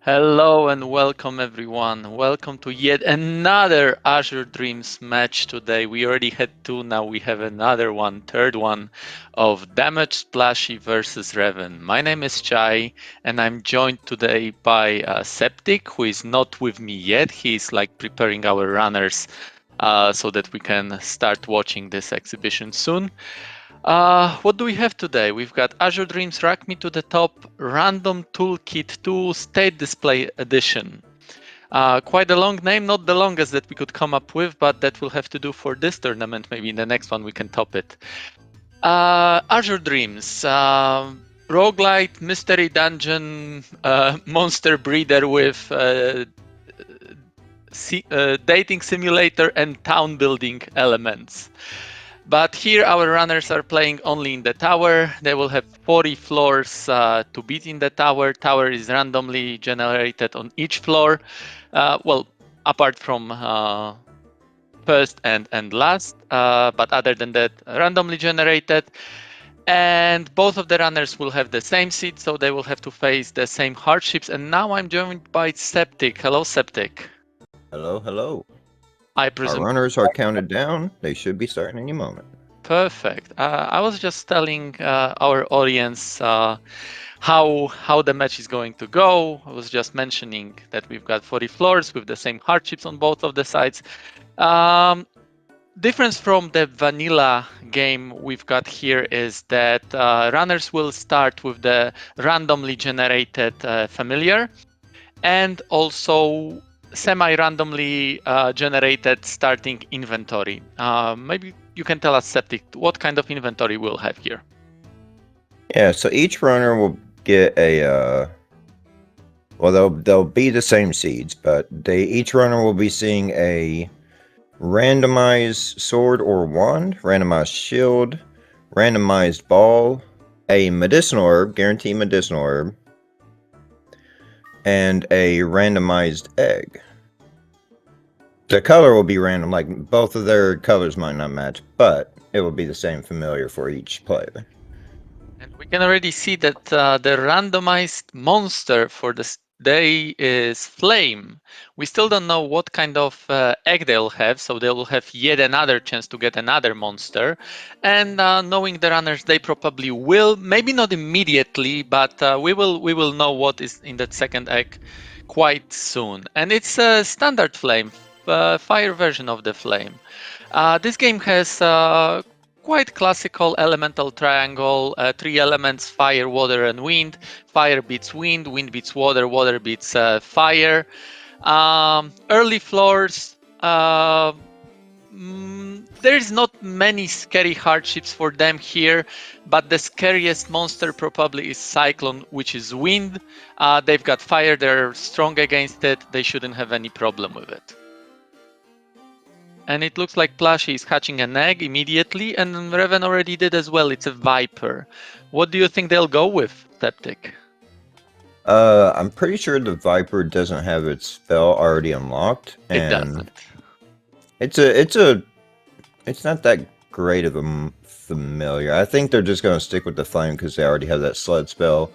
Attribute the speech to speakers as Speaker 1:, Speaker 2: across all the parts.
Speaker 1: Hello and welcome everyone. Welcome to yet another Azure Dreams match today. We already had two, now we have another one, third one of DamagedPlushie versus Reven. My name is Chai and I'm joined today by Septic, who is not with me yet. He's like preparing our runners so that we can start watching this exhibition soon. What do we have today? We've got Azure Dreams Rack Me to the Top Random Toolkit 2 State Display Edition. Quite a long name, not the longest that we could come up with, but that will have to do for this tournament. Maybe in the next one we can top it. Azure Dreams, roguelite, mystery dungeon, monster breeder with dating simulator and town building elements. But here our runners are playing only in the tower. They will have 40 floors to beat in the tower. Tower is randomly generated on each floor. Well, apart from first and last, but other than that, randomly generated. And both of the runners will have the same seat, so they will have to face the same hardships. And now I'm joined by Septic. Hello, Septic.
Speaker 2: Hello, hello.
Speaker 1: I
Speaker 2: Our
Speaker 1: presume.
Speaker 2: runners are counted down. They should be starting any moment.
Speaker 1: Perfect. I was just telling our audience how the match is going to go. I was just mentioning that we've got 40 floors with the same hardships on both of the sides. Um, Difference from the vanilla game we've got here is that runners will start with the randomly generated familiar and also semi-randomly generated starting inventory. Maybe you can tell us, Septic, what kind of inventory we'll have here.
Speaker 2: Yeah, so each runner will get a well they'll be the same seeds, but each runner will be seeing a randomized sword or wand, randomized shield, randomized ball, a medicinal herb, guaranteed medicinal herb, and a randomized egg. The color will be random, like both of their colors might not match, but it will be the same familiar for each player.
Speaker 1: And we can already see that the randomized monster for this day is Flame. We still don't know what kind of egg they'll have, so they will have yet another chance to get another monster. And knowing the runners, they probably will, maybe not immediately, but we will know what is in that second egg quite soon. And it's a standard Flame, fire version of the Flame. This game has quite classical elemental triangle, three elements, fire, water, and wind. Fire beats wind, wind beats water, water beats fire. Early floors, there's not many scary hardships for them here, but the scariest monster probably is Cyclone, which is wind. They've got fire, they're strong against it, they shouldn't have any problem with it. And it looks like Plushie is hatching an egg immediately, and Reven already did as well. It's a Viper. What do you think they'll go with, Septic?
Speaker 2: I'm pretty sure the Viper doesn't have its spell already unlocked,
Speaker 1: It
Speaker 2: and
Speaker 1: doesn't.
Speaker 2: it's not that great of a familiar. I think they're just gonna stick with the flame because they already have that sled spell,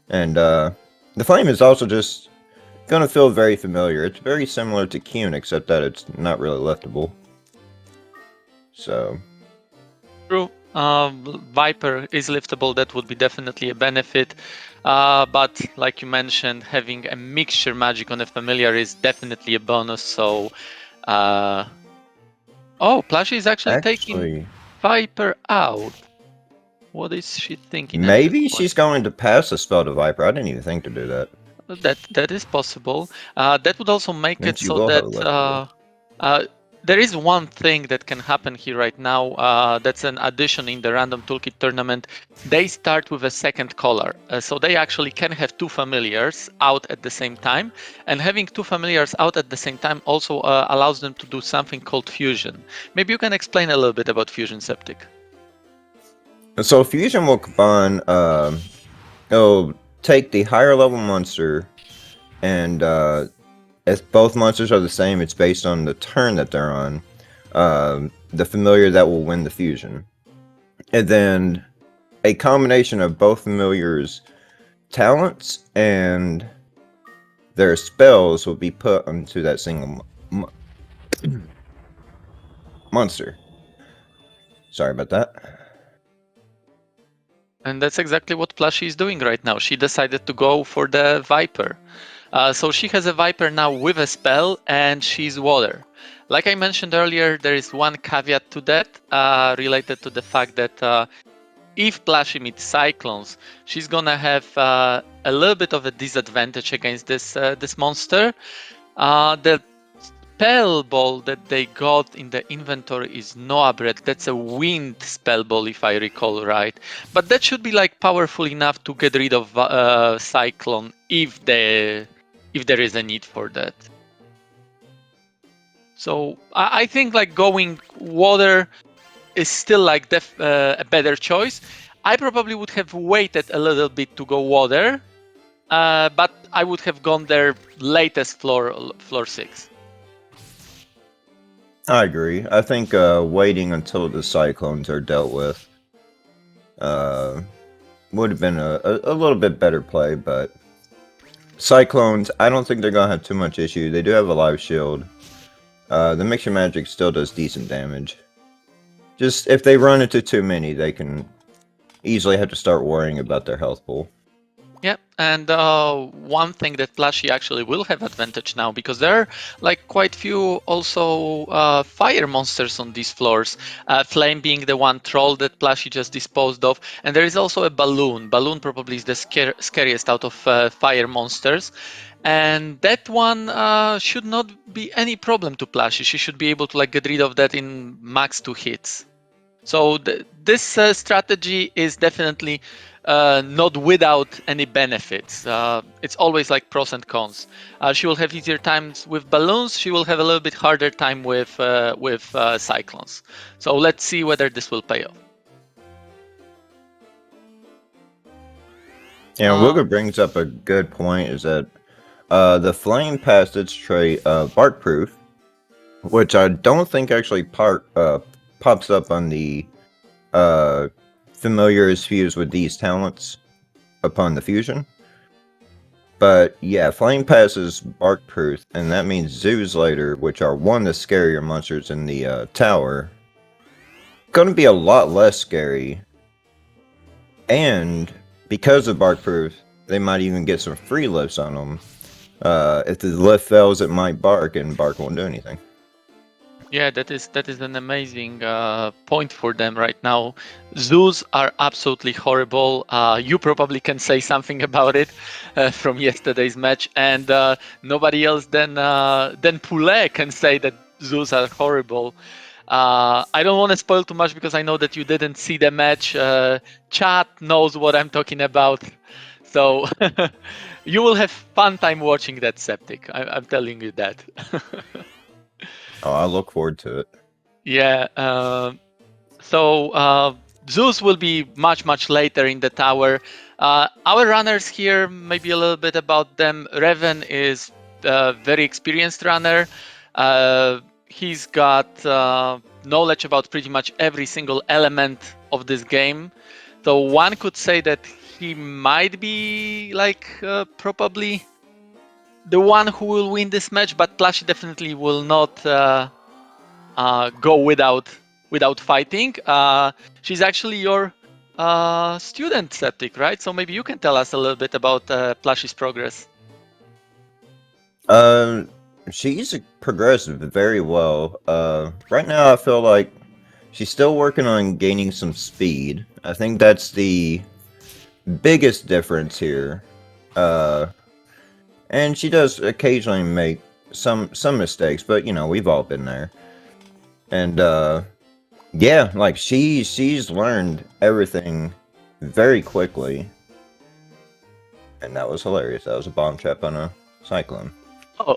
Speaker 2: and the flame is also just gonna feel very familiar. It's very similar to Kuhn, except that it's not really liftable. So
Speaker 1: True. Viper is liftable. That would be definitely a benefit. But like you mentioned, having a mixture magic on a familiar is definitely a bonus. So, oh, Plushie is actually taking
Speaker 2: actually,
Speaker 1: Viper out. What is she thinking at this
Speaker 2: maybe
Speaker 1: point?
Speaker 2: she's going to pass the spell to Viper. I didn't even think to do that.
Speaker 1: That is possible. That would also make it
Speaker 2: Means you
Speaker 1: so
Speaker 2: will have
Speaker 1: that
Speaker 2: a liftable.
Speaker 1: uh, there is one thing that can happen here right now. That's an addition in the random toolkit tournament. They start with a second color, so they actually can have two familiars out at the same time. And having two familiars out at the same time also allows them to do something called fusion. Maybe you can explain a little bit about fusion, Septic.
Speaker 2: So fusion will combine. It'll take the higher level monster, and as both monsters are the same, it's based on the turn that they're on. The familiar that will win the fusion, and then a combination of both familiars' talents and their spells will be put onto that single monster. Sorry about that.
Speaker 1: And that's exactly what Plushie is doing right now. She decided to go for the Viper. So she has a Viper now with a spell, and she's water. Like I mentioned earlier, there is one caveat to that related to the fact that if Plushie meets Cyclones, she's gonna have a little bit of a disadvantage against this monster. The spell ball that they got in the inventory is Noah Bread. That's a wind spell ball, if I recall right. But that should be like powerful enough to get rid of Cyclone if there is a need for that. So I think like going water is still like a better choice. I probably would have waited a little bit to go water, but I would have gone there latest floor 6.
Speaker 2: I agree. I think waiting until the cyclones are dealt with would have been a little bit better play, but cyclones, I don't think they're gonna have too much issue. They do have a live shield. The mixture magic still does decent damage. Just if they run into too many, they can easily have to start worrying about their health pool.
Speaker 1: Yeah, and one thing that Plushie actually will have advantage now, because there are like quite few also fire monsters on these floors. Flame being the one troll that Plushie just disposed of, and there is also a balloon. Balloon probably is the scariest out of fire monsters, and that one should not be any problem to Plushie. She should be able to like get rid of that in max 2 hits. So this strategy is definitely not without any benefits. It's always like pros and cons. She will have easier times with balloons. She will have a little bit harder time with cyclones. So let's see whether this will pay off.
Speaker 2: Yeah, Wooga brings up a good point. Is that the flame passed its trait bark proof, which I don't think actually pops up on the familiar is fused with these talents upon the fusion. But yeah, Flame Pass is bark proof, and that means zoos later, which are one of the scarier monsters in the tower, gonna be a lot less scary. And because of bark proof, they might even get some free lifts on them. If the lift fails, it might bark, and bark won't do anything.
Speaker 1: Yeah, that is an amazing point for them right now. Zoos are absolutely horrible. You probably can say something about it from yesterday's match, and nobody else than Poulet can say that zoos are horrible. I don't want to spoil too much because I know that you didn't see the match. Chat knows what I'm talking about, so you will have fun time watching that Septic. I'm telling you that.
Speaker 2: Oh, I look forward to it.
Speaker 1: Yeah. So Zeus will be much later in the tower. Our runners here, maybe a little bit about them. Reven is a very experienced runner. He's got knowledge about pretty much every single element of this game. So one could say that he might be like probably the one who will win this match, but Plushie definitely will not go without fighting. She's actually your student, Septic, right? So maybe you can tell us a little bit about Plushie's progress.
Speaker 2: She's progressed very well. Right now I feel like she's still working on gaining some speed. I think that's the biggest difference here. And she does occasionally make some mistakes, but you know, we've all been there. And yeah, like she's learned everything very quickly. And that was hilarious. That was a bomb trap on a cyclone.
Speaker 1: Oh,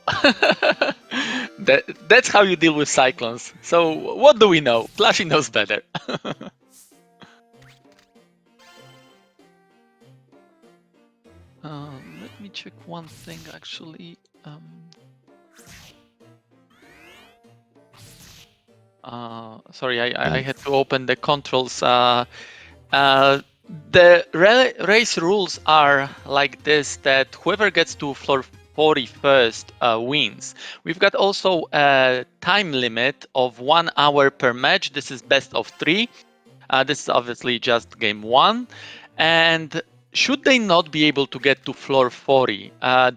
Speaker 1: that's how you deal with cyclones. So what do we know? Plushie knows better. Let me check one thing actually. Sorry, I had to open the controls. The race rules are like this: that whoever gets to floor 40 first wins. We've got also a time limit of 1 hour per match. This is best of 3. This is obviously just game 1. And should they not be able to get to floor 40,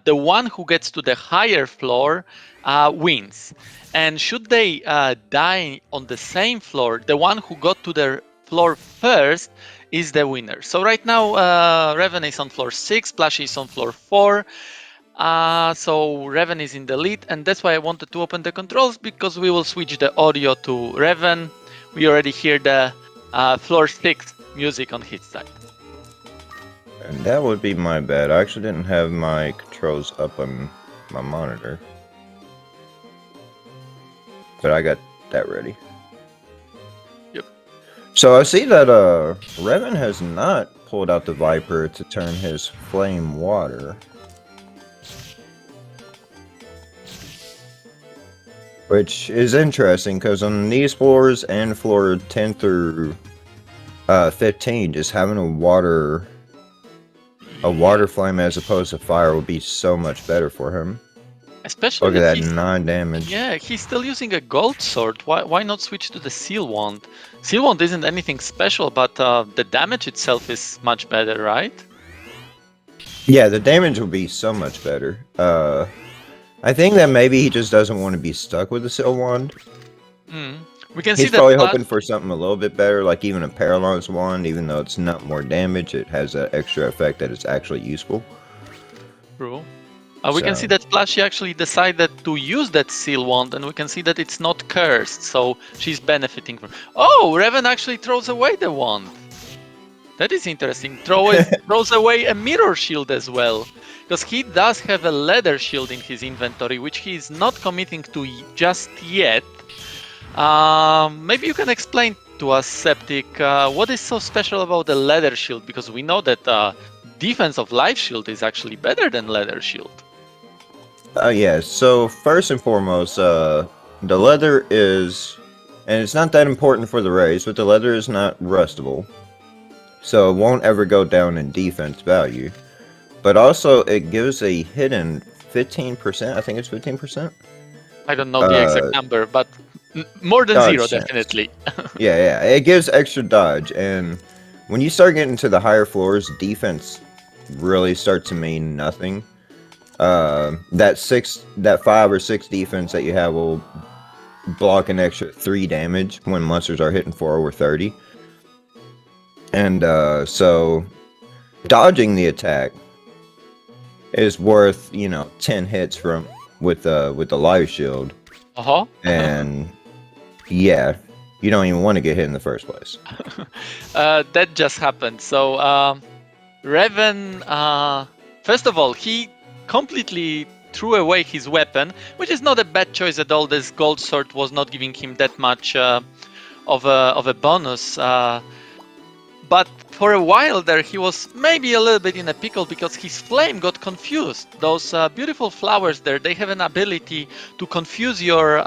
Speaker 1: the one who gets to the higher floor wins. And should they die on the same floor, the one who got to their floor first is the winner. So right now, Reven is on floor 6, Plushie is on floor 4. So Reven is in the lead, and that's why I wanted to open the controls, because we will switch the audio to Reven. We already hear the floor 6 music on his side.
Speaker 2: And that would be my bad. I actually didn't have my controls up on my monitor. But I got that ready.
Speaker 1: Yep.
Speaker 2: So I see that Reven has not pulled out the Viper to turn his flame water. Which is interesting, because on these floors and floor 10 through 15, just having a water flame as opposed to fire would be so much better for him.
Speaker 1: Especially
Speaker 2: look at that 9 damage.
Speaker 1: Yeah, he's still using a gold sword. Why not switch to the seal wand? Seal wand isn't anything special, but the damage itself is much better, right?
Speaker 2: Yeah, the damage will be so much better. I think that maybe he just doesn't want to be stuck with the seal wand.
Speaker 1: We can
Speaker 2: He's
Speaker 1: see that
Speaker 2: probably hoping for something a little bit better, like even a paralyzed wand. Even though it's not more damage, it has that extra effect that it's actually useful.
Speaker 1: True. We can see that Plushie actually decided to use that seal wand, and we can see that it's not cursed, so she's benefiting from. Oh, Reven actually throws away the wand. That is interesting. Throws away a mirror shield as well, because he does have a leather shield in his inventory, which he is not committing to just yet. Maybe you can explain to us, Septic, what is so special about the leather shield, because we know that defense of life shield is actually better than leather shield.
Speaker 2: Yeah, so first and foremost, the leather is, and it's not that important for the race, but the leather is not rustable. So it won't ever go down in defense value. But also, it gives a hidden 15%, I think it's 15%?
Speaker 1: I don't know the exact number, but more than zero, definitely.
Speaker 2: yeah, it gives extra dodge, and when you start getting to the higher floors, defense really starts to mean nothing. That 5 or 6 defense that you have will block an extra 3 damage when monsters are hitting for over 30. And so dodging the attack is worth, 10 hits with the life shield. And yeah, you don't even want to get hit in the first place.
Speaker 1: That just happened. So Reven, first of all, he completely threw away his weapon, which is not a bad choice at all. This gold sword was not giving him that much of a bonus. But for a while there, he was maybe a little bit in a pickle, because his flame got confused. Those beautiful flowers there, they have an ability to confuse your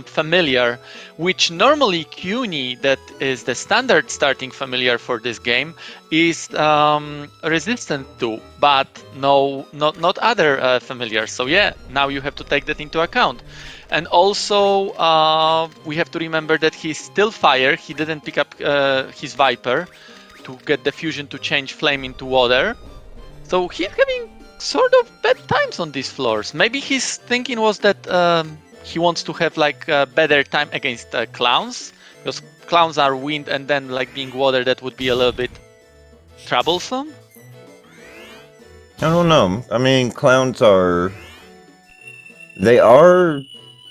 Speaker 1: familiar, which normally Cuny, that is the standard starting familiar for this game, is resistant to, but not other familiars. So yeah, now you have to take that into account. And also, we have to remember that he's still fire. He didn't pick up his Viper to get the fusion to change flame into water. So he's having sort of bad times on these floors. Maybe his thinking was that he wants to have like a better time against clowns, because clowns are wind, and then like being water, that would be a little bit troublesome.
Speaker 2: I don't know. I mean, clowns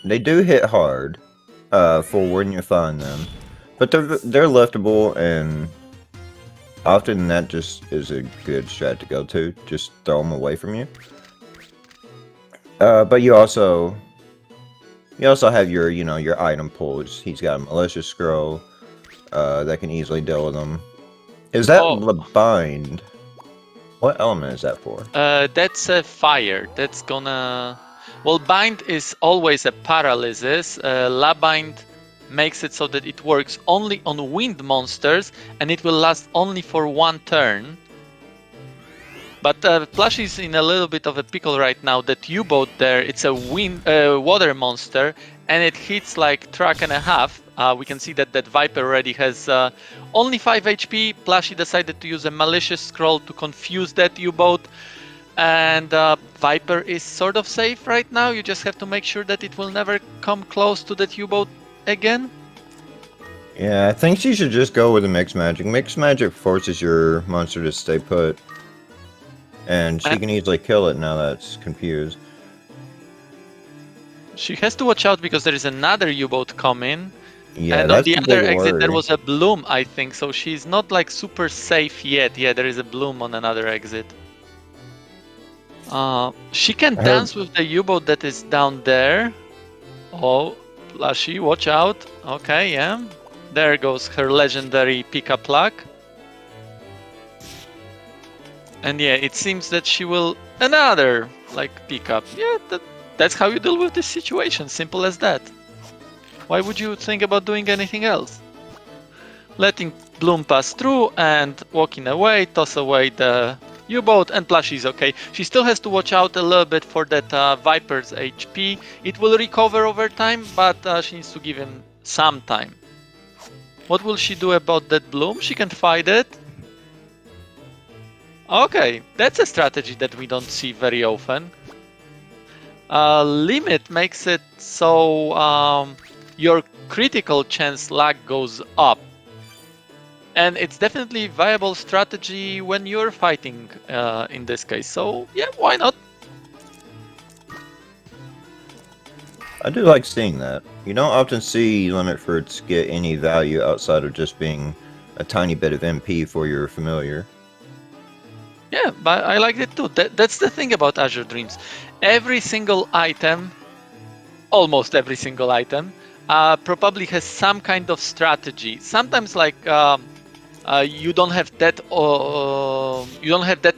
Speaker 2: they do hit hard for when you find them, but they're liftable, and often that just is a good strat to go to. Just throw them away from you. But you also have your item pulls. He's got a malicious scroll that can easily deal with them. Is that bind? What element is that for?
Speaker 1: That's a fire. That's gonna. Well, bind is always a paralysis. Labind makes it so that it works only on wind monsters, and it will last only for 1 turn. But Plushie is in a little bit of a pickle right now. That U-boat there, it's a water monster, and it hits like truck and a half. We can see that Viper already has only 5 HP. Plushie decided to use a malicious scroll to confuse that U-boat. And Viper is sort of safe right now. You just have to make sure that it will never come close to that U-boat again.
Speaker 2: Yeah, I think she should just go with a mixed magic. Mixed magic forces your monster to stay put. And she can easily kill it now that it's confused.
Speaker 1: She has to watch out because there is another U-boat coming.
Speaker 2: Yeah,
Speaker 1: and on
Speaker 2: that's
Speaker 1: the
Speaker 2: the
Speaker 1: other
Speaker 2: big
Speaker 1: exit
Speaker 2: worry.
Speaker 1: there was a bloom, I think. So she's not like super safe yet. Yeah, there is a bloom on another exit. She can dance with the U-boat that is down there. Oh, Plushie, watch out. Okay, yeah. There goes her legendary pickup luck. And yeah, it seems that she will another like pickup. Yeah, that's how you deal with this situation. Simple as that. Why would you think about doing anything else? Letting Bloom pass through and walking away, toss away the U-boat, and Plushie's okay. She still has to watch out a little bit for that Viper's HP. It will recover over time, but she needs to give him some time. What will she do about that Bloom? She can fight it. Okay, that's a strategy that we don't see very often. Limit makes it so your critical chance lag goes up. And it's definitely a viable strategy when you're fighting in this case. So yeah, why not?
Speaker 2: I do like seeing that. You don't often see limit fruits get any value outside of just being a tiny bit of MP for your familiar.
Speaker 1: Yeah, but I like it too. That's the thing about Azure Dreams. Every single item, almost every single item, probably has some kind of strategy. Sometimes like you don't have that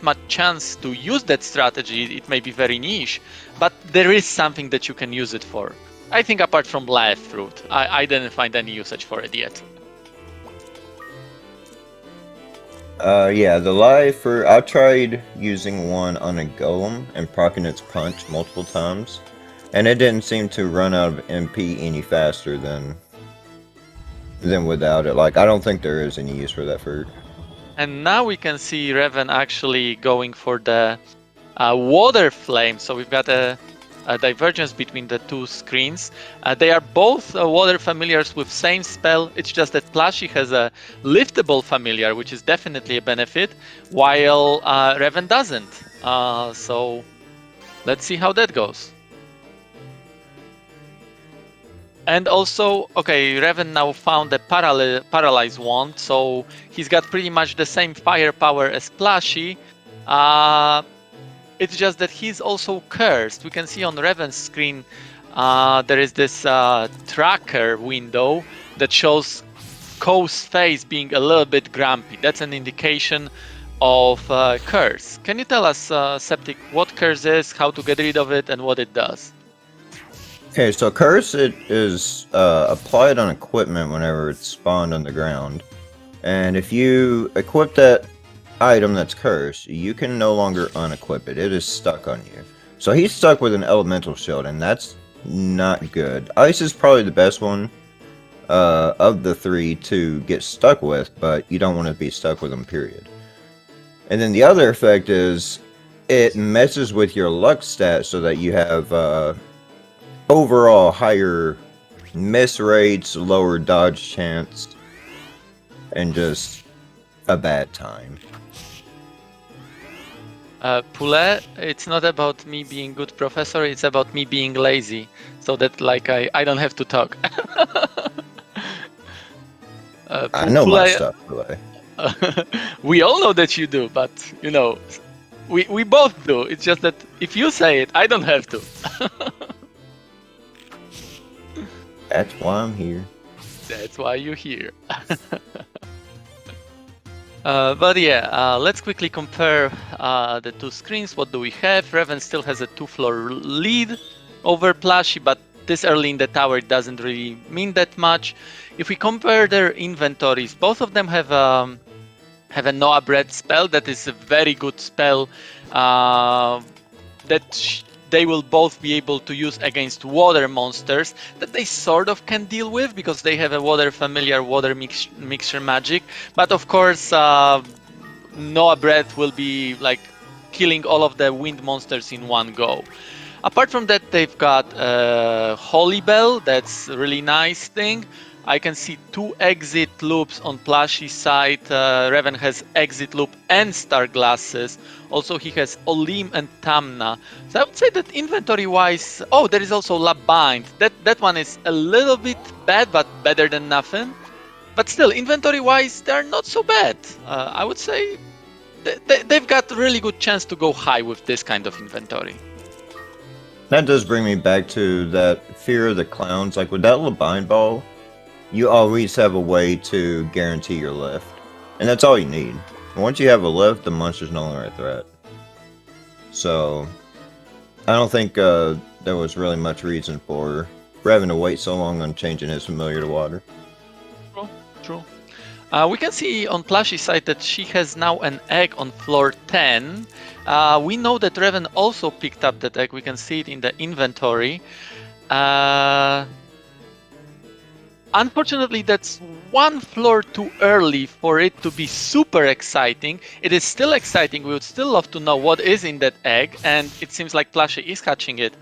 Speaker 1: much chance to use that strategy. It may be very niche, but there is something that you can use it for. I think apart from live fruit, I didn't find any usage for it yet.
Speaker 2: Yeah, the live fruit, I tried using one on a golem and proccing its punch multiple times, and it didn't seem to run out of MP any faster than without it. Like, I don't think there is any use for that fruit.
Speaker 1: And now we can see Reven actually going for the water flame. So we've got a divergence between the two screens. They are both water familiars with same spell. It's just that Plushie has a liftable familiar, which is definitely a benefit, while Reven doesn't. So let's see how that goes. And also, okay, Reven now found a paralyze wand, so he's got pretty much the same firepower as Plushie. It's just that he's also cursed. We can see on Reven's screen there is this tracker window that shows Ko's face being a little bit grumpy. That's an indication of curse. Can you tell us, Septic, what curse is, how to get rid of it, and what it does?
Speaker 2: Okay, so curse, it is applied on equipment whenever it's spawned on the ground. And if you equip that item that's cursed, you can no longer unequip it. It is stuck on you. So he's stuck with an elemental shield, and that's not good. Ice is probably the best one of the three to get stuck with, but you don't want to be stuck with them, period. And then the other effect is it messes with your luck stat so that you have overall higher miss rates, lower dodge chance, and just a bad time.
Speaker 1: Poulet, it's not about me being good professor, it's about me being lazy, so that like I don't have to talk.
Speaker 2: I know my stuff, Poulet.
Speaker 1: We all know that you do, but you know, we both do. It's just that if you say it, I don't have to.
Speaker 2: That's why I'm here.
Speaker 1: That's why you're here. But yeah, let's quickly compare the two screens. What do we have? Reven still has a 2-floor lead over Plushie, but this early in the tower doesn't really mean that much. If we compare their inventories, both of them have have a Noah Bread spell that is a very good spell that they will both be able to use against water monsters that they sort of can deal with because they have a water familiar, water mixture magic. But of course, Noah Breath will be like killing all of the wind monsters in one go. Apart from that, they've got Holy Bell. That's a really nice thing. I can see 2 exit loops on Plushie's side. Reven has exit loop and star glasses. Also, he has Olim and Tamna. So I would say that inventory-wise, oh, there is also Labind. That one is a little bit bad, but better than nothing. But still, inventory-wise, they're not so bad. I would say they've got a really good chance to go high with this kind of inventory.
Speaker 2: That does bring me back to that fear of the clowns. Like with that Labine ball, you always have a way to guarantee your lift. And that's all you need. Once you have a lift, the monster's no longer a threat. So, I don't think there was really much reason for Reven to wait so long on changing his familiar to water.
Speaker 1: True. We can see on Plushie's side that she has now an egg on floor 10. We know that Reven also picked up that egg. We can see it in the inventory. Unfortunately, that's one floor too early for it to be super exciting. It is still exciting. We would still love to know what is in that egg, and it seems like Plushie is catching it.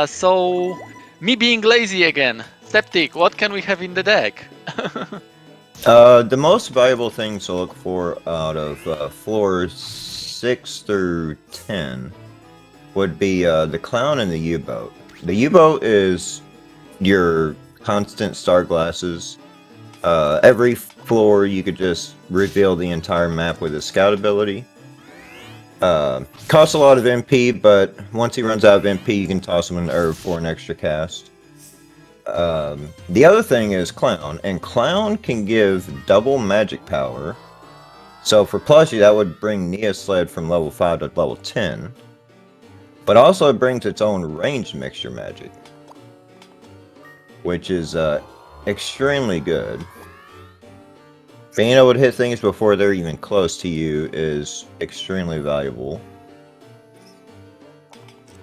Speaker 1: So, me being lazy again. Septic, what can we have in the egg?
Speaker 2: The most valuable things to look for out of floors 6 through 10 would be the clown and the U-boat. The U-boat is your constant star glasses. Every floor you could just reveal the entire map with his scout ability. Costs a lot of MP, but once he runs out of MP, you can toss him an herb for an extra cast. The other thing is Clown, and Clown can give double magic power. So for Plushie, that would bring Nia Sled from level 5 to level 10. But also it brings its own ranged mixture magic, which is extremely good. Being able to hit things before they're even close to you is extremely valuable.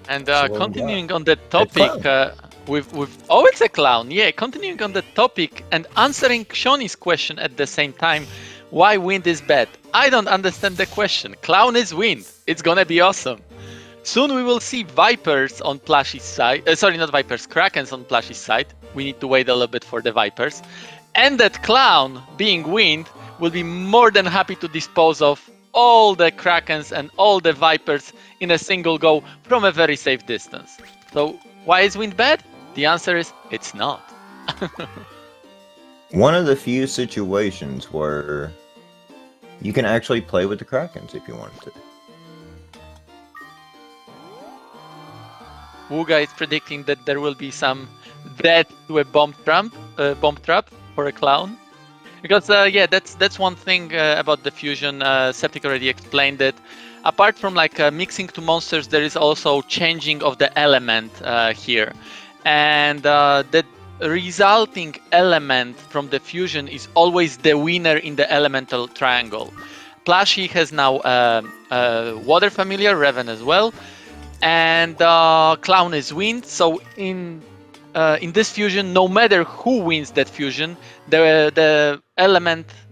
Speaker 1: And continuing on that topic, oh, it's a clown. Yeah, continuing on that topic and answering Shoni's question at the same time, why wind is bad? I don't understand the question. Clown is wind. It's gonna be awesome. Soon we will see Vipers on Plushie's side. Sorry, not Vipers, Krakens on Plushie's side. We need to wait a little bit for the Vipers. And that Clown, being wind, will be more than happy to dispose of all the Krakens and all the Vipers in a single go from a very safe distance. So why is wind bad? The answer is it's not.
Speaker 2: One of the few situations where you can actually play with the Krakens if you wanted to.
Speaker 1: Wuga is predicting that there will be some death to a bomb trap for a clown. Because yeah, that's one thing about the fusion. Septic already explained it. Apart from like mixing to monsters, there is also changing of the element here, and the resulting element from the fusion is always the winner in the elemental triangle. Plushie has now water familiar, Reven as well, and Clown is wind. So in this fusion, no matter who wins that fusion, the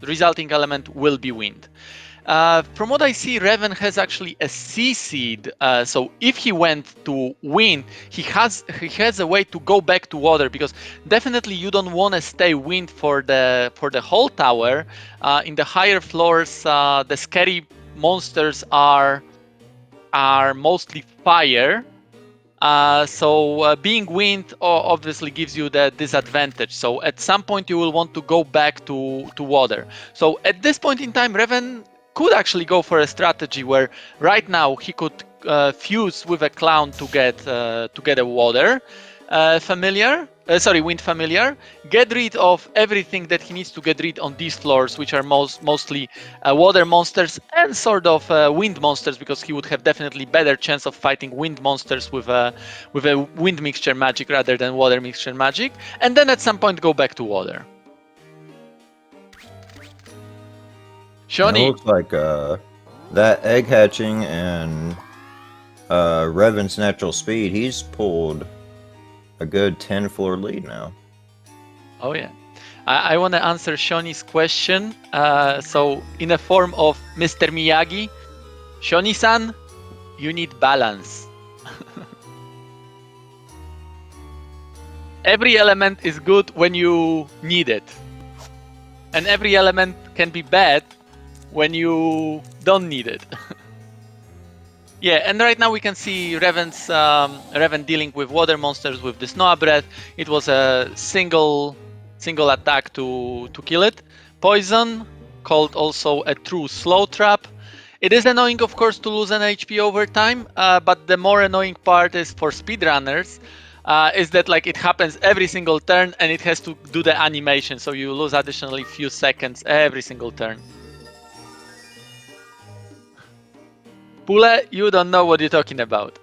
Speaker 1: resulting element will be wind. From what I see, Reven has actually a C seed. So if he went to wind, he has a way to go back to water, because definitely you don't want to stay wind for the whole tower. In the higher floors, the scary monsters are mostly fire. So being wind obviously gives you the disadvantage. So at some point you will want to go back to water. So at this point in time, Reven could actually go for a strategy where right now he could fuse with a clown to get a water wind familiar, get rid of everything that he needs to get rid on these floors, which are mostly water monsters and sort of wind monsters, because he would have definitely better chance of fighting wind monsters with a wind mixture magic rather than water mixture magic, and then at some point go back to water.
Speaker 2: And it
Speaker 1: Shoni,
Speaker 2: looks like that egg hatching and Reven's natural speed, he's pulled a good 10 floor lead now.
Speaker 1: oh yeah. I want to answer Shoni's question. So in a form of Mr. Miyagi, Shoni-san, you need balance. Every element is good when you need it. And every element can be bad when you don't need it. Yeah, and right now we can see Reven dealing with water monsters with this Noah Breath. It was a single attack to kill it. Poison, called also a true slow trap. It is annoying, of course, to lose an HP over time, but the more annoying part is for speedrunners, is that like it happens every single turn and it has to do the animation, so you lose additionally few seconds every single turn. Pule, you don't know what you're talking about.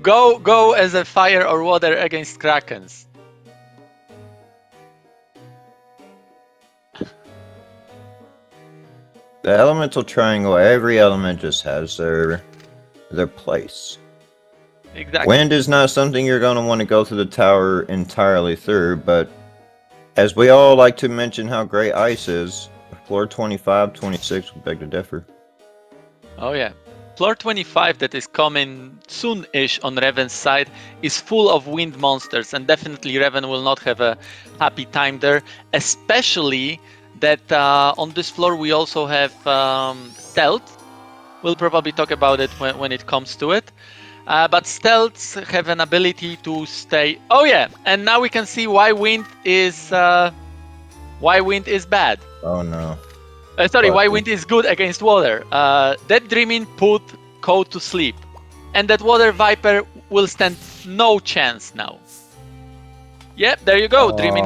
Speaker 1: Go as a fire or water against Krakens.
Speaker 2: The elemental triangle, every element just has their place.
Speaker 1: Exactly.
Speaker 2: Wind is not something you're going to want to go through the tower entirely through, but as we all like to mention how great ice is, floor 25, 26 would beg to differ.
Speaker 1: Oh yeah. Floor 25 that is coming soon-ish on Reven's side is full of wind monsters, and definitely Reven will not have a happy time there, especially that on this floor we also have stealth. We'll probably talk about it when it comes to it. But stealths have an ability to stay. Oh yeah, and now we can see why wind is bad.
Speaker 2: Oh no.
Speaker 1: Sorry, why
Speaker 2: Plushie.
Speaker 1: wind is good against water. That dreaming put Code to sleep, and that water viper will stand no chance now. Yep, there you go. Dreaming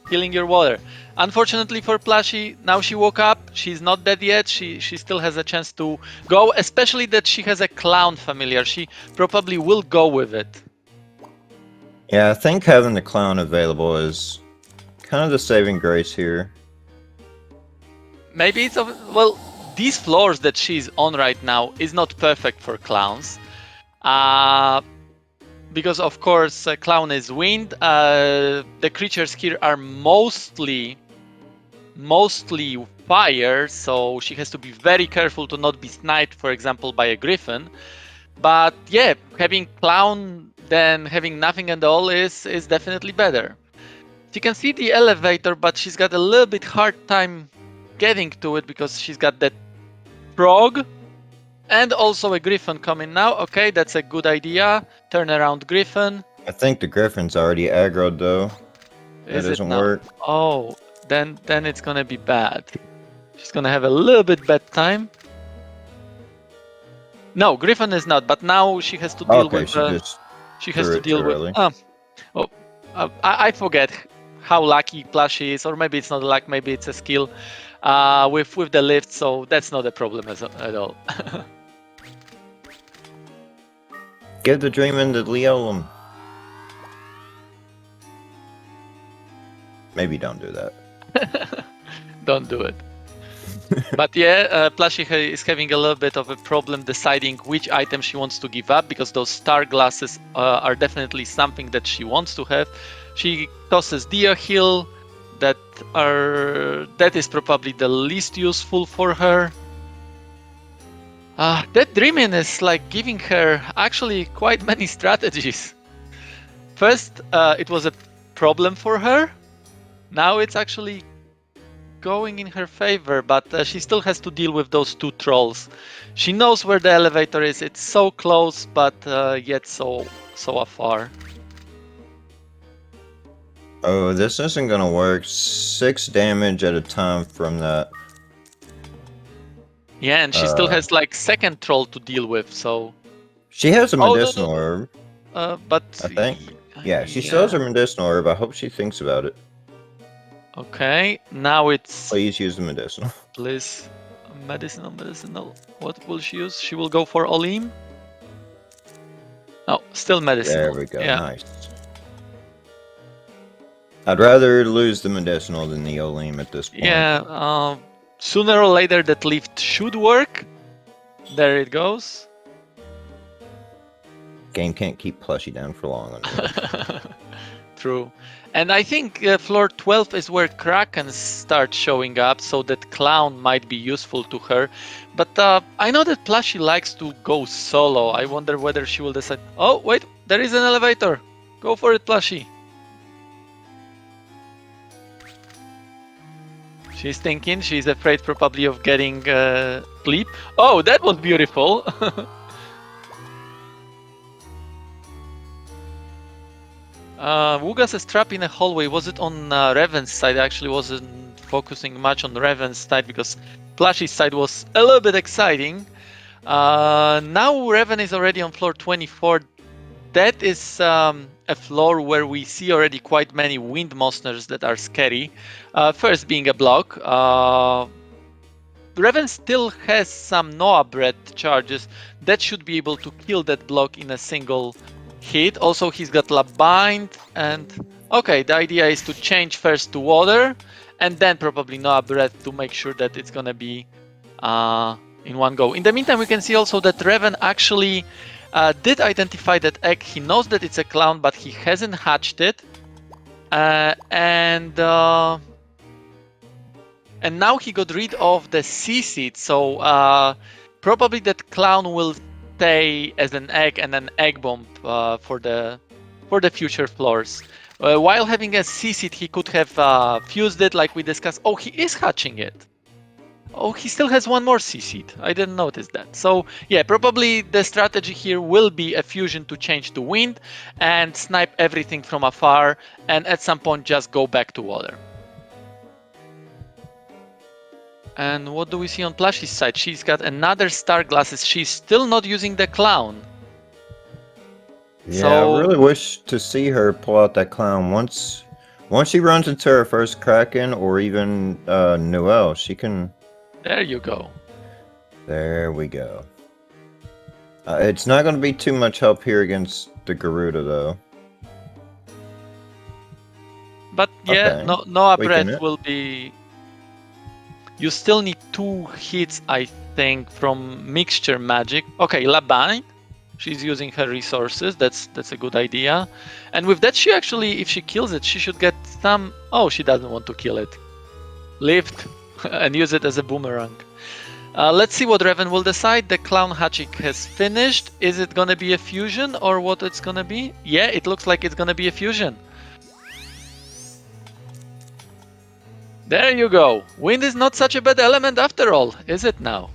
Speaker 1: killing your water. Unfortunately for Plushie, now she woke up. She's not dead yet. She still has a chance to go, especially that she has a clown familiar. She probably will go with it.
Speaker 2: Yeah, I think having the clown available is kind of the saving grace here.
Speaker 1: Maybe it's well, these floors that she's on right now is not perfect for clowns. Because of course clown is wind. The creatures here are mostly fire, so she has to be very careful to not be sniped, for example, by a griffin. But yeah, having clown than having nothing at all is definitely better. She can see the elevator, but she's got a little bit hard time getting to it because she's got that frog and also a griffin coming now. Okay, that's a good idea. Turn around griffin.
Speaker 2: I think the griffin's already aggroed though. That
Speaker 1: Is it
Speaker 2: doesn't
Speaker 1: now?
Speaker 2: work.
Speaker 1: Oh, then it's gonna be bad. She's gonna have a little bit bad time. No, griffin is not, but now she has to deal
Speaker 2: Okay,
Speaker 1: with.
Speaker 2: she threw it too early.
Speaker 1: I forget how lucky Plushie is, or maybe it's not luck, maybe it's a skill with the lift, so that's not a problem at all.
Speaker 2: Give the dreaming to Leolum. Maybe don't do that.
Speaker 1: Don't do it. But yeah, Plushie is having a little bit of a problem deciding which item she wants to give up, because those star glasses are definitely something that she wants to have. She tosses Dia Hill, that is probably the least useful for her. That Dreaming is like giving her actually quite many strategies. First, it was a problem for her. Now it's actually going in her favor, but she still has to deal with those two trolls. She knows where the elevator is. It's so close, but yet so afar.
Speaker 2: Oh, this isn't gonna work. 6 damage at a time from that.
Speaker 1: Yeah, and she still has like second troll to deal with, so...
Speaker 2: She has a
Speaker 1: Oh,
Speaker 2: medicinal
Speaker 1: no.
Speaker 2: herb.
Speaker 1: But...
Speaker 2: I think. Yeah, she still has her medicinal herb. I hope she thinks about it.
Speaker 1: Okay, now it's...
Speaker 2: Please use the medicinal.
Speaker 1: Please. Medicinal. What will she use? She will go for Olim? Oh, still medicinal.
Speaker 2: There we go.
Speaker 1: Yeah.
Speaker 2: Nice. I'd rather lose the medicinal than the Oleum at this point.
Speaker 1: Yeah, sooner or later that lift should work. There it goes.
Speaker 2: Game can't keep Plushie down for long on ledge.
Speaker 1: True. And I think floor 12 is where Krakens start showing up, so that Clown might be useful to her. But I know that Plushie likes to go solo. I wonder whether she will decide, oh, wait, there is an elevator. Go for it, Plushie. She's thinking, she's afraid probably of getting bleep. Oh, that was beautiful. Wugas' trap in a hallway. Was it on Reven's side? I actually wasn't focusing much on Reven's side because Plushie's side was a little bit exciting. Now Reven is already on floor 24. That is a floor where we see already quite many wind monsters that are scary. First being a block. Reven still has some Noah bread charges that should be able to kill that block in a single hit. Also, he's got lab bind, and okay, the idea is to change first to water and then probably Noah bread to make sure that it's gonna be in one go. In the meantime, we can see also that Reven actually did identify that egg. He knows that it's a clown, but he hasn't hatched it, and now he got rid of the C-seed, so probably that clown will stay as an egg and an egg bomb for the future floors. While having a C-seed, he could have fused it like we discussed. Oh, he is hatching it. Oh, he still has one more C-seed. I didn't notice that. So yeah, probably the strategy here will be a fusion to change to wind and snipe everything from afar, and at some point just go back to water. And what do we see on Plushie's side? She's got another star glasses. She's still not using the clown.
Speaker 2: Yeah,
Speaker 1: So,
Speaker 2: I really wish to see her pull out that clown once she runs into her first Kraken or even Noelle. She can.
Speaker 1: there you go.
Speaker 2: There we go. It's not going to be too much help here against the Garuda, though.
Speaker 1: But yeah,
Speaker 2: Okay.
Speaker 1: Noah
Speaker 2: We
Speaker 1: Breath
Speaker 2: can-
Speaker 1: will be. You still need 2 hits, I think, from mixture magic. Okay, Labine. She's using her resources. That's a good idea. And with that, she actually, if she kills it, she should get some. Oh, she doesn't want to kill it. Lift and use it as a boomerang. Let's see what Reven will decide. The clown hatching has finished. Is it gonna be a fusion or what it's gonna be? Yeah, it looks like it's gonna be a fusion. There you go. Wind is not such a bad element after all, is it now?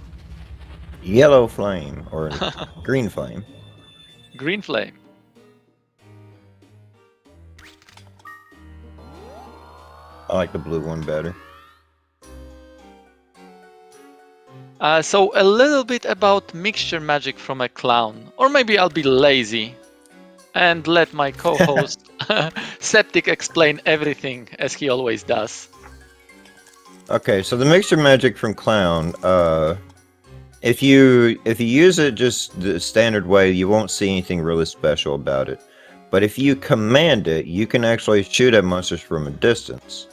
Speaker 2: Yellow flame or green flame.
Speaker 1: Green flame.
Speaker 2: I like the blue one better.
Speaker 1: So a little bit about mixture magic from a clown. Or maybe I'll be lazy and let my co-host Septic explain everything as he always does.
Speaker 2: Okay, so the mixture magic from Clown, if you use it just the standard way, you won't see anything really special about it. But if you command it, you can actually shoot at monsters from a distance.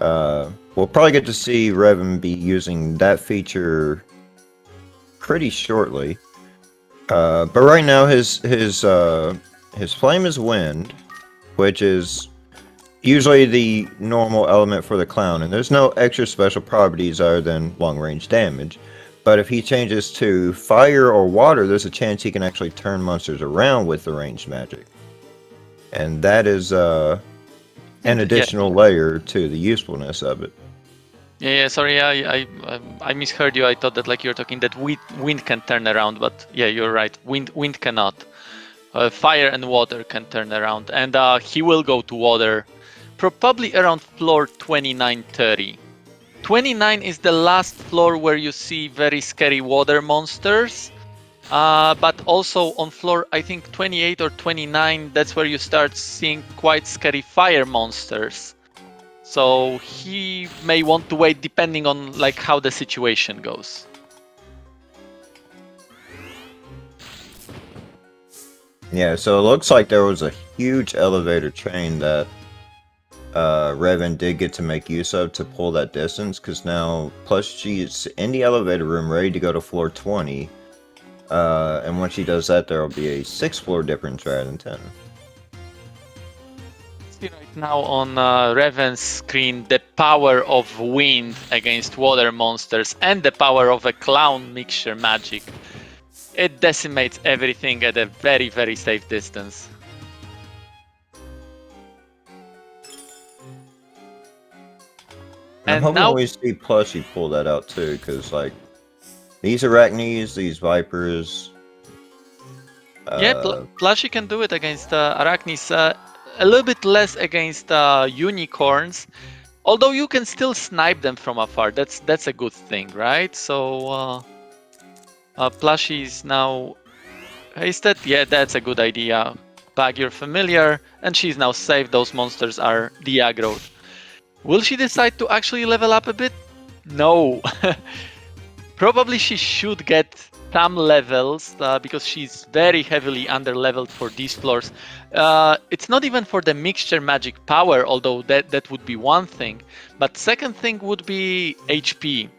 Speaker 2: We'll probably get to see Reven be using that feature pretty shortly. But right now his flame is wind, which is usually the normal element for the clown, and there's no extra special properties other than long range damage. But if he changes to fire or water, there's a chance he can actually turn monsters around with the ranged magic. And that is an additional layer to the usefulness of it.
Speaker 1: Yeah, sorry, I misheard you. I thought that like you're talking that wind can turn around, but yeah, you're right. Wind cannot. Fire and water can turn around, and he will go to water, probably around floor 29-30. 29 is the last floor where you see very scary water monsters, but also on floor I think 28 or 29, that's where you start seeing quite scary fire monsters. So he may want to wait depending on like how the situation goes.
Speaker 2: Yeah, so it looks like there was a huge elevator chain that Reven did get to make use of to pull that distance, because now Plushie is in the elevator room ready to go to floor 20. And once she does that, there will be a 6 floor difference rather than 10.
Speaker 1: See right now on Reven's screen the power of wind against water monsters and the power of a clown mixture magic. It decimates everything at a very, very safe distance.
Speaker 2: I'm
Speaker 1: And
Speaker 2: hoping
Speaker 1: now,
Speaker 2: we see Plushie pull that out too, because like these arachnes, these vipers.
Speaker 1: yeah, Plushie can do it against arachnes. A little bit less against unicorns, although you can still snipe them from afar. That's a good thing, right? So Plushie is now hasted. Yeah, that's a good idea. Bag your familiar, and she's now safe. Those monsters are de-aggroed. Will she decide to actually level up a bit? No. Probably she should get some levels because she's very heavily under leveled for these floors. It's not even for the mixture magic power, although that would be one thing. But second thing would be HP.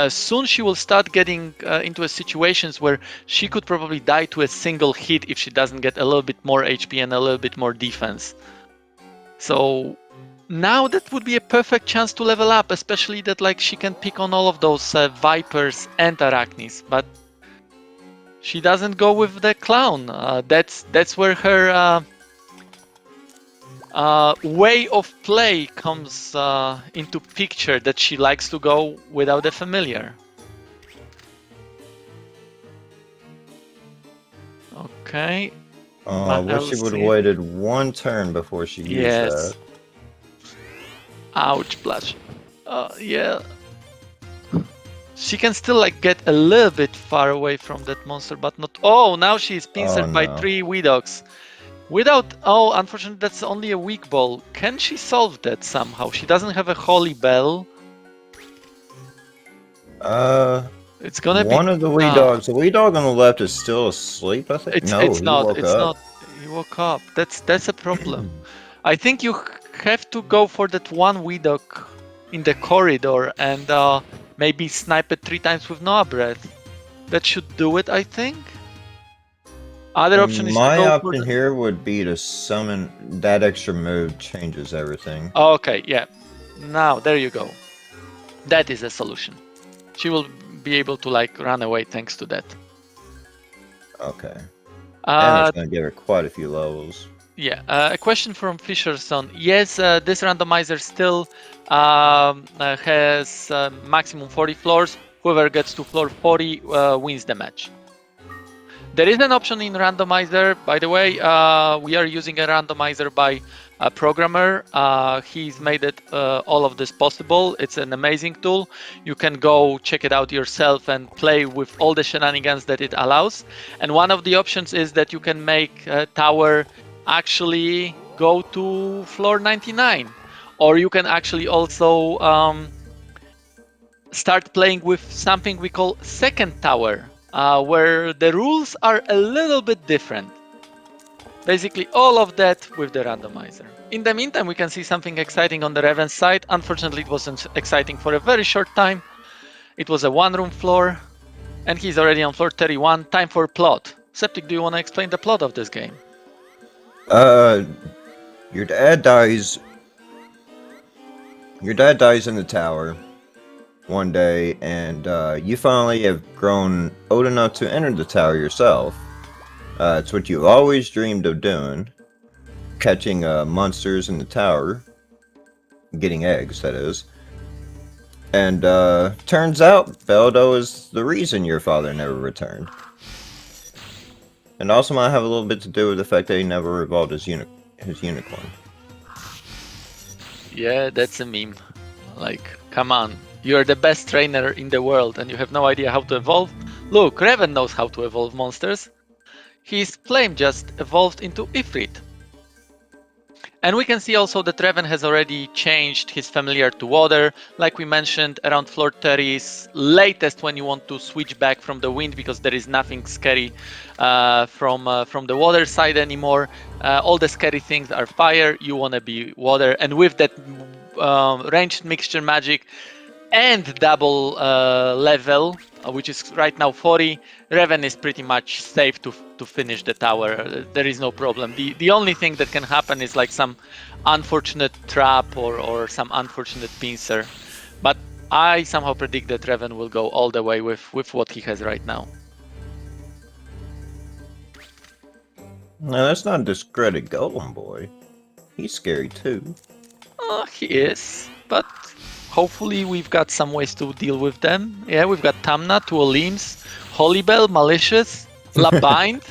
Speaker 1: Soon she will start getting into a situations where she could probably die to a single hit if she doesn't get a little bit more HP and a little bit more defense. So now that would be a perfect chance to level up, especially that like she can pick on all of those vipers and arachnes, but she doesn't go with the clown. That's where her way of play comes into picture, that she likes to go without a familiar. Okay.
Speaker 2: I wish she would have waited one turn before she used that.
Speaker 1: Ouch, Plush. Yeah. She can still like get a little bit far away from that monster, but not. Oh, now she's pincered by 3 Weedogs. Unfortunately, that's only a weak ball. Can she solve that somehow? She doesn't have a holy bell. It's gonna be
Speaker 2: one of the Weedogs. The Weedog on the left is still asleep, I think.
Speaker 1: It's not. He woke up. That's a problem. I think you have to go for that one Weedog in the corridor and maybe snipe it 3 times with no breath. That should do it, I think. Other option is
Speaker 2: my
Speaker 1: to go
Speaker 2: option here would be to summon. That extra move changes everything.
Speaker 1: Okay, yeah. Now there you go. That is a solution. She will be able to like run away thanks to that.
Speaker 2: Okay. And it's gonna give her quite a few levels.
Speaker 1: Yeah. A question from Fisherson. Yes, this randomizer still has maximum 40 floors. Whoever gets to floor 40 wins the match. There is an option in randomizer, by the way. We are using a randomizer by a programmer. He's made it all of this possible. It's an amazing tool. You can go check it out yourself and play with all the shenanigans that it allows. And one of the options is that you can make a tower actually go to floor 99. Or you can actually also start playing with something we call second tower. Where the rules are a little bit different. Basically, all of that with the randomizer. In the meantime, we can see something exciting on the Reven side. Unfortunately, it wasn't exciting for a very short time. It was a 1-room floor, and he's already on floor 31. Time for plot. Septic, do you want to explain the plot of this game?
Speaker 2: Your dad dies. Your dad dies in the tower one day, and you finally have grown old enough to enter the tower yourself. It's what you've always dreamed of doing, catching monsters in the tower, getting eggs, that is. And turns out Beldo is the reason your father never returned. And also might have a little bit to do with the fact that he never evolved his unicorn.
Speaker 1: Yeah, that's a meme. Like, come on. You're the best trainer in the world and you have no idea how to evolve? Look, Reven knows how to evolve monsters. His flame just evolved into Ifrit. And we can see also that Reven has already changed his familiar to water. Like we mentioned, around floor 30 is latest when you want to switch back from the wind, because there is nothing scary from the water side anymore. All the scary things are fire. You want to be water. And with that ranged mixture magic and double level, which is right now 40, Reven is pretty much safe to finish the tower. There is no problem. The only thing that can happen is like some unfortunate trap or some unfortunate pincer. But I somehow predict that Reven will go all the way with what he has right now.
Speaker 2: No, that's not discredit Golem Boy. He's scary too.
Speaker 1: He is, but hopefully we've got some ways to deal with them. Yeah, we've got Tamna, two Olims, Holybell, Malicious, Labind.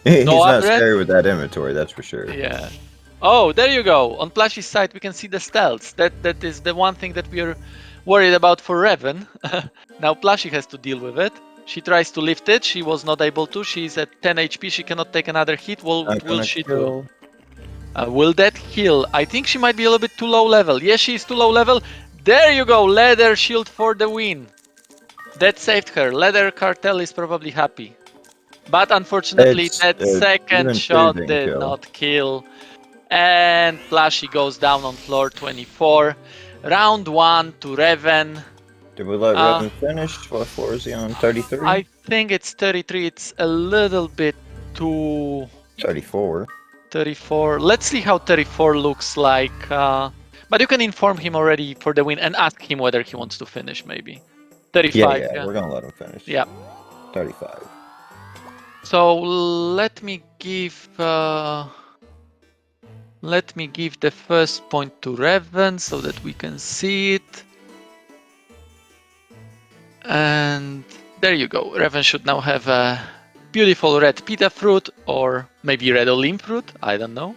Speaker 2: He's
Speaker 1: No
Speaker 2: not
Speaker 1: upgrade?
Speaker 2: scary with that inventory, that's for sure.
Speaker 1: Yeah. Oh, there you go. On Plushie's side, we can see the stealths. That is the one thing that we're worried about for Reven. Now Plushie has to deal with it. She tries to lift it. She was not able to. She's at 10 HP. She cannot take another hit. What will she do? Will that kill? I think she might be a little bit too low level. Yes, she's too low level. There you go. Leather shield for the win. That saved her. Leather Cartel is probably happy. But unfortunately, that second shot did not kill. And Plushie goes down on floor 24. Round 1 to Reven.
Speaker 2: Did we let Reven finish? What floor is he on? 33?
Speaker 1: I think it's 33. It's a little bit too...
Speaker 2: 34.
Speaker 1: 34. Let's see how 34 looks like. But you can inform him already for the win and ask him whether he wants to finish, maybe. 35.
Speaker 2: Yeah, we're going to let him finish.
Speaker 1: Yeah.
Speaker 2: 35.
Speaker 1: So let me give the first point to Reven so that we can see it. And there you go. Reven should now have a beautiful red pita fruit, or maybe red olim fruit. I don't know.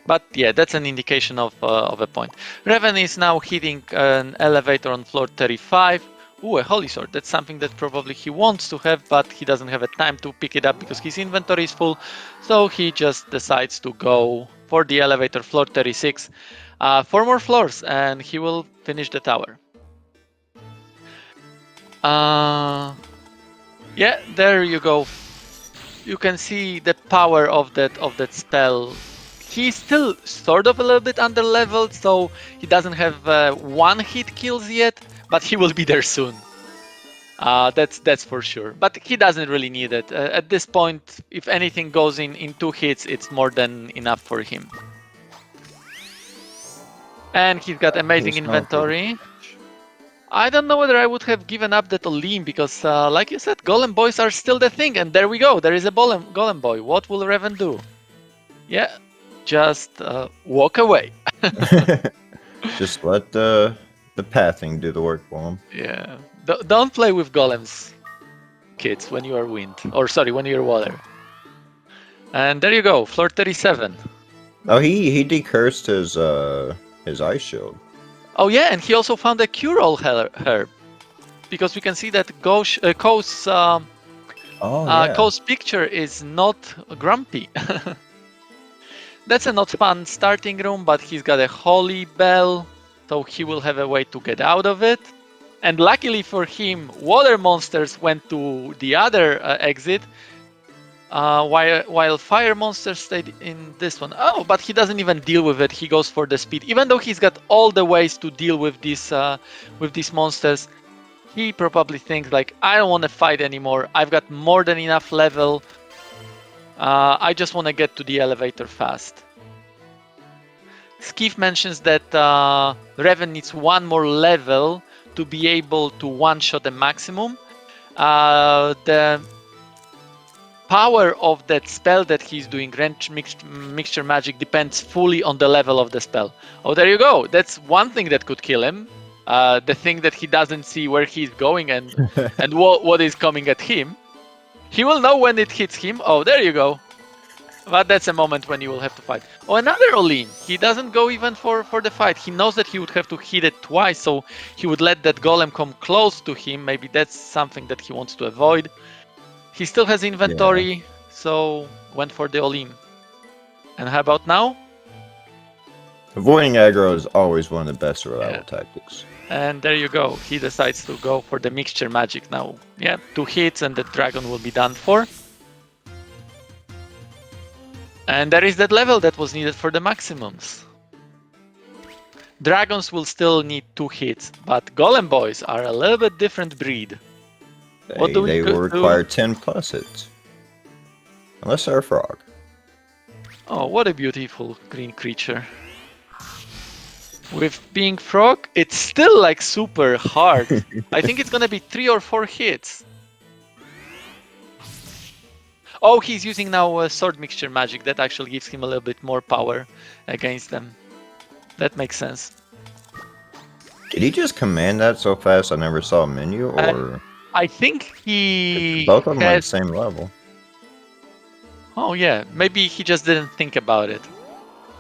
Speaker 1: But yeah, that's an indication of a point. Reven is now hitting an elevator on floor 35. Ooh, a holy sword. That's something that probably he wants to have, but he doesn't have a time to pick it up because his inventory is full. So he just decides to go for the elevator, floor 36. 4 more floors, and he will finish the tower. Yeah, there you go. You can see the power of that spell. He's still sort of a little bit under leveled, so he doesn't have one hit kills yet, but he will be there soon. That's for sure. But he doesn't really need it. At this point, if anything goes in 2 hits, it's more than enough for him. And he's got amazing inventory. I don't know whether I would have given up that Olim, because like you said, Golem Boys are still the thing, and there we go. There is a Golem Boy. What will Reven do? Yeah, just walk away.
Speaker 2: Just let the pathing do the work for him.
Speaker 1: Yeah, don't play with golems, kids, when you are wind, or sorry, when you're water. And there you go, floor 37.
Speaker 2: Oh, he decursed his ice shield.
Speaker 1: Oh yeah, and he also found a cure-all herb, because we can see that Ko's picture is not grumpy. That's a not fun starting room, but he's got a holy bell, so he will have a way to get out of it. And luckily for him, water monsters went to the other exit, while fire monsters stayed in this one. Oh, but he doesn't even deal with it. He goes for the speed, even though he's got all the ways to deal with these monsters. He probably thinks like, I don't want to fight anymore. I've got more than enough level. I just want to get to the elevator fast. Skiff mentions that Reven needs 1 more level to be able to one-shot the maximum. The power of that spell that he's doing, Range Mixture Magic, depends fully on the level of the spell. Oh, there you go. That's one thing that could kill him. The thing that he doesn't see where he's going and what is coming at him. He will know when it hits him. Oh, there you go. But that's a moment when you will have to fight. Oh, another Olim. He doesn't go even for the fight. He knows that he would have to hit it twice, so he would let that golem come close to him. Maybe that's something that he wants to avoid. He still has inventory, so went for the Olim. And how about now?
Speaker 2: Avoiding aggro is always one of the best
Speaker 1: Yeah.
Speaker 2: survival tactics.
Speaker 1: And there you go. He decides to go for the mixture magic now. Yeah, 2 hits and the dragon will be done for. And there is that level that was needed for the maximums. Dragons will still need 2 hits, but golem boys are a little bit different breed. What do we
Speaker 2: They will
Speaker 1: do?
Speaker 2: require 10 plus hits. Unless they're a frog.
Speaker 1: Oh, what a beautiful green creature. With being frog, it's still like super hard. I think it's gonna be 3 or 4 hits. Oh, he's using now a sword mixture magic. That actually gives him a little bit more power against them. That makes sense.
Speaker 2: Did he just command that so fast I never saw a menu, or
Speaker 1: I think he
Speaker 2: both of them are the
Speaker 1: had...
Speaker 2: same level?
Speaker 1: Oh yeah, maybe he just didn't think about it.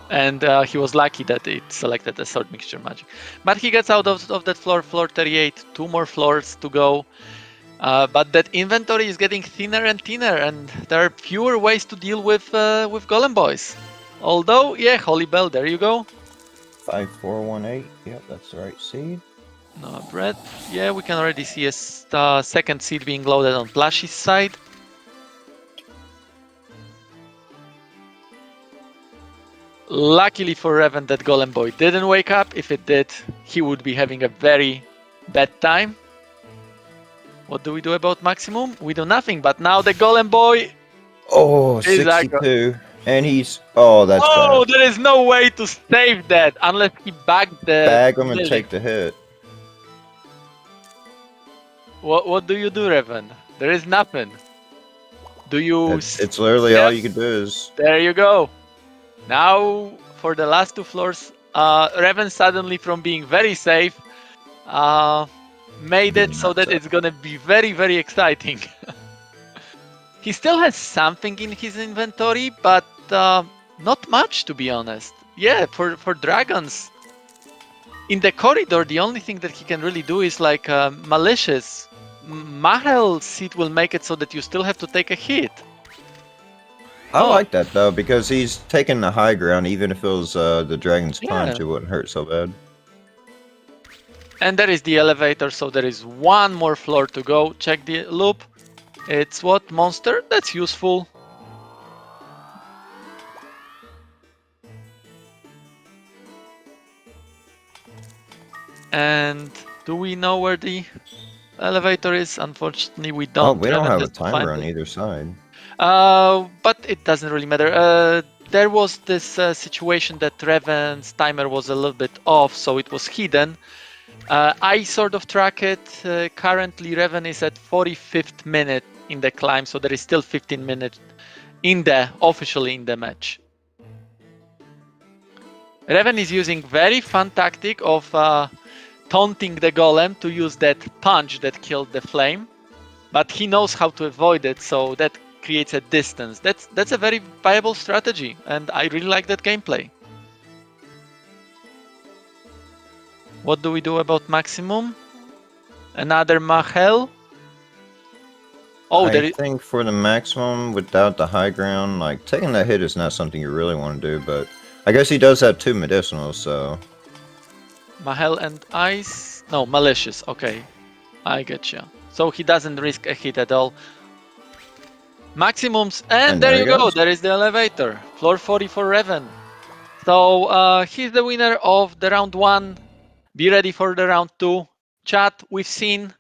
Speaker 1: And he was lucky that it selected the sword mixture magic. But he gets out of that floor 38, 2 more floors to go. But that inventory is getting thinner and thinner, and there are fewer ways to deal with Golem Boys. Although, yeah, Holy Bell, there you go.
Speaker 2: 5418. Yep, that's the right seed.
Speaker 1: No bread. Yeah, we can already see a second seed being loaded on Plushie's side. Luckily for Reven, that Golem Boy didn't wake up. If it did, he would be having a very bad time. What do we do about maximum? We do nothing, but now the Golem Boy
Speaker 2: Oh,
Speaker 1: is
Speaker 2: 62. And he's... Oh, that's
Speaker 1: Oh,
Speaker 2: bad.
Speaker 1: there is no way to save that unless he bagged the
Speaker 2: Bag him and
Speaker 1: building.
Speaker 2: take the hit.
Speaker 1: What do you do, Reven? There is nothing. Do you...
Speaker 2: It's literally all you can do is...
Speaker 1: There you go. Now, for the last 2 floors, Reven suddenly, from being very safe, made it so that it's gonna be very, very exciting. He still has something in his inventory, but not much, to be honest. Yeah, for dragons, in the corridor, the only thing that he can really do is like malicious. Mahel seed will make it so that you still have to take a hit.
Speaker 2: I like that, though, because he's taking the high ground. Even if it was the dragon's punch,
Speaker 1: Yeah.
Speaker 2: it wouldn't hurt so bad.
Speaker 1: And there is the elevator, so there is 1 more floor to go. Check the loop. It's what? Monster? That's useful. And do we know where the elevator is? Unfortunately, we don't.
Speaker 2: Oh, we don't
Speaker 1: Reven
Speaker 2: have a
Speaker 1: has to find
Speaker 2: timer on
Speaker 1: it.
Speaker 2: either side.
Speaker 1: But it doesn't really matter. There was this situation that Reven's timer was a little bit off, so it was hidden. I sort of track it. Currently, Reven is at 45th minute in the climb, so there is still 15 minutes officially in the match. Reven is using very fun tactic of taunting the golem to use that punch that killed the flame, but he knows how to avoid it, so that creates a distance. That's a very viable strategy, and I really like that gameplay. What do we do about maximum? Another Mahel? Oh,
Speaker 2: I think for the maximum, without the high ground, like, taking that hit is not something you really want to do, but I guess he does have 2 medicinals, so...
Speaker 1: Mahel and Ice? No, Malicious, okay. I getcha. So he doesn't risk a hit at all. Maximums, and there you go, there is the elevator. Floor 40 for Reven. So he's the winner of the round 1. Be ready for the round 2. Chat, we've seen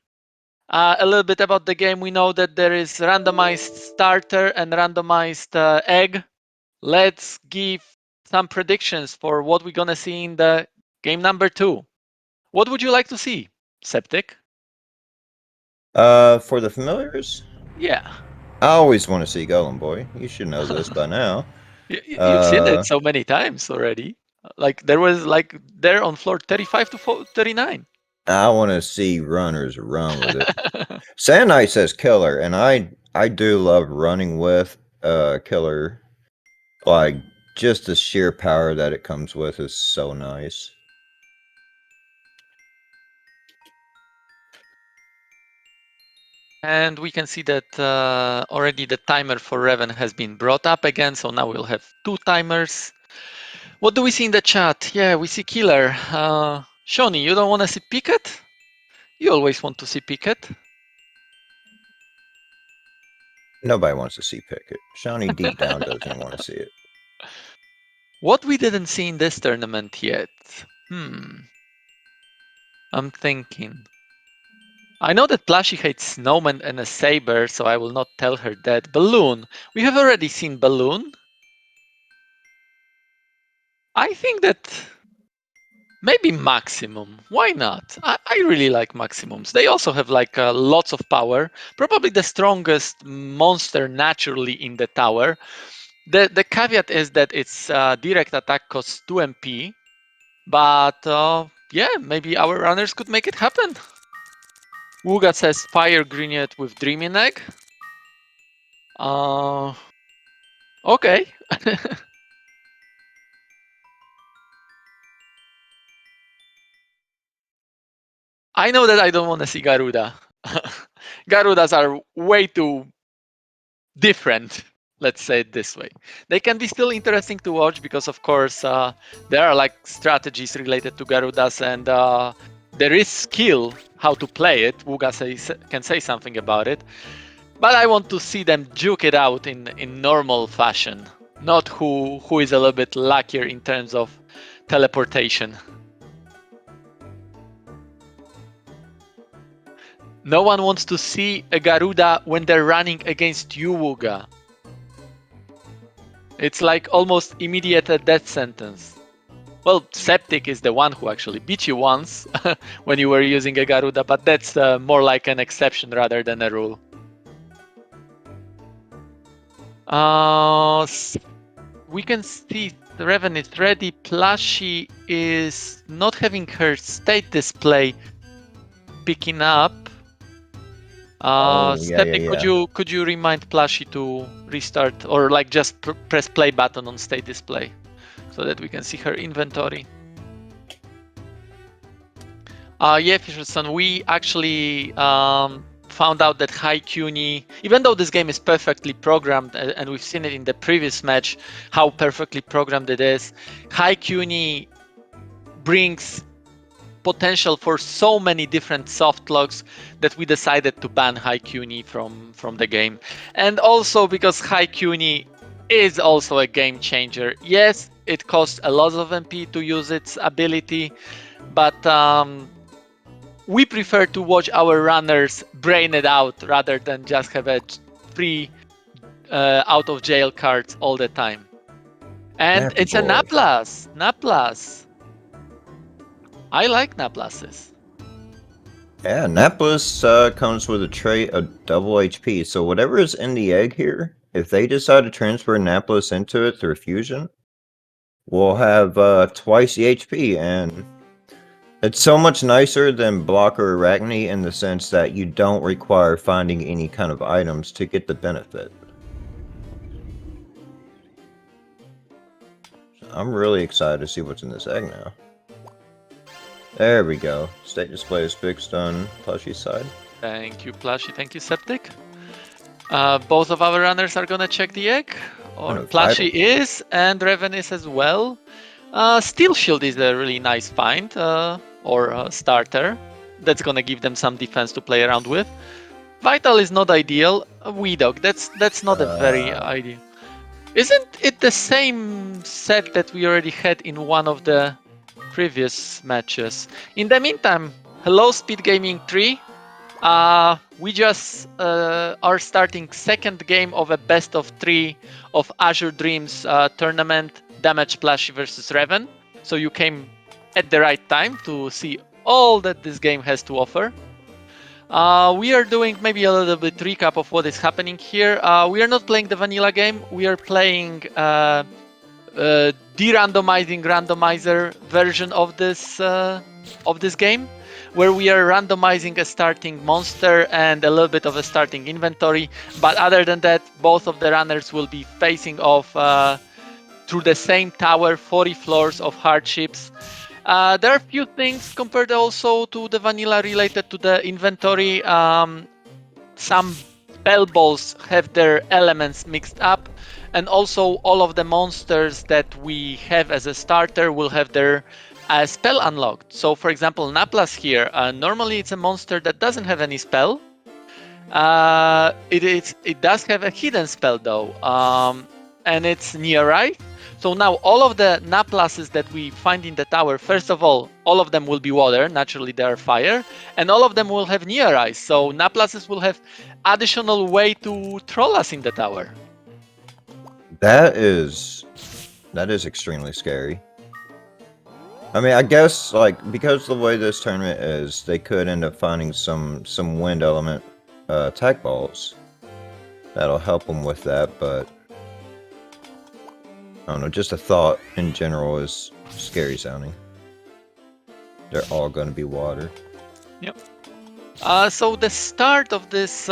Speaker 1: a little bit about the game. We know that there is randomized starter and randomized egg. Let's give some predictions for what we're gonna see in the game number 2. What would you like to see, Septic?
Speaker 2: For the familiars?
Speaker 1: Yeah.
Speaker 2: I always want to see Golem Boy. You should know this by now.
Speaker 1: You've seen it so many times already. Like there was like there on floor 35 to 39.
Speaker 2: I want to see runners run with it. Sand Knight says killer, and I do love running with killer. Like, just the sheer power that it comes with is so nice.
Speaker 1: And we can see that already the timer for Reven has been brought up again. So now we'll have 2 timers. What do we see in the chat? Yeah, we see Killer. Shawnee, you don't want to see Picket? You always want to see Picket.
Speaker 2: Nobody wants to see Pickett. Shawnee deep down doesn't want to see it.
Speaker 1: What we didn't see in this tournament yet? I'm thinking. I know that Plushie hates Snowman and a Saber, so I will not tell her that. Balloon. We have already seen Balloon. I think that maybe Maximum. Why not? I really like Maximums. They also have like lots of power. Probably the strongest monster naturally in the tower. The caveat is that its direct attack costs 2 MP. But yeah, maybe our runners could make it happen. Wuga says Fire Grenade with Dreaming Egg. Okay. I know that I don't want to see Garuda. Garudas are way too different. Let's say it this way. They can be still interesting to watch because, of course, there are like strategies related to Garudas, and there is skill how to play it. Wuga can say something about it, but I want to see them juke it out in normal fashion, not who is a little bit luckier in terms of teleportation. No one wants to see a Garuda when they're running against you, Wuga. It's like almost immediate a death sentence. Well, Septic is the one who actually beat you once when you were using a Garuda, but that's more like an exception rather than a rule. We can see Reven is ready. Plushie is not having her state display picking up. Septic, could you remind Plushie to restart or like just press play button on state display so that we can see her inventory? Yeah, Fisherson, we actually found out that High CUNY, even though this game is perfectly programmed, and we've seen it in the previous match, how perfectly programmed it is, High CUNY brings potential for so many different soft locks that we decided to ban High CUNY from the game. And also because High CUNY is also a game changer. Yes, it costs a lot of MP to use its ability, but we prefer to watch our runners brain it out rather than just have a free out of jail cards all the time. And it's a Naplas. Naplas. I like Naplases.
Speaker 2: Yeah, Naplas comes with a trait of double HP. So whatever is in the egg here, if they decide to transfer Naplas into it through fusion, we'll have twice the HP, and it's so much nicer than Blocker Arachne in the sense that you don't require finding any kind of items to get the benefit. I'm really excited to see what's in this egg now. There we go. State display is fixed on Plushie's side.
Speaker 1: Thank you, Plushie. Thank you, Septic. Both of our runners are gonna check the egg, or Plushie is, and Reven is as well. Steel Shield is a really nice find, or starter. That's gonna give them some defense to play around with. Vital is not ideal. Weedog, that's not a very ideal. Isn't it the same set that we already had in one of the previous matches? In the meantime, hello SpeedGaming 3. We just are starting second game of a best of 3 of Azure Dreams tournament, DamagedPlushie versus Reven. So you came at the right time to see all that this game has to offer. We are doing maybe a little bit recap of what is happening here. We are not playing the vanilla game. We are playing de-randomizing randomizer version of this game, where we are randomizing a starting monster and a little bit of a starting inventory. But other than that, both of the runners will be facing off through the same tower, 40 floors of hardships. There are a few things compared also to the vanilla related to the inventory. Some spell balls have their elements mixed up, and also all of the monsters that we have as a starter will have their spell unlocked. So for example, Naplas here, normally it's a monster that doesn't have any spell. It does have a hidden spell though, and it's Nearite. So now all of the Naplases that we find in the tower, first of all of them will be water, naturally they are fire, and all of them will have Nearite. So Naplases will have additional way to troll us in the tower.
Speaker 2: That is extremely scary. I mean, I guess like because the way this tournament is, they could end up finding some wind element attack balls that'll help them with that. But I don't know. Just a thought in general is scary sounding. They're all going to be water.
Speaker 1: Yep. So the start of this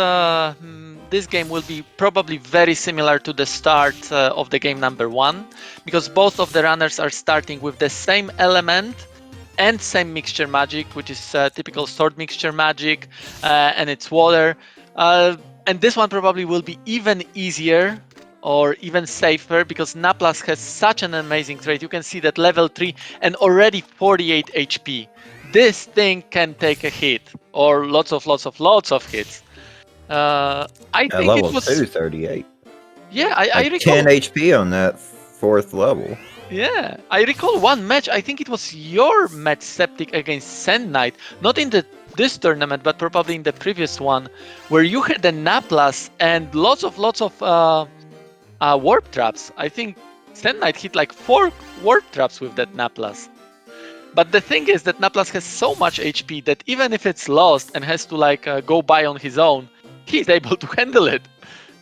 Speaker 1: this game will be probably very similar to the start of the game number 1, because both of the runners are starting with the same element and same mixture magic, which is typical sword mixture magic, and it's water. And this one probably will be even easier or even safer because Naplas has such an amazing trait. You can see that level 3 and already 48 HP. This thing can take a hit or lots of hits. I
Speaker 2: At
Speaker 1: think
Speaker 2: level
Speaker 1: it was
Speaker 2: 2, 38.
Speaker 1: Yeah, I
Speaker 2: Like
Speaker 1: recall
Speaker 2: 10 HP on that 4th level.
Speaker 1: Yeah, I recall one match. I think it was your match, Septic, against Sand Knight. Not in this tournament, but probably in the previous one, where you had the Naplas and lots of warp traps. I think Sand Knight hit like 4 warp traps with that Naplas. But the thing is that Naplas has so much HP that even if it's lost and has to go by on his own, he's able to handle it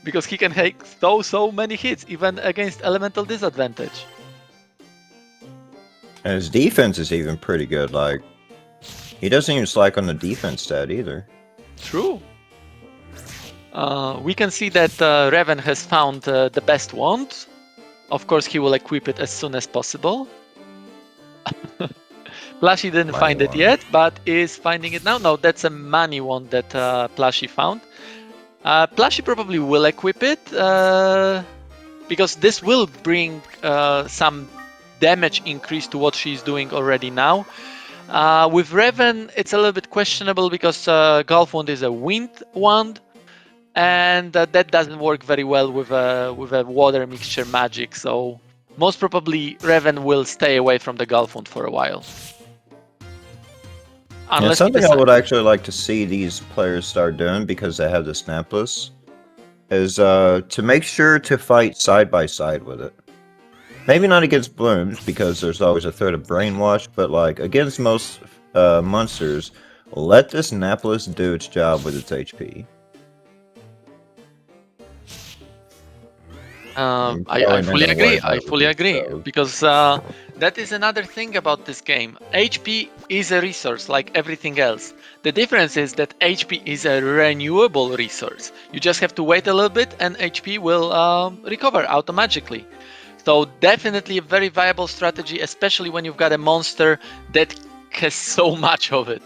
Speaker 1: because he can take so many hits even against elemental disadvantage.
Speaker 2: And his defense is even pretty good. Like, he doesn't even slack on the defense stat either.
Speaker 1: True. We can see that Reven has found the best wand. Of course, he will equip it as soon as possible. Plushie didn't find it yet, but is finding it now. No, that's a money wand that Plushie found. Plushie probably will equip it because this will bring some damage increase to what she's doing already now. With Reven, it's a little bit questionable because Gulf Wand is a wind wand, and that doesn't work very well with a water mixture magic. So most probably Reven will stay away from the Gulf Wand for a while.
Speaker 2: And something I would actually like to see these players start doing, because they have this Napless, is to make sure to fight side by side with it. Maybe not against Blooms, because there's always a threat of Brainwash, but like against most monsters, let this Napless do its job with its HP.
Speaker 1: I fully agree. I fully agree because that is another thing about this game. HP is a resource like everything else. The difference is that HP is a renewable resource. You just have to wait a little bit and HP will recover automatically. So definitely a very viable strategy, especially when you've got a monster that has so much of it.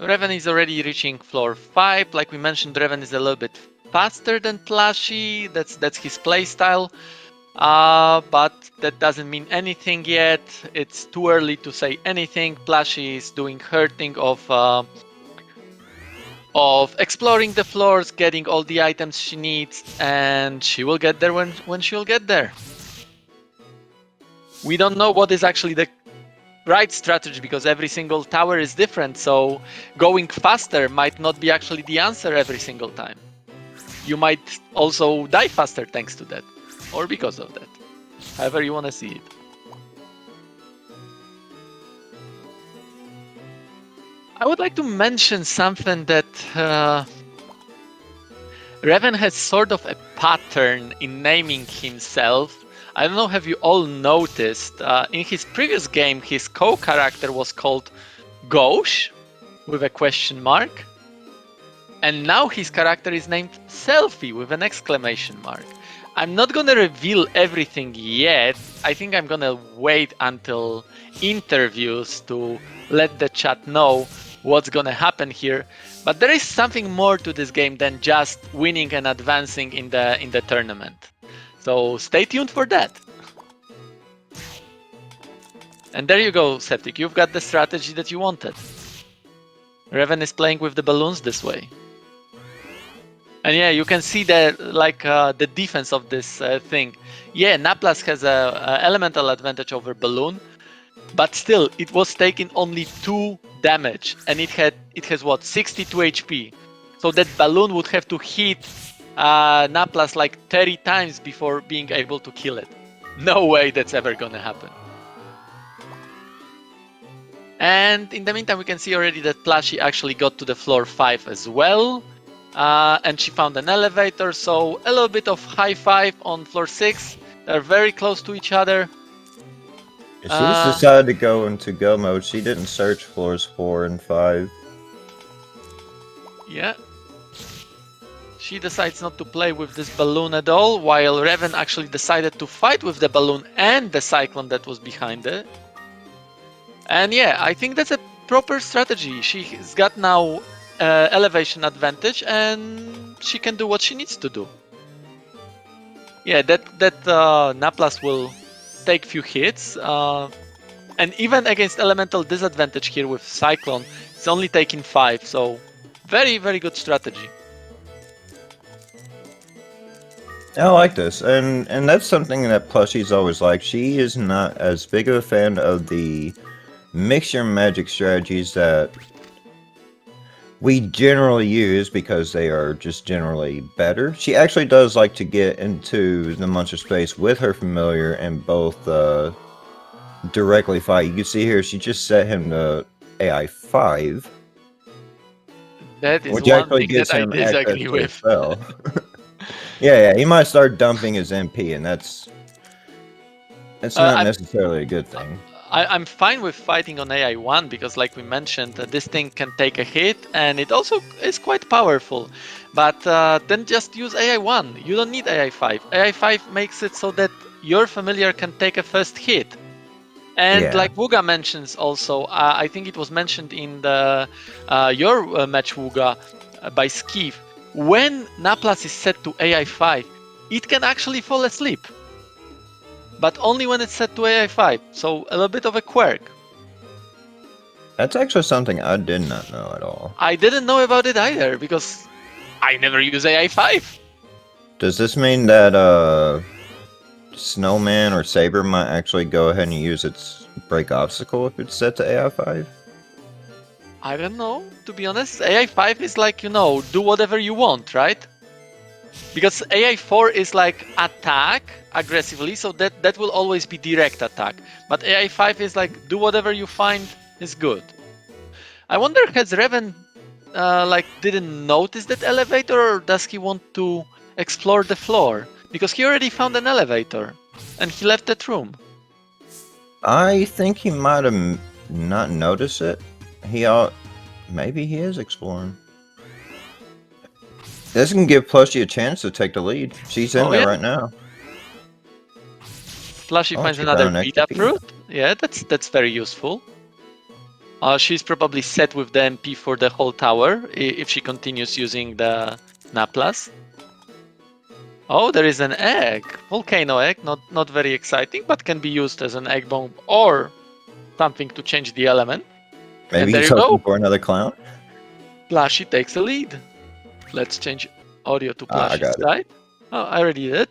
Speaker 1: Reven is already reaching floor 5. Like we mentioned, Reven is a little bit faster than Plushie. That's his playstyle. But that doesn't mean anything yet. It's too early to say anything. Plushie is doing her thing of exploring the floors, getting all the items she needs, and she will get there when she'll get there. We don't know what is actually the right strategy because every single tower is different, so going faster might not be actually the answer every single time. You might also die faster thanks to that, or because of that. However you want to see it. I would like to mention something that Reven has sort of a pattern in naming himself. I don't know, have you all noticed? In his previous game, his co-character was called Gauche, with a question mark. And now his character is named Selfie, with an exclamation mark. I'm not gonna reveal everything yet. I think I'm gonna wait until interviews to let the chat know what's gonna happen here. But there is something more to this game than just winning and advancing in the tournament. So stay tuned for that. And there you go, Septic. You've got the strategy that you wanted. Reven is playing with the balloons this way. And yeah, you can see the defense of this thing. Yeah, Naplas has a elemental advantage over balloon, but still, it was taking only 2 damage, and it has what, 62 HP. So that balloon would have to hit Naplas like 30 times before being able to kill it. No way that's ever gonna happen. And in the meantime, we can see already that Plushie actually got to the floor 5 as well. And she found an elevator, so a little bit of high five on floor 6. They're very close to each other.
Speaker 2: She's decided to go into go mode. She didn't search floors 4 and 5.
Speaker 1: Yeah. She decides not to play with this balloon at all, while Reven actually decided to fight with the balloon and the cyclone that was behind it. And yeah, I think that's a proper strategy. She's got now elevation advantage, and she can do what she needs to do. Yeah, that Naplas will take few hits, and even against elemental disadvantage here with Cyclone, it's only taking 5, so very, very good strategy.
Speaker 2: I like this, and that's something that Plushie's always liked. She is not as big of a fan of the mixture magic strategies that we generally use because they are just generally better. She actually does like to get into the monster space with her familiar and both directly fight. You can see here she just set him to AI 5.
Speaker 1: That is
Speaker 2: which
Speaker 1: one
Speaker 2: actually
Speaker 1: thing
Speaker 2: gives
Speaker 1: that I
Speaker 2: him access
Speaker 1: disagree
Speaker 2: to
Speaker 1: with.
Speaker 2: a spell. Yeah, he might start dumping his MP, and that's not necessarily a good thing.
Speaker 1: I'm fine with fighting on AI1 because, like we mentioned, this thing can take a hit and it also is quite powerful. But then just use AI1. You don't need AI5. AI5 makes it so that your familiar can take a first hit. And like Wuga mentions also, I think it was mentioned in the your match, Wuga, by Skiv, when Naplas is set to AI5, it can actually fall asleep. But only when it's set to AI5, so a little bit of a quirk.
Speaker 2: That's actually something I did not know at all.
Speaker 1: I didn't know about it either, because I never use AI5.
Speaker 2: Does this mean that Snowman or Saber might actually go ahead and use its break obstacle if it's set to AI5?
Speaker 1: I don't know, to be honest. AI5 is like, do whatever you want, right? Because AI4 is like attack aggressively, so that will always be direct attack. But AI5 is like, do whatever you find is good. I wonder, has Reven didn't notice that elevator, or does he want to explore the floor? Because he already found an elevator and he left that room.
Speaker 2: I think he might have not noticed it. Maybe he is exploring. This can give Plushie a chance to take the lead. She's in there right now.
Speaker 1: Plushie finds another beta fruit. Yeah, that's very useful. She's probably set with the MP for the whole tower if she continues using the Naplas. Oh, there is an egg. Volcano egg, not very exciting, but can be used as an egg bomb or something to change the element.
Speaker 2: Maybe he's hoping for another clown.
Speaker 1: Plushie takes the lead. Let's change audio to Plushie's side. Oh, I already did.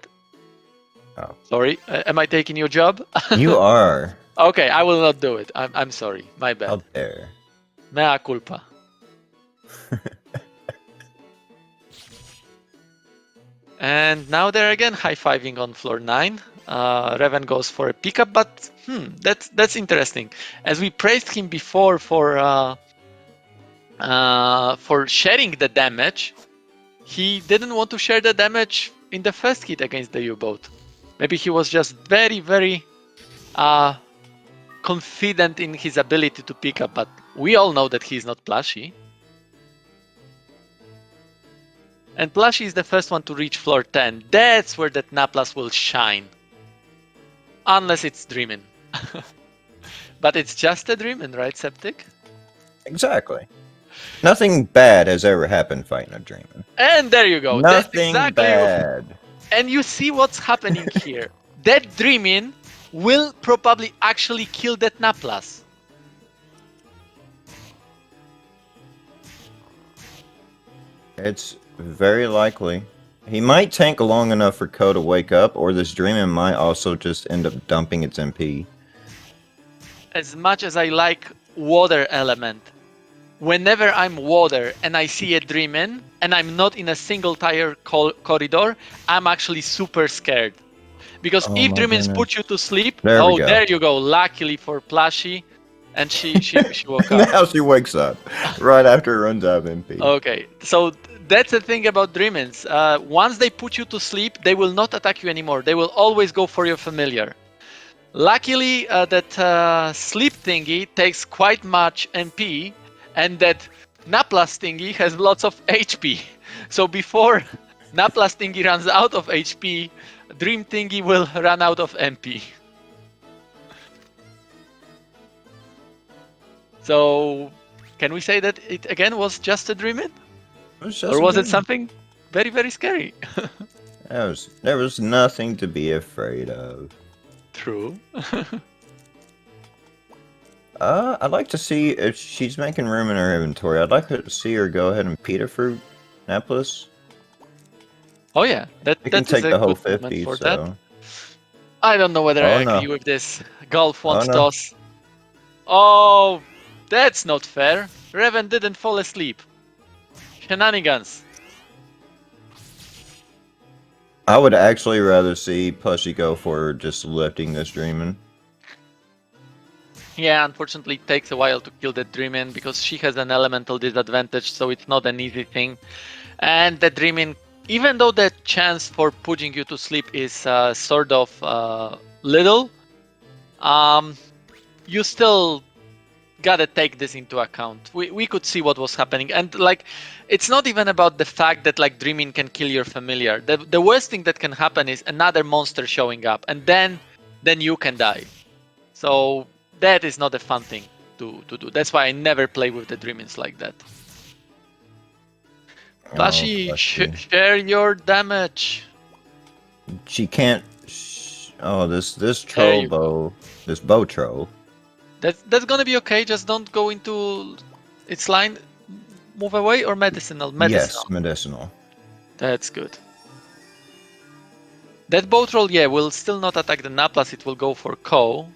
Speaker 1: Oh. Sorry, am I taking your job?
Speaker 2: You are.
Speaker 1: Okay, I will not do it. I'm sorry. My bad.
Speaker 2: Out there.
Speaker 1: Mea culpa. And now they're again high-fiving on floor 9. Reven goes for a pickup, but that's interesting. As we praised him before for sharing the damage, he didn't want to share the damage in the first hit against the U-boat. Maybe he was just very, very confident in his ability to pick up, but we all know that he's not Plushie. And Plushie is the first one to reach floor 10. That's where that Naplas will shine. Unless it's dreaming. But it's just a dreaming, right, Septic?
Speaker 2: Exactly. Nothing bad has ever happened fighting a Dreamer.
Speaker 1: And there you go. That's
Speaker 2: Nothing
Speaker 1: exactly.
Speaker 2: bad.
Speaker 1: And you see what's happening here. That Dreamin will probably actually kill that Naplas.
Speaker 2: It's very likely. He might tank long enough for Ko to wake up, or this Dreamin might also just end up dumping its MP.
Speaker 1: As much as I like water element, whenever I'm water and I see a Dreamin and I'm not in a single tire corridor, I'm actually super scared. Because
Speaker 2: Oh
Speaker 1: if
Speaker 2: my
Speaker 1: Dreamins
Speaker 2: goodness.
Speaker 1: put you to sleep,
Speaker 2: There we
Speaker 1: oh,
Speaker 2: go.
Speaker 1: there you go. Luckily for Plushie, and she woke up.
Speaker 2: Now she wakes up right after it runs out of MP.
Speaker 1: Okay, so that's the thing about Dreamins. Once they put you to sleep, they will not attack you anymore. They will always go for your familiar. Luckily, that sleep thingy takes quite much MP, and that Naplas thingy has lots of HP. So before Naplas thingy runs out of HP, Dream thingy will run out of MP. So can we say that it again was just a Dreamin? Or was it something very, very scary?
Speaker 2: There was nothing to be afraid of.
Speaker 1: True.
Speaker 2: I'd like to see if she's making room in her inventory. I'd like to see her go ahead and Peter fruit Naples.
Speaker 1: Oh yeah,
Speaker 2: It can
Speaker 1: that is
Speaker 2: take
Speaker 1: a
Speaker 2: the whole
Speaker 1: good movement
Speaker 2: 50,
Speaker 1: for that.
Speaker 2: so...
Speaker 1: I don't know whether
Speaker 2: Oh
Speaker 1: I agree
Speaker 2: no.
Speaker 1: with this. Golf
Speaker 2: Oh
Speaker 1: wants
Speaker 2: no.
Speaker 1: toss. Oh, that's not fair. Reven didn't fall asleep. Shenanigans.
Speaker 2: I would actually rather see Plushie go for just lifting this Dreamin'.
Speaker 1: Yeah, unfortunately it takes a while to kill that Dreamin because she has an elemental disadvantage, so it's not an easy thing. And the Dreamin, even though the chance for putting you to sleep is sort of little, you still gotta take this into account. We could see what was happening, and like, it's not even about the fact that like Dreaming can kill your familiar. The worst thing that can happen is another monster showing up, and then you can die. So that is not a fun thing to do. That's why I never play with the Dreamings like that.
Speaker 2: Oh,
Speaker 1: Plushie,
Speaker 2: Plushie.
Speaker 1: share your damage.
Speaker 2: She can't... Oh, this
Speaker 1: There
Speaker 2: troll
Speaker 1: you go.
Speaker 2: bow... This bow troll.
Speaker 1: That's gonna be okay. Just don't go into its line. Move away or medicinal.
Speaker 2: Yes, medicinal.
Speaker 1: That's good. That boat roll, yeah, will still not attack the Naplas. It will go for Ko.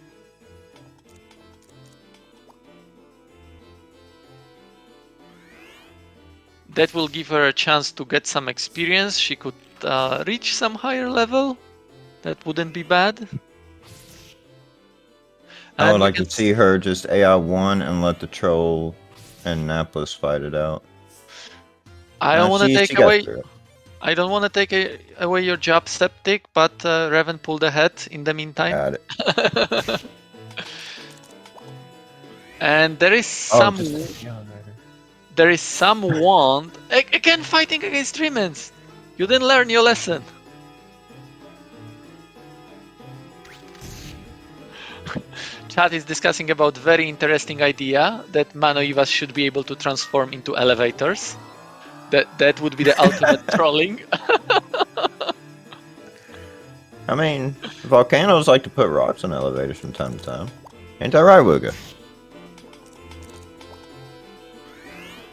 Speaker 1: That will give her a chance to get some experience. She could reach some higher level. That wouldn't be bad.
Speaker 2: I would
Speaker 1: And we
Speaker 2: like
Speaker 1: can
Speaker 2: to see her just AI1 and let the troll and Naples fight it out.
Speaker 1: I don't want to
Speaker 2: She
Speaker 1: take
Speaker 2: got
Speaker 1: away.
Speaker 2: through it.
Speaker 1: I don't want to take away your job, Septic, but Reven pulled ahead in the meantime.
Speaker 2: Got it.
Speaker 1: And there is
Speaker 2: Oh,
Speaker 1: some.
Speaker 2: just... Yeah,
Speaker 1: There is some wand again fighting against Dreamins. You didn't learn your lesson. Chat is discussing about very interesting idea that Manoivas should be able to transform into elevators. That would be the ultimate trolling.
Speaker 2: I mean, volcanoes like to put rocks in elevators from time to time. Ain't that right, Wooga?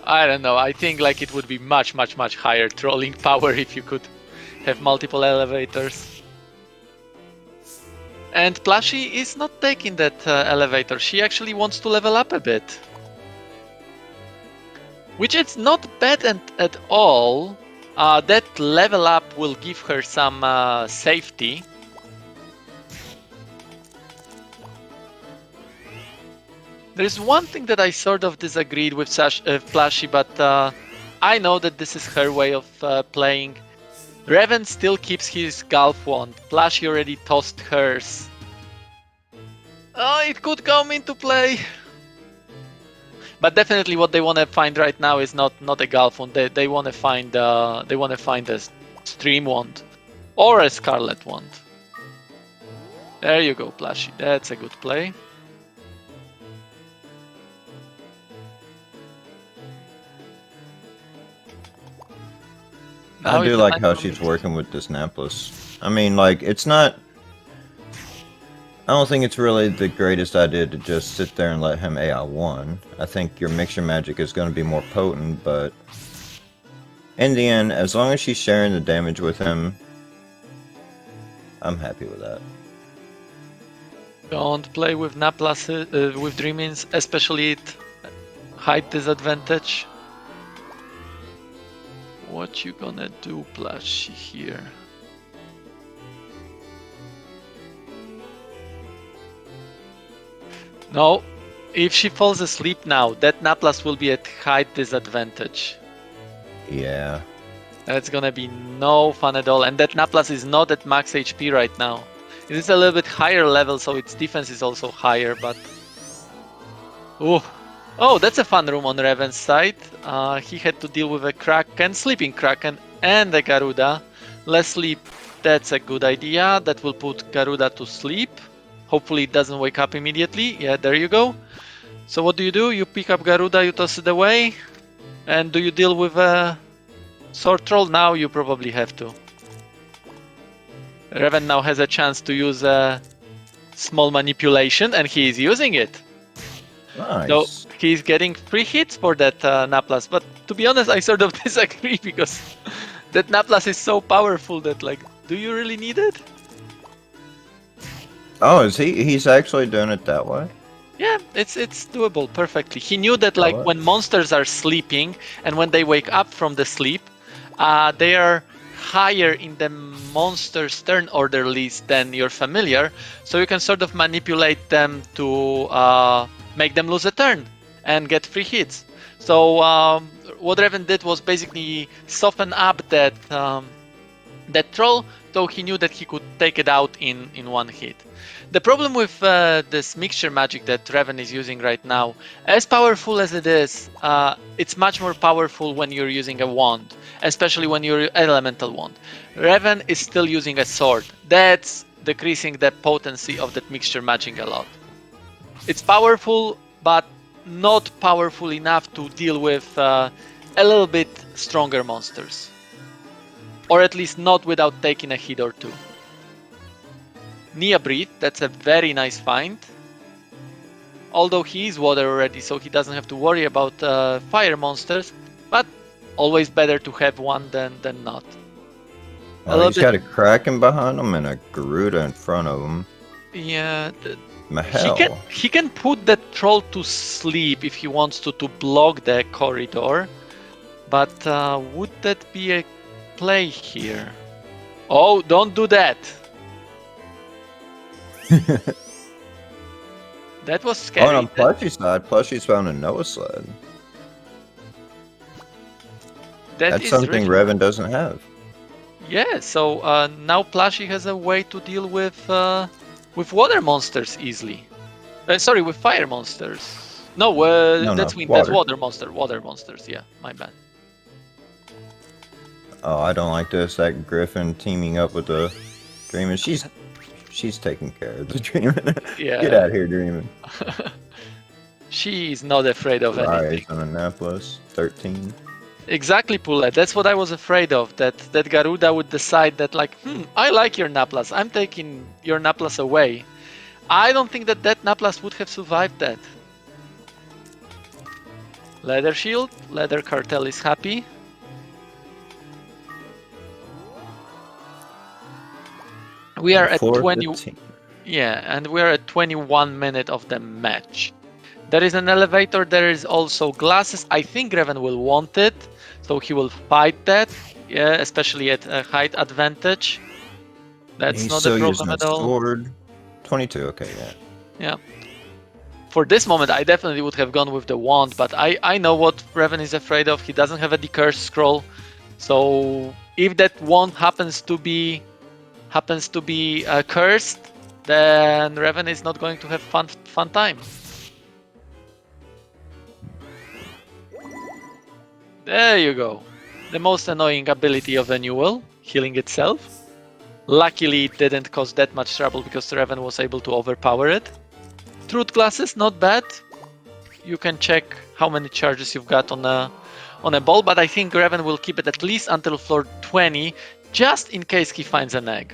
Speaker 1: I don't know. I think like it would be much higher trolling power if you could have multiple elevators. And Plushie is not taking that elevator. She actually wants to level up a bit. Which is not bad at all. That level up will give her some safety. There's one thing that I sort of disagreed with Plushie, but I know that this is her way of playing. Reven still keeps his Golf Wand. Plushie already tossed hers. Oh, it could come into play. But definitely, what they want to find right now is not a Golf Wand. They want to find a Stream Wand or a Scarlet Wand. There you go, Plushie. That's a good play. Now
Speaker 2: I do
Speaker 1: it's a
Speaker 2: like
Speaker 1: nice
Speaker 2: how
Speaker 1: little
Speaker 2: she's
Speaker 1: mix.
Speaker 2: working with this Naples. I mean, like, it's not. I don't think it's really the greatest idea to just sit there and let him AI1. I think your mixture magic is going to be more potent, but in the end, as long as she's sharing the damage with him, I'm happy with that.
Speaker 1: Don't play with Naplas with Dreamins, especially at height disadvantage. What you gonna do, Plushie, here? No, if she falls asleep now, that Naplas will be at height disadvantage.
Speaker 2: Yeah.
Speaker 1: That's gonna be no fun at all. And that Naplas is not at max HP right now. It is a little bit higher level, so its defense is also higher, but... Ooh. Oh, that's a fun room on Reven's side. He had to deal with a Kraken, sleeping Kraken, and a Garuda. Less sleep, that's a good idea. That will put Garuda to sleep. Hopefully it doesn't wake up immediately. Yeah, there you go. So what do? You pick up Garuda, you toss it away. And do you deal with a Sword Troll? Now you probably have to. Reven now has a chance to use a small manipulation, and he is using it.
Speaker 2: Nice.
Speaker 1: So he's getting free hits for that Naplas. But to be honest, I sort of disagree because that Naplas is so powerful that, like, do you really need it?
Speaker 2: Oh, is he? He's actually doing it that way?
Speaker 1: Yeah, it's doable perfectly. He knew that, like, when monsters are sleeping and when they wake up from the sleep, they are higher in the monster's turn order list than your familiar, so you can sort of manipulate them to make them lose a turn and get free hits. So what Reven did was basically soften up that that troll, so he knew that he could take it out in one hit. The problem with this mixture magic that Reven is using right now, as powerful as it is, it's much more powerful when you're using a wand, especially when you're elemental wand. Reven is still using a sword. That's decreasing the potency of that mixture magic a lot. It's powerful, but not powerful enough to deal with a little bit stronger monsters. Or at least not without taking a hit or two. Nia Breed, that's a very nice find. Although he is water already, so he doesn't have to worry about fire monsters, but always better to have one than not.
Speaker 2: Oh, he's got a Kraken behind him and a Garuda in front of him.
Speaker 1: Yeah,
Speaker 2: Hell.
Speaker 1: he can put that troll to sleep if he wants to block the corridor, but would that be a play here? Oh, don't do that. That was scary.
Speaker 2: Oh, on Plushie's side, Plushie's found a Noah sled. That's something Reven doesn't have.
Speaker 1: Yeah, so now Plushie has a way to deal with water monsters easily. Sorry, with fire monsters. No, that's wind. That's water monster. Water monsters. Yeah, my bad.
Speaker 2: Oh, I don't like this. That Griffin teaming up with the Dreamin'. She's taking care of the Dreamin'.
Speaker 1: Yeah.
Speaker 2: Get out here, Dreamin'.
Speaker 1: She is not afraid of anything.
Speaker 2: on Annapolis, 13.
Speaker 1: Exactly, Pula. That's what I was afraid of. That Garuda would decide that, like, I like your Naplas. I'm taking your Naplas away. I don't think that Naplas would have survived that. Leather Shield. Leather Cartel is happy. We are at 20. Yeah, and we're at 21 minutes of the match. There is an elevator. There is also glasses. I think Reven will want it, so he will fight that. Yeah, especially at a height advantage. That's not a problem at all.
Speaker 2: Sword. 22. Okay, yeah.
Speaker 1: Yeah. For this moment, I definitely would have gone with the wand, but I know what Reven is afraid of. He doesn't have a decurse scroll, so if that wand happens to be cursed, then Reven is not going to have fun time. There you go. The most annoying ability of Renewal, healing itself. Luckily, it didn't cause that much trouble because Reven was able to overpower it. Truth glasses, not bad. You can check how many charges you've got on on a ball, but I think Reven will keep it at least until floor 20, just in case he finds an egg.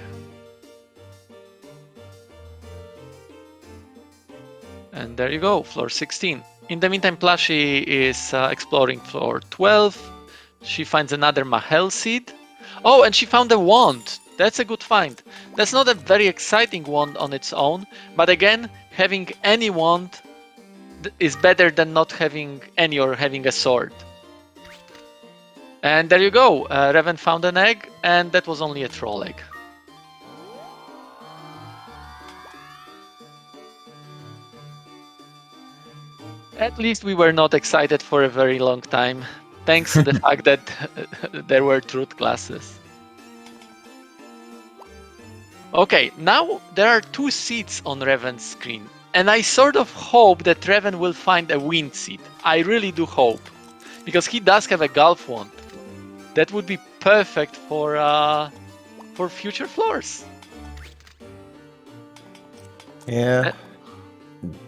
Speaker 1: And there you go, floor 16. In the meantime, Plushie is exploring floor 12. She finds another Mahel seed. Oh, and she found a wand. That's a good find. That's not a very exciting wand on its own, but again, having any wand is better than not having any or having a sword. And there you go. Reven found an egg, and that was only a troll egg. At least we were not excited for a very long time, thanks to the fact that there were truth classes. Okay, now there are 2 seeds on Reven's screen, and I sort of hope that Reven will find a wind seed. I really do hope, because he does have a Gulf wand. That would be perfect for future floors.
Speaker 2: Yeah.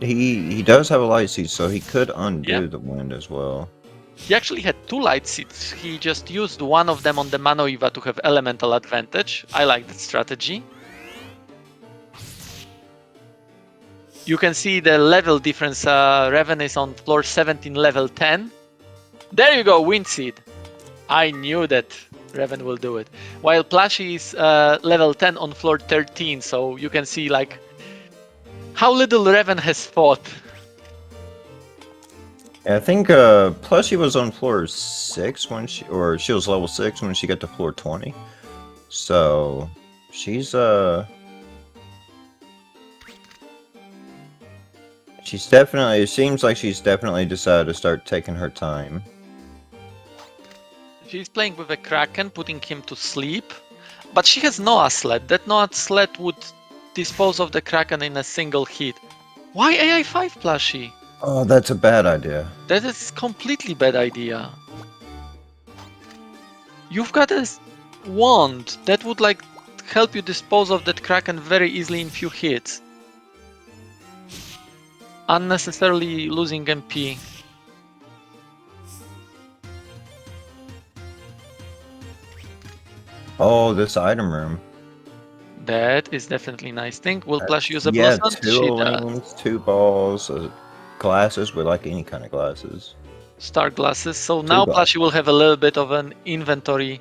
Speaker 2: He does have a light seed, so he could undo the wind as well.
Speaker 1: He actually had 2 light seeds. He just used one of them on the Manoiva to have elemental advantage. I like that strategy. You can see the level difference. Reven is on floor 17, level 10. There you go, wind seed. I knew that Reven will do it. While Plushie is level 10 on floor 13, so you can see like how little Reven has fought.
Speaker 2: I think Plushie was on floor 6 when she was level 6 when she got to floor 20. So she's definitely, it seems like she's definitely decided to start taking her time.
Speaker 1: She's playing with a Kraken, putting him to sleep, but she has Noah Sled. That Noah Sled would dispose of the Kraken in a single hit. Why AI 5 Plushie?
Speaker 2: Oh, that's a bad idea.
Speaker 1: That is completely bad idea. You've got a wand that would like help you dispose of that Kraken very easily in few hits. Unnecessarily losing MP.
Speaker 2: Oh, this item room.
Speaker 1: That is definitely a nice thing. Will Plush use a
Speaker 2: Yeah,
Speaker 1: blossom?
Speaker 2: 2 lanes, 2 balls, glasses. We like any kind of glasses.
Speaker 1: Star glasses. So now Plushie will have a little bit of an inventory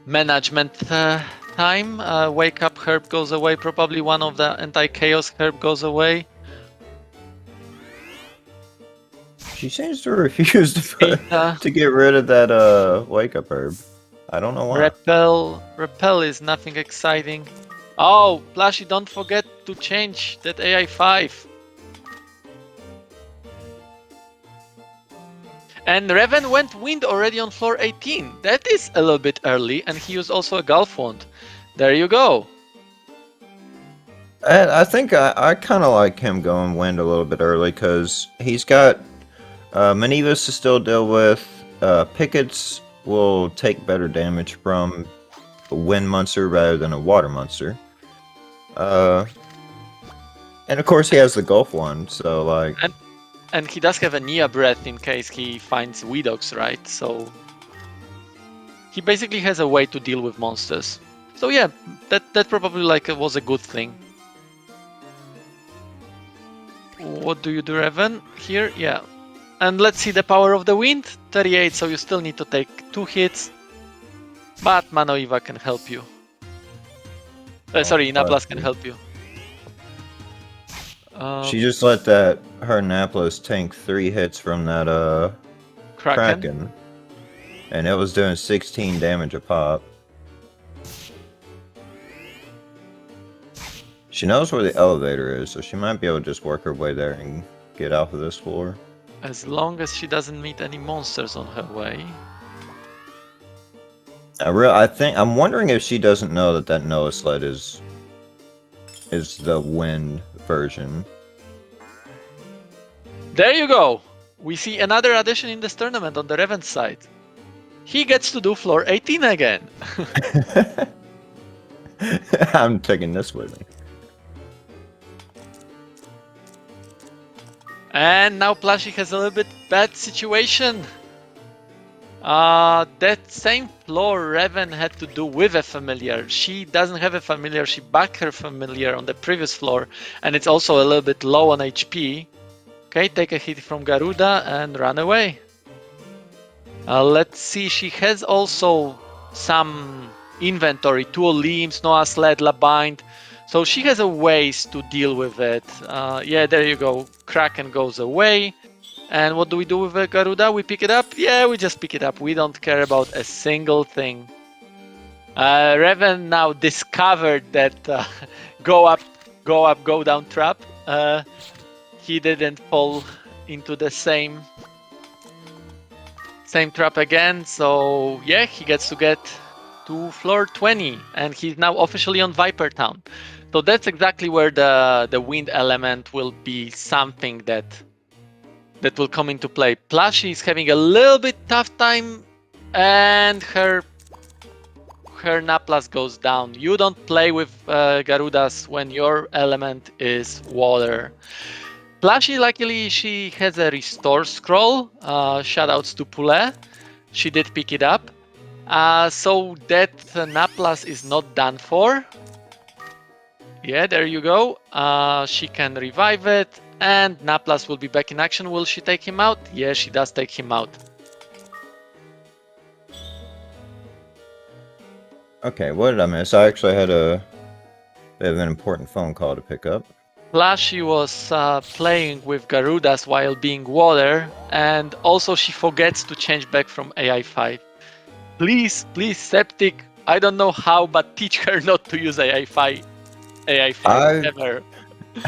Speaker 1: management time. Wake up herb goes away. Probably one of the anti-chaos herb goes away.
Speaker 2: She seems to refuse to get rid of that wake up herb. I don't know why.
Speaker 1: Repel is nothing exciting. Oh, Plushie, don't forget to change that AI 5. And Reven went wind already on floor 18. That is a little bit early, and he used also a Gulf wand. There you go.
Speaker 2: And I think I kind of like him going wind a little bit early because he's got Manivas to still deal with. Pickets will take better damage from a wind monster rather than a water monster. And of course he has the Gulf one, so like...
Speaker 1: And he does have a Nia Breath in case he finds Widox, right? So he basically has a way to deal with monsters. So yeah, that probably like was a good thing. What do you do, Reven? Here, yeah. And let's see the power of the wind. 38, so you still need to take 2 hits. But Manoiva can help you. Sorry, Naplas can help you.
Speaker 2: She just let her Naplas tank 3 hits from that Kraken. And it was doing 16 damage a pop. She knows where the elevator is, so she might be able to just work her way there and get off of this floor.
Speaker 1: As long as she doesn't meet any monsters on her way.
Speaker 2: I'm wondering if she doesn't know that Noah Sled is the wind version.
Speaker 1: There you go. We see another addition in this tournament on the Reven side. He gets to do floor 18 again.
Speaker 2: I'm taking this with me.
Speaker 1: And now Plushie has a little bit bad situation. That same floor Reven had to do with a familiar. She doesn't have a familiar, she backed her familiar on the previous floor, and it's also a little bit low on HP. Okay, take a hit from Garuda and run away. Let's see, she has also some inventory, tool limbs, Noah sled, bind. So she has a ways to deal with it. Yeah, there you go. Kraken goes away. And what do we do with the Garuda? We pick it up? Yeah, we just pick it up. We don't care about a single thing. Reven now discovered that go up, go down trap. He didn't fall into the same trap again. So yeah, he gets to get to floor 20, and he's now officially on Viper Town. So that's exactly where the wind element will be something that will come into play. Plushie is having a little bit tough time, and her Naplas goes down. You don't play with Garudas when your element is water. Plushie, luckily, she has a restore scroll. Shoutouts to Poulet. She did pick it up. So that Naplas is not done for. Yeah, there you go. She can revive it, and Naplas will be back in action. Will she take him out? Yeah, she does take him out.
Speaker 2: Okay, what did I miss? I actually had a bit of an important phone call to pick up.
Speaker 1: Plushie was playing with Garudas while being water, and also she forgets to change back from AI5. Please, Septic, I don't know how, but teach her not to use AI5 ever.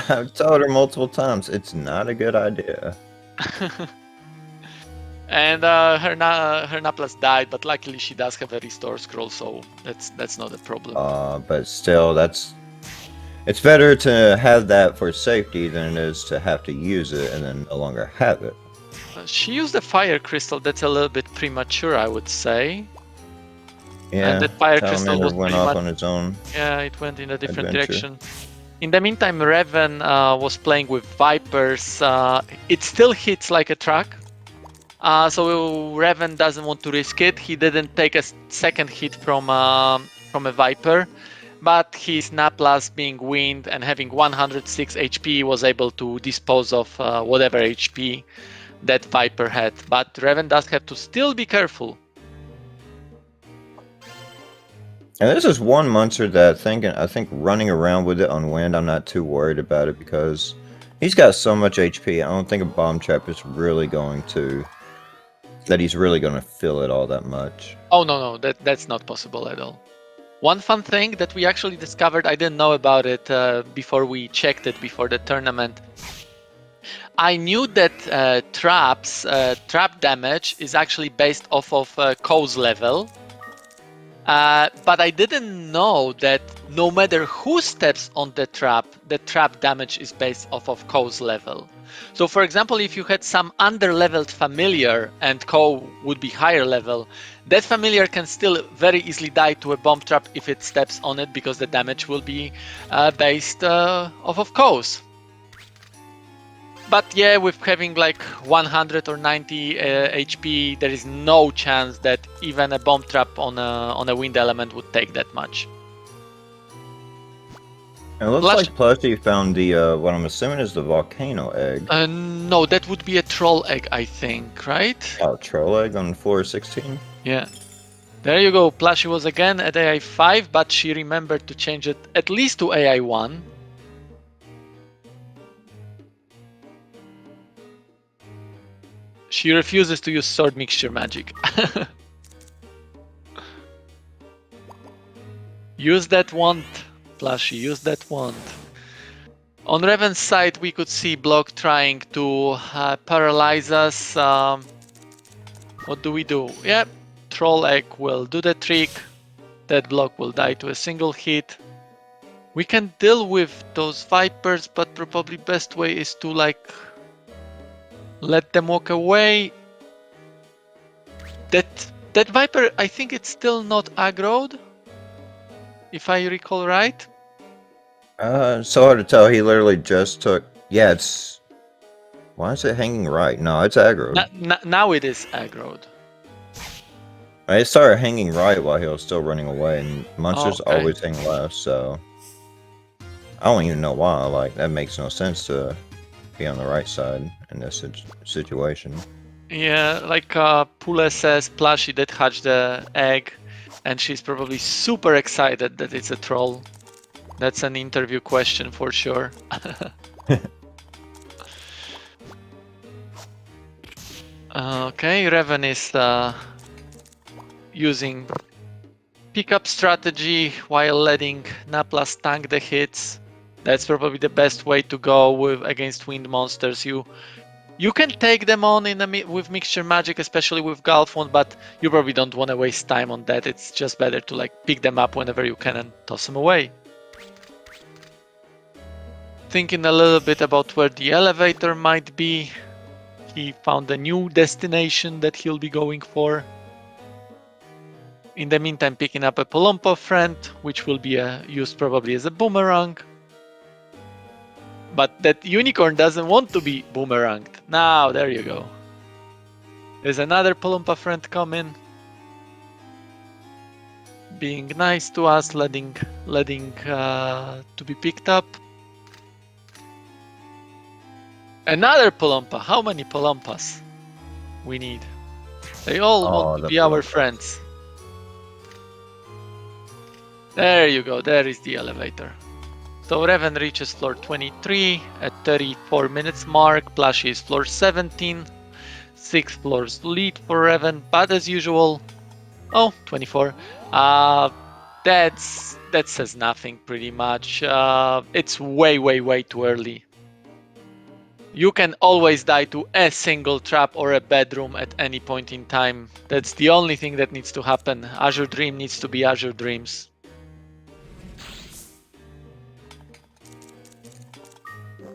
Speaker 2: I've told her multiple times, it's not a good idea.
Speaker 1: And her Naplas died, but luckily she does have a restore scroll, so that's not a problem.
Speaker 2: But still, it's better to have that for safety than it is to have to use it and then no longer have it.
Speaker 1: She used a fire crystal. That's a little bit premature, I would say.
Speaker 2: Yeah,
Speaker 1: and that fire crystal was
Speaker 2: went off on its own.
Speaker 1: Yeah, it went in a different
Speaker 2: adventure.
Speaker 1: direction. In the meantime, Reven was playing with Vipers. It still hits like a truck. So Reven doesn't want to risk it. He didn't take a second hit from a Viper, but his Naplas being wind and having 106 HP was able to dispose of whatever HP that Viper had. But Reven does have to still be careful.
Speaker 2: And this is one monster that I think running around with it on wind, I'm not too worried about it because he's got so much HP. I don't think a bomb trap is really he's really going to fill it all that much.
Speaker 1: Oh, no, that's not possible at all. One fun thing that we actually discovered, I didn't know about it before we checked it before the tournament. I knew that trap damage is actually based off of Ko's level. But I didn't know that no matter who steps on the trap damage is based off of Ko's level. So for example, if you had some under-leveled familiar and Ko would be higher level, that familiar can still very easily die to a bomb trap if it steps on it because the damage will be based off of Ko's. But yeah, with having like 100 or 90 HP, there is no chance that even a bomb trap on a wind element would take that much.
Speaker 2: It looks like Plushie found the what I'm assuming is the volcano egg.
Speaker 1: No, that would be a troll egg, I think, right?
Speaker 2: Oh, troll egg on floor 16?
Speaker 1: Yeah. There you go. Plushie was again at AI 5, but she remembered to change it at least to AI 1. She refuses to use sword mixture magic. Use that wand, Plushie, use that wand. On Reven's side, we could see Block trying to paralyze us. What do we do? Yep, Troll Egg will do the trick. That Block will die to a single hit. We can deal with those Vipers, but probably best way is to like let them walk away. That Viper, I think it's still not aggroed, if I recall right.
Speaker 2: So hard to tell. He literally just took. Yeah, it's. Why is it hanging right? No, it's aggroed.
Speaker 1: Now it is aggroed.
Speaker 2: I started hanging right while he was still running away, and monsters
Speaker 1: Okay.
Speaker 2: always hang left, so I don't even know why. Like, that makes no sense to be on the right side in this situation.
Speaker 1: Yeah, like Pule says, Plushie did hatch the egg, and she's probably super excited that it's a troll. That's an interview question for sure. Okay, Reven is using pickup strategy while letting Naplas tank the hits. That's probably the best way to go with against wind monsters. You can take them on with mixture magic, especially with Galfond, but you probably don't want to waste time on that. It's just better to like pick them up whenever you can and toss them away. Thinking a little bit about where the elevator might be. He found a new destination that he'll be going for. In the meantime, picking up a Polompo friend, which will be used probably as a boomerang. But that unicorn doesn't want to be boomeranged. Now, there you go. There's another Polompa friend coming. Being nice to us, letting to be picked up. Another Polompa. How many Polompas we need? They all want to be our friends. There you go. There is the elevator. So Reven reaches floor 23 at 34 minutes mark. Plushie is floor 17. 6 floors lead for Reven, but as usual, 24. That says nothing pretty much. It's way too early. You can always die to a single trap or a bedroom at any point in time. That's the only thing that needs to happen. Azure Dream needs to be Azure Dreams.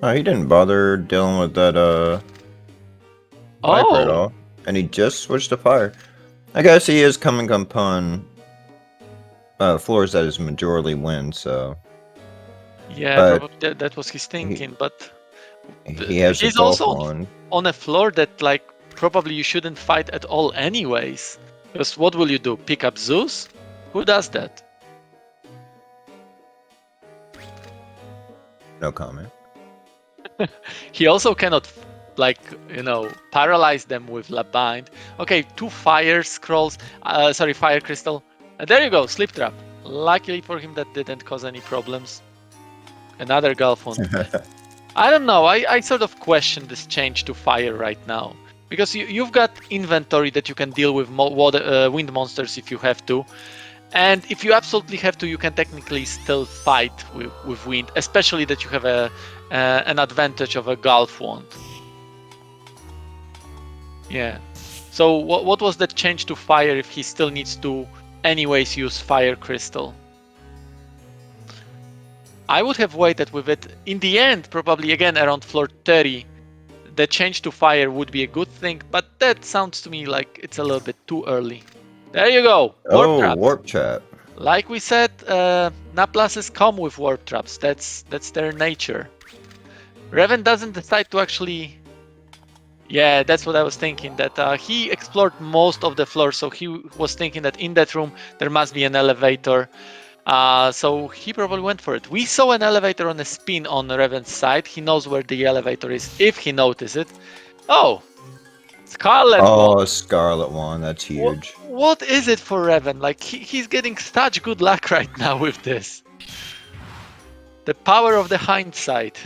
Speaker 2: Oh, he didn't bother dealing with that Viper at all. And he just switched to fire. I guess he is coming upon floors that is majorly wind, so.
Speaker 1: Yeah, probably that was his thinking, but
Speaker 2: he has
Speaker 1: he's also on a floor that like probably you shouldn't fight at all anyways. Because what will you do? Pick up Zeus? Who does that?
Speaker 2: No comment.
Speaker 1: He also cannot, like, paralyze them with Labind. Okay, 2 fire scrolls. Fire crystal. And there you go, sleep trap. Luckily for him, that didn't cause any problems. Another Galfond. I don't know. I sort of question this change to fire right now. Because you've got inventory that you can deal with wind monsters if you have to. And if you absolutely have to, you can technically still fight with wind, especially that you have an advantage of a Gulf wand. Yeah. So what was the change to fire if he still needs to anyways use fire crystal? I would have waited with it. In the end, probably again around floor 30, the change to fire would be a good thing, but that sounds to me like it's a little bit too early. There you go.
Speaker 2: Warp trap.
Speaker 1: Like we said, Naplases come with warp traps. That's their nature. Reven doesn't decide to actually. Yeah, that's what I was thinking. That he explored most of the floor, so he was thinking that in that room there must be an elevator. So he probably went for it. We saw an elevator on a spin on Reven's side. He knows where the elevator is if he notices it. Oh, Scarlet Wand.
Speaker 2: Scarlet Wand, that's huge.
Speaker 1: What is it for Reven? Like, he's getting such good luck right now with this. The power of the hindsight.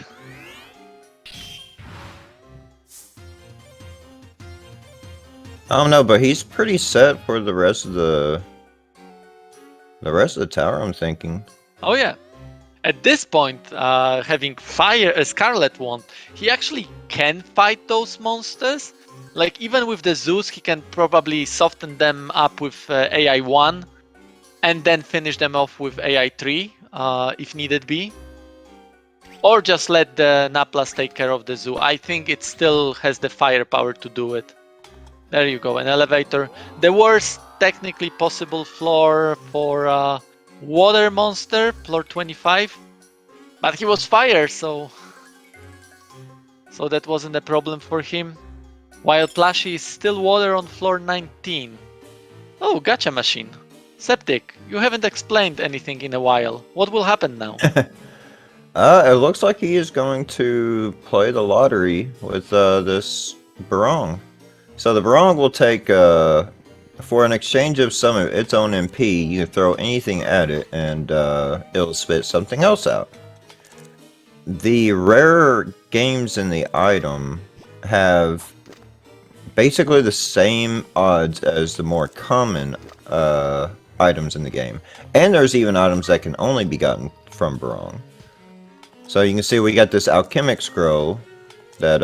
Speaker 2: I don't know, but he's pretty set for the rest of the tower, I'm thinking.
Speaker 1: Oh yeah. At this point, having fire a Scarlet Wand, he actually can fight those monsters. Like, even with the Zeus, he can probably soften them up with AI 1 and then finish them off with AI 3 if needed be. Or just let the Naplas take care of the Zoo. I think it still has the firepower to do it. There you go, an elevator. The worst technically possible floor for water monster, floor 25. But he was fire, so that wasn't a problem for him. While Plushie is still water on floor 19. Oh, gotcha machine. Septic, you haven't explained anything in a while. What will happen now?
Speaker 2: It looks like he is going to play the lottery with this Barong. So the Barong will take, for an exchange of some of its own MP, you can throw anything at it and it'll spit something else out. The rarer games in the item have basically the same odds as the more common items in the game. And there's even items that can only be gotten from Barong. So you can see we got this alchemic scroll that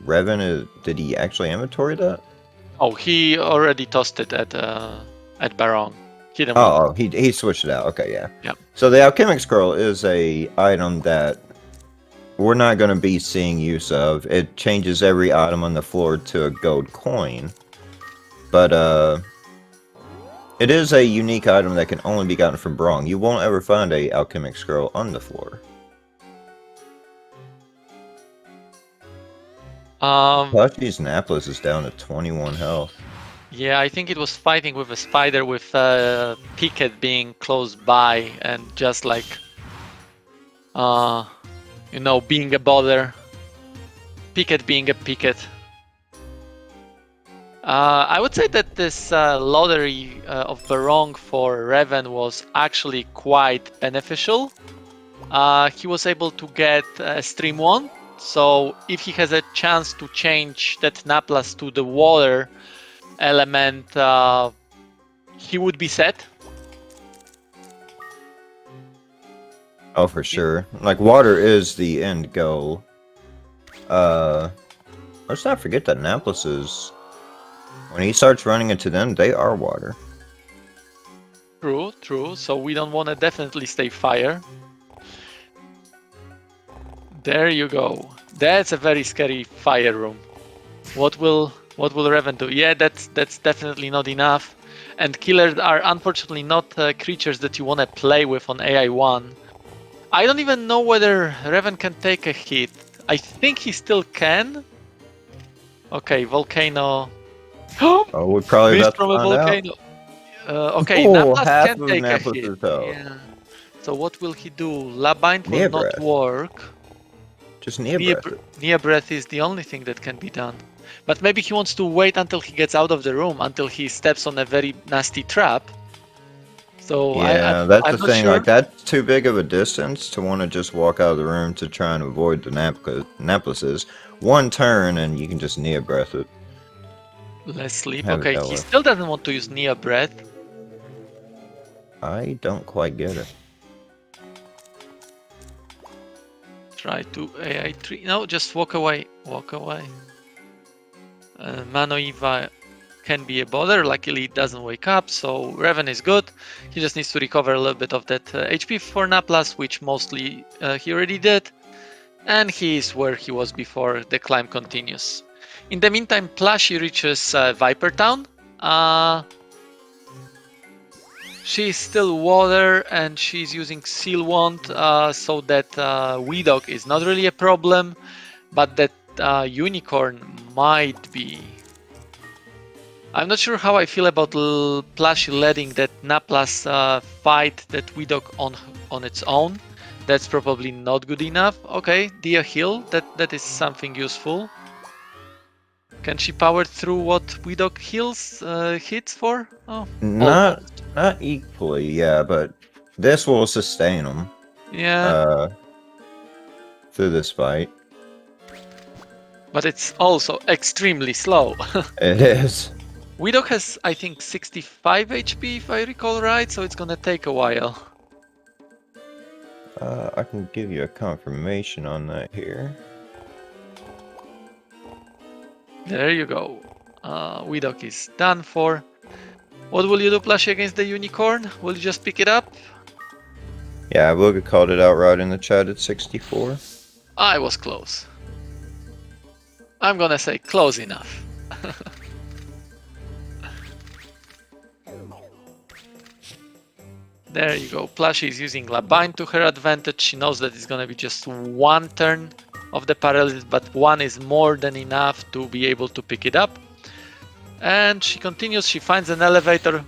Speaker 2: Reven is. Did he actually inventory that?
Speaker 1: Oh, he already tossed it at Baron. He didn't want it.
Speaker 2: He switched it out. Okay, yeah.
Speaker 1: Yep.
Speaker 2: So the alchemic scroll is a item that we're not going to be seeing use of. It changes every item on the floor to a gold coin, but it is a unique item that can only be gotten from Brong. You won't ever find a alchemic scroll on the floor. Plushie's Naples is down to 21 health.
Speaker 1: Yeah, I think it was fighting with a spider with Picket being close by and just like, you know, being a bother. Picket being a Picket. I would say that this lottery of Barong for Reven was actually quite beneficial. He was able to get Stream 1, so if he has a chance to change that Naplas to the water element, he would be set.
Speaker 2: Oh, for sure. Like, water is the end goal. Let's not forget that Naples is... When he starts running into them, they are water.
Speaker 1: True, true. So we don't want to definitely stay fire. There you go. That's a very scary fire room. What will Reven do? Yeah, that's definitely not enough. And killers are unfortunately not creatures that you want to play with on AI1. I don't even know whether Reven can take a hit. I think he still can. Okay, volcano.
Speaker 2: Oh, we're probably
Speaker 1: Missed
Speaker 2: about to
Speaker 1: from a
Speaker 2: find out.
Speaker 1: volcano. Okay,
Speaker 2: Oh,
Speaker 1: Naplas
Speaker 2: half
Speaker 1: can
Speaker 2: of
Speaker 1: take a
Speaker 2: Naples'
Speaker 1: hit.
Speaker 2: health.
Speaker 1: Yeah. So what will he do? Labind will
Speaker 2: Near
Speaker 1: not
Speaker 2: breath.
Speaker 1: work.
Speaker 2: Just near breath.
Speaker 1: Near breath is the only thing that can be done. But maybe he wants to wait until he gets out of the room, until he steps on a very nasty trap. So
Speaker 2: Yeah, that's
Speaker 1: I'm
Speaker 2: the
Speaker 1: not
Speaker 2: thing.
Speaker 1: sure.
Speaker 2: Like, that's too big of a distance to want to just walk out of the room to try and avoid the Naplases. One turn and you can just near breath it.
Speaker 1: Let's sleep.
Speaker 2: Have it
Speaker 1: Okay,
Speaker 2: that
Speaker 1: he
Speaker 2: way.
Speaker 1: still doesn't want to use near breath.
Speaker 2: I don't quite get it.
Speaker 1: Try to AI3. No, just walk away. Walk away. Mano Eva can be a bother. Luckily, it doesn't wake up, so Reven is good. He just needs to recover a little bit of that HP for Naplas, which mostly he already did. And he is where he was before. The climb continues. In the meantime, Plushie reaches Viper Town. She's still water and she's using Seal Wand, so that Weedog is not really a problem, but that Unicorn might be. I'm not sure how I feel about Plushie letting that Naplas fight that Weedog on its own. That's probably not good enough. Okay, Dia heal, that is something useful. Can she power through what Weedog heals hits for? Oh,
Speaker 2: Not equally, yeah, but this will sustain them.
Speaker 1: yeah.
Speaker 2: Through this fight.
Speaker 1: But it's also extremely slow.
Speaker 2: It is.
Speaker 1: Weedog has, I think, 65 HP if I recall right, so it's gonna take a while.
Speaker 2: I can give you a confirmation on that here.
Speaker 1: There you go. Weedog is done for. What will you do, Plushie, against the Unicorn? Will you just pick it up?
Speaker 2: Yeah, Wilga called it out right in the chat at 64.
Speaker 1: I was close. I'm gonna say close enough. There you go. Plushie is using Labind to her advantage. She knows that it's gonna be just one turn of the paralysis, but one is more than enough to be able to pick it up. And she continues, she finds an elevator.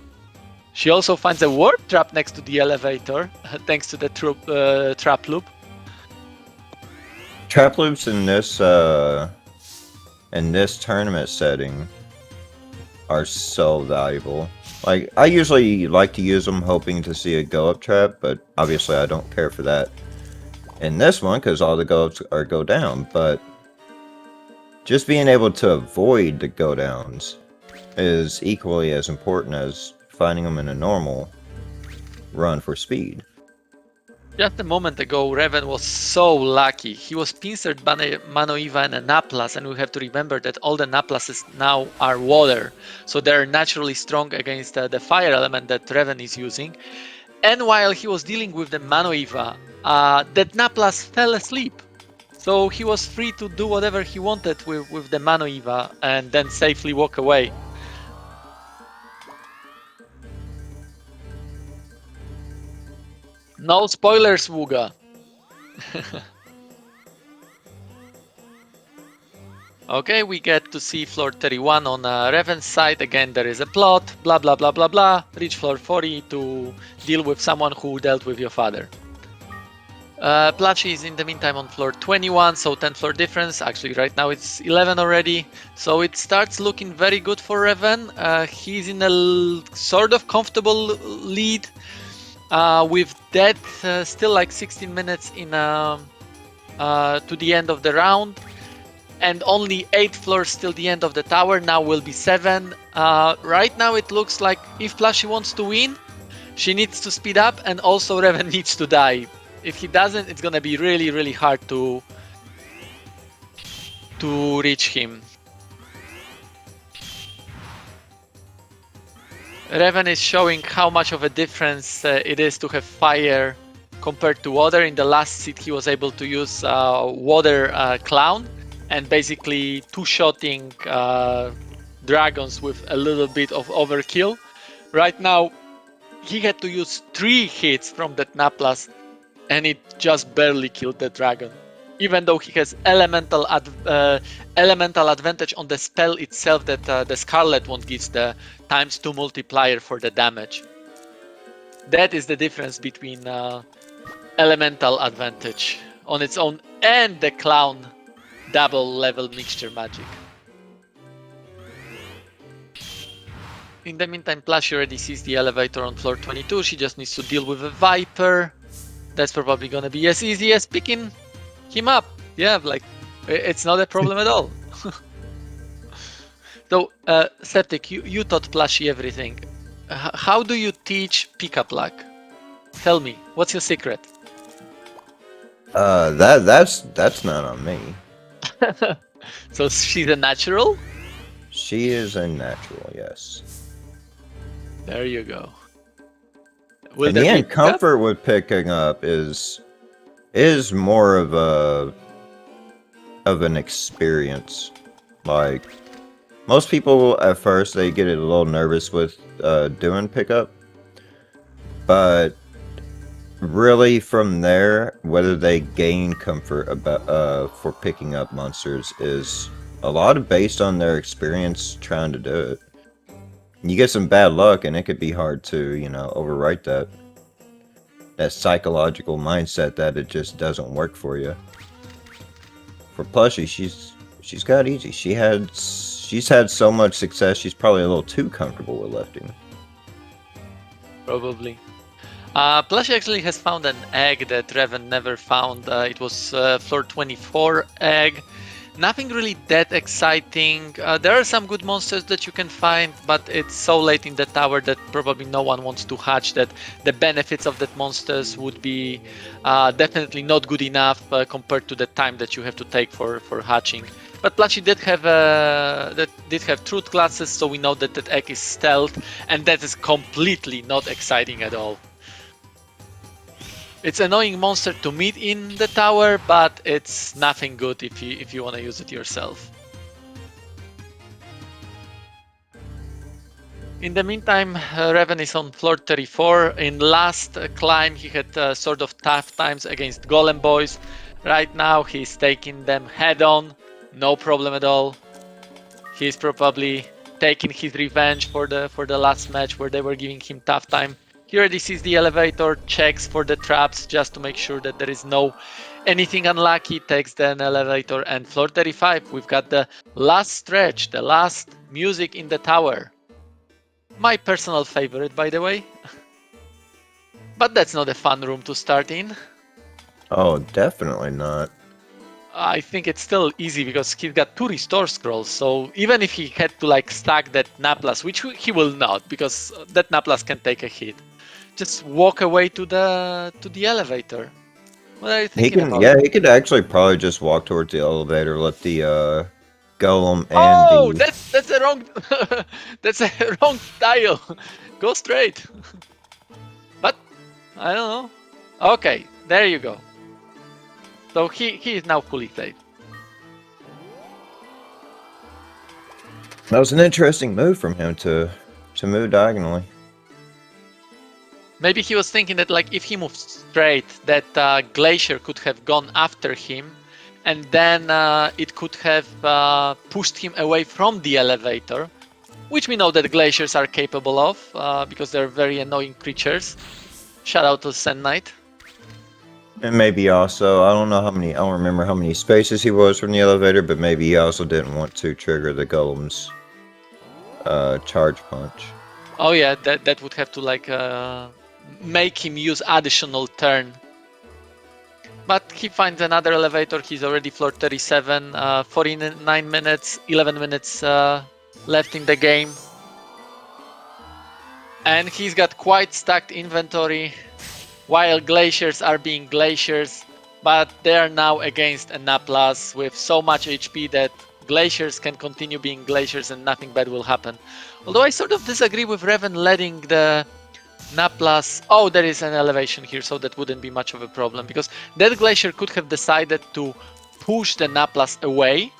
Speaker 1: She also finds a warp trap next to the elevator, thanks to the trap loop.
Speaker 2: Trap loops in this tournament setting are so valuable. Like, I usually like to use them hoping to see a go-up trap, but obviously I don't care for that in this one because all the go-ups are go-down, but just being able to avoid the go-downs is equally as important as finding them in a normal run for speed.
Speaker 1: Just a moment ago, Reven was so lucky. He was pincered by a Manoiva and a Naplas, and we have to remember that all the Naplases now are water, so they're naturally strong against the fire element that Reven is using. And while he was dealing with the Manoiva, that Naplas fell asleep. So he was free to do whatever he wanted with the Manoiva and then safely walk away. No spoilers, Wuga. Okay, we get to see floor 31 on Reven's side. Again, there is a plot, blah, blah, blah, blah, blah. Reach floor 40 to deal with someone who dealt with your father. Plushie is in the meantime on floor 21, so 10 floor difference. Actually, right now it's 11 already. So it starts looking very good for Reven. He's in a sort of comfortable lead with death still like 16 minutes in to the end of the round. And only 8 floors till the end of the tower. Now will be 7. Right now it looks like if Plushie wants to win, she needs to speed up, and also Reven needs to die. If he doesn't, it's gonna be really, really hard to reach him. Reven is showing how much of a difference it is to have fire compared to water. In the last seat, he was able to use water clown and basically two-shotting dragons with a little bit of overkill. Right now, he had to use 3 hits from that Naplas, and it just barely killed the dragon. Even though he has elemental advantage on the spell itself, that the Scarlet one gives the ×2 multiplier for the damage. That is the difference between elemental advantage on its own and the clown double level mixture magic. In the meantime, Plushie already sees the elevator on floor 22. She just needs to deal with a Viper. That's probably gonna be as easy as picking him up. Yeah, like, it's not a problem at all. So, Septic, you taught Plushie everything. How do you teach pickup luck? Tell me, what's your secret?
Speaker 2: That's not on me.
Speaker 1: So she's a natural?
Speaker 2: She is a natural, yes.
Speaker 1: There you go.
Speaker 2: In the end, comfort with picking up is more of an experience. Like, most people at first they get a little nervous with doing pickup, but really from there, whether they gain comfort about for picking up monsters is a lot of based on their experience trying to do it. You get some bad luck, and it could be hard to, overwrite that psychological mindset that it just doesn't work for you. For Plushie, she's got easy. She's had so much success. She's probably a little too comfortable with lifting.
Speaker 1: Probably. Plushie actually has found an egg that Reven never found. It was floor 24 egg. Nothing really that exciting. There are some good monsters that you can find, but it's so late in the tower that probably no one wants to hatch, that the benefits of that monsters would be definitely not good enough compared to the time that you have to take for hatching. But Plushie did have truth glasses, so we know that that egg is stealth, and that is completely not exciting at all. It's an annoying monster to meet in the tower, but it's nothing good if you want to use it yourself. In the meantime, Reven is on floor 34. In last climb, he had sort of tough times against Golem Boys. Right now, he's taking them head on, no problem at all. He's probably taking his revenge for the last match where they were giving him tough time. He already sees the elevator, checks for the traps just to make sure that there is no anything unlucky, takes the elevator, and floor 35. We've got the last stretch, the last music in the tower. My personal favorite, by the way. But that's not a fun room to start in.
Speaker 2: Oh, definitely not.
Speaker 1: I think it's still easy because he's got 2 restore scrolls. So even if he had to like stack that Naplas, which he will not, because that Naplas can take a hit, just walk away to the elevator. What are you
Speaker 2: He
Speaker 1: thinking
Speaker 2: can,
Speaker 1: about?
Speaker 2: yeah, he could actually probably just walk towards the elevator, let the golem and
Speaker 1: Oh,
Speaker 2: the.
Speaker 1: that's a wrong that's a wrong style. Go straight. But I don't know. Okay, there you go. So he is now fully safe.
Speaker 2: That was an interesting move from him to move diagonally.
Speaker 1: Maybe he was thinking that like if he moves straight, that Glacier could have gone after him, and then it could have pushed him away from the elevator, which we know that Glaciers are capable of because they're very annoying creatures. Shout out to Sand Knight.
Speaker 2: And maybe also, I don't remember how many spaces he was from the elevator, but maybe he also didn't want to trigger the golem's charge punch.
Speaker 1: Oh yeah, that would have to like make him use additional turn. But he finds another elevator. He's already floor 37, 49 minutes, 11 minutes left in the game. And he's got quite stacked inventory, while Glaciers are being Glaciers, but they are now against a Naplas with so much HP that Glaciers can continue being Glaciers and nothing bad will happen. Although I sort of disagree with Reven letting the Naplas. Oh, there is an elevation here, so that wouldn't be much of a problem because that Glacier could have decided to push the Naplas away.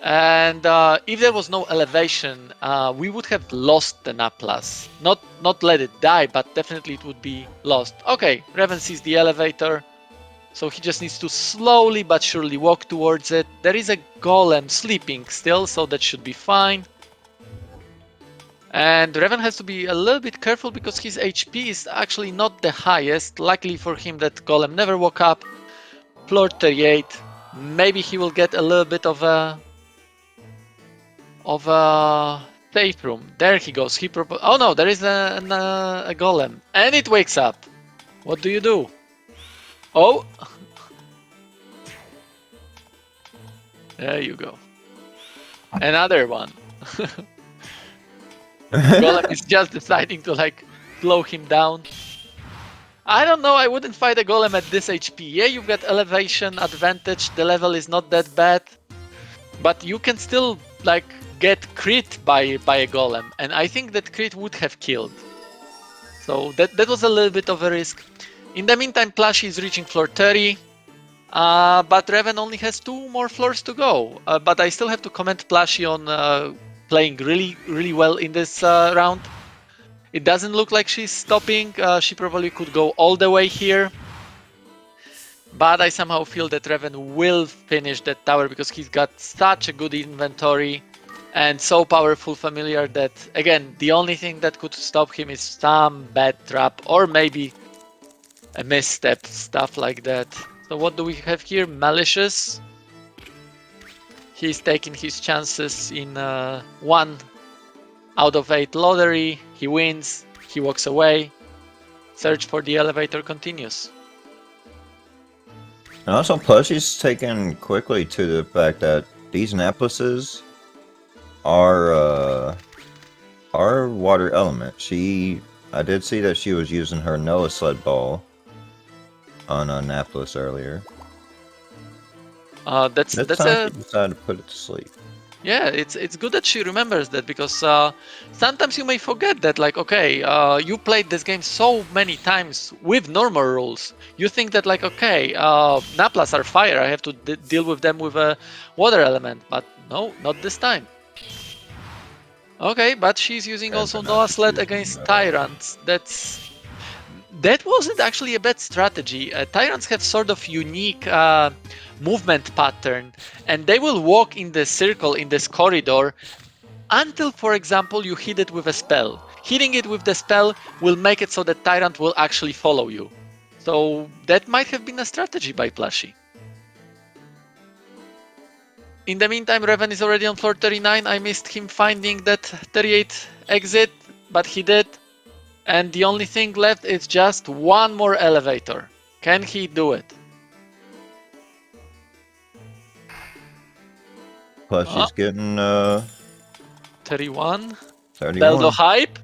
Speaker 1: And if there was no elevation, we would have lost the Naplas. Not let it die, but definitely it would be lost. Okay, Reven sees the elevator, so he just needs to slowly but surely walk towards it. There is a golem sleeping still, so that should be fine. And Reven has to be a little bit careful because his HP is actually not the highest. Luckily for him, that golem never woke up. Floor 38. Maybe he will get a little bit of a safe room. There he goes. Oh no, there is a golem, and it wakes up. What do you do? Oh, there you go. Another one. Golem is just deciding to like slow him down. I don't know. I wouldn't fight a golem at this HP. Yeah, you've got elevation advantage. The level is not that bad, but you can still like get crit by a golem, and I think that crit would have killed. So that was a little bit of a risk. In the meantime, Plushie is reaching floor 30, but Reven only has 2 more floors to go. But I still have to comment Plushie on playing really well in this round. It doesn't look like she's stopping. She probably could go all the way here. But I somehow feel that Reven will finish that tower because he's got such a good inventory and so powerful familiar that, again, the only thing that could stop him is some bad trap or maybe a misstep, stuff like that. So what do we have here? Malicious. He's taking his chances in 1 out of 8 lottery. He wins. He walks away. Search for the elevator continues.
Speaker 2: And also, Plushie's taken quickly to the fact that these Naplases are water element. I did see that she was using her Noah sled ball on a Naplas earlier.
Speaker 1: That's
Speaker 2: This time she decided to put it to sleep.
Speaker 1: Yeah, it's good that she remembers that because sometimes you may forget that, like, okay, you played this game so many times with normal rules. You think that, like, okay, Naplas are fire, I have to deal with them with a water element, but no, not this time. Okay, but she's using also Noah Sled against Tyrants. That wasn't actually a bad strategy. Tyrants have sort of unique movement pattern, and they will walk in the circle in this corridor until, for example, you hit it with a spell. Hitting it with the spell will make it so the Tyrant will actually follow you. So that might have been a strategy by Plushie. In the meantime, Reven is already on floor 39. I missed him finding that 38 exit, but he did. And the only thing left is just one more elevator. Can he do it?
Speaker 2: Plus, she's getting
Speaker 1: 31.
Speaker 2: 31.
Speaker 1: Beldo hype.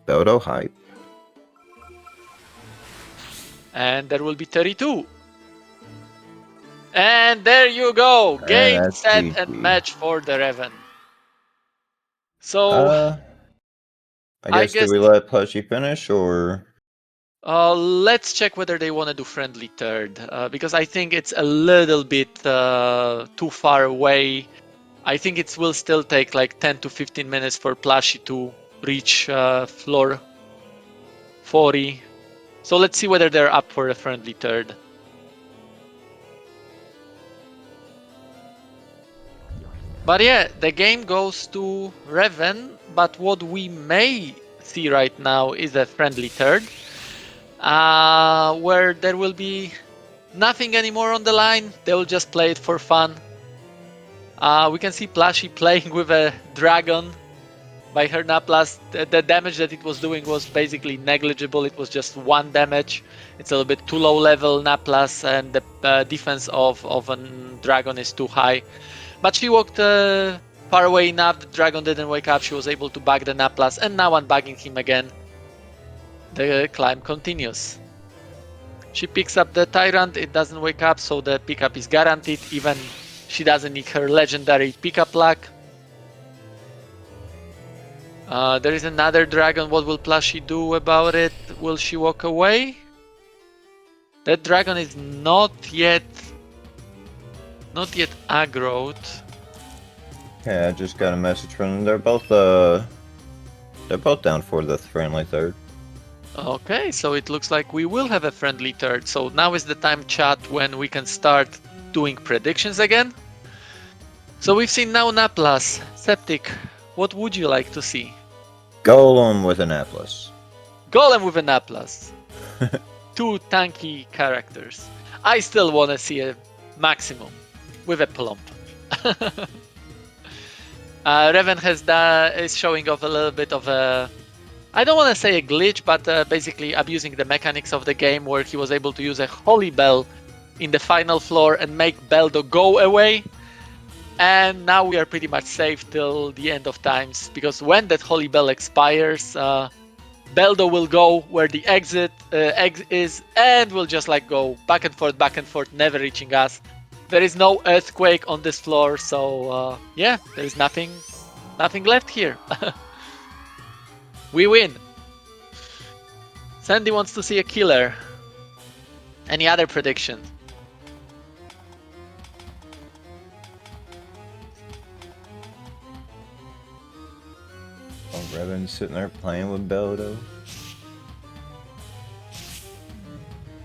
Speaker 2: Dodo hype.
Speaker 1: And there will be 32. And there you go.
Speaker 2: And
Speaker 1: Game,
Speaker 2: that's
Speaker 1: set, and
Speaker 2: GG.
Speaker 1: match for the Reven. So
Speaker 2: I
Speaker 1: I
Speaker 2: guess do
Speaker 1: guess
Speaker 2: we let Plushie finish or?
Speaker 1: let's check whether they want to do friendly third, because I think it's a little bit too far away. I think it will still take like 10 to 15 minutes for Plushie to reach floor 40. So let's see whether they're up for a friendly third. But yeah, the game goes to Reven, but what we may see right now is a friendly third, where there will be nothing anymore on the line. They will just play it for fun. We can see Plushie playing with a dragon by her Naplas. The damage that it was doing was basically negligible. It was just 1 damage. It's a little bit too low level Naplas, and the defense of a dragon is too high. But she walked far away enough. The dragon didn't wake up. She was able to bug the Naplas, and now unbugging him again. The climb continues. She picks up the Tyrant. It doesn't wake up, so the pickup is guaranteed. Even she doesn't need her legendary pickup luck. There is another dragon. What will Plushie do about it? Will she walk away? That dragon is not yet aggroed.
Speaker 2: Yeah, I just got a message from them. They're both down for the friendly third.
Speaker 1: Okay, so it looks like we will have a friendly third. So now is the time, chat, when we can start doing predictions again. So we've seen now Naplas. Septic, what would you like to see?
Speaker 2: Golem with an Atlas.
Speaker 1: Golem with a Naplas. 2 tanky characters. I still want to see a maximum with a plump. Reven is showing off a little bit of a, I don't want to say a glitch, but basically abusing the mechanics of the game, where he was able to use a Holy Bell in the final floor and make Beldo go away. And now we are pretty much safe till the end of times, because when that Holy Bell expires, Beldo will go where the exit is, and will just like go back and forth, never reaching us. There is no earthquake on this floor, so yeah, there is nothing left here. We win. Sandy wants to see a killer. Any other prediction?
Speaker 2: Oh, Reven's sitting there playing with Beldo.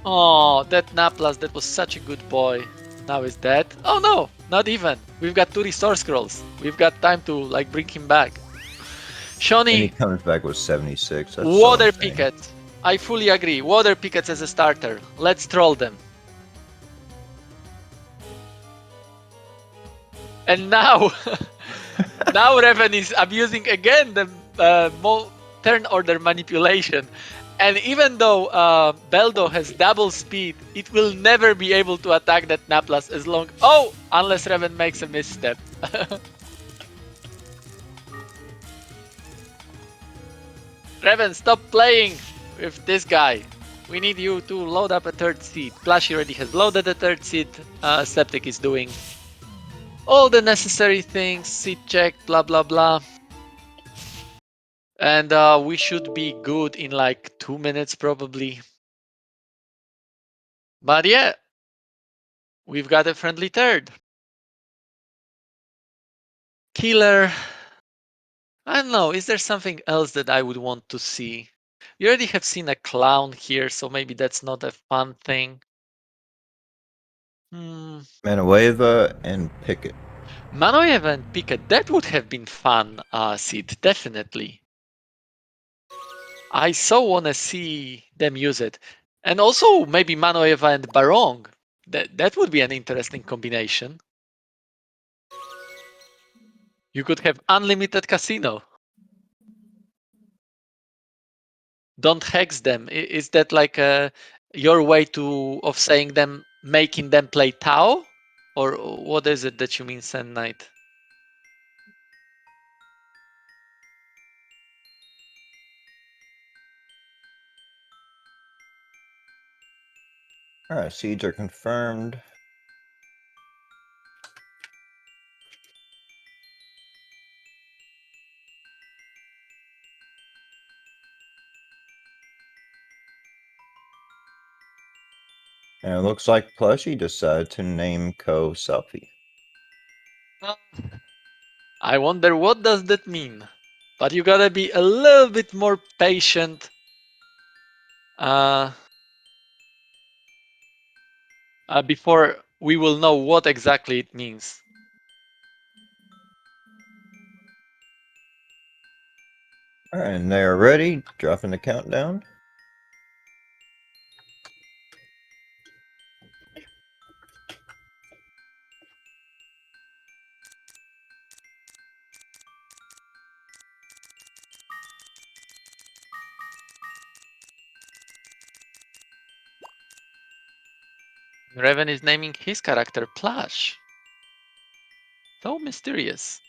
Speaker 1: Oh, that Naplas, that was such a good boy. Now he's dead. Oh no, not even. We've got 2 restore scrolls. We've got time to like bring him back.
Speaker 2: And he
Speaker 1: Shawnee,
Speaker 2: comes back with 76. That's
Speaker 1: water
Speaker 2: so insane.
Speaker 1: pickets. I fully agree. Water pickets as a starter. Let's troll them. And now, now Reven is abusing again the turn order manipulation. And even though Beldo has double speed, it will never be able to attack that Naplas as long... Oh! Unless Reven makes a misstep. Reven, stop playing with this guy. We need you to load up a 3rd seed. Plushie already has loaded a 3rd seed. Septic is doing all the necessary things. Seed check, blah blah blah. And we should be good in like 2 minutes probably. But yeah, we've got a friendly third. Killer. I don't know, is there something else that I would want to see? You already have seen a clown here, so maybe that's not a fun thing.
Speaker 2: Manueva and Pickett.
Speaker 1: Manoev and Pickett, that would have been fun, Sid, definitely. I so want to see them use it. And also maybe Manoev and Barong. That would be an interesting combination. You could have unlimited casino. Don't hex them. Is that like your way of saying them, making them play Tau? Or what is it that you mean, Sand Knight?
Speaker 2: All right, seeds are confirmed. And it looks like Plushie decided to name Co Selfie.
Speaker 1: I wonder what does that mean. But you gotta be a little bit more patient. Before we will know what exactly it means.
Speaker 2: All right, and they are ready. Dropping the countdown.
Speaker 1: Reven is naming his character Plush. So mysterious.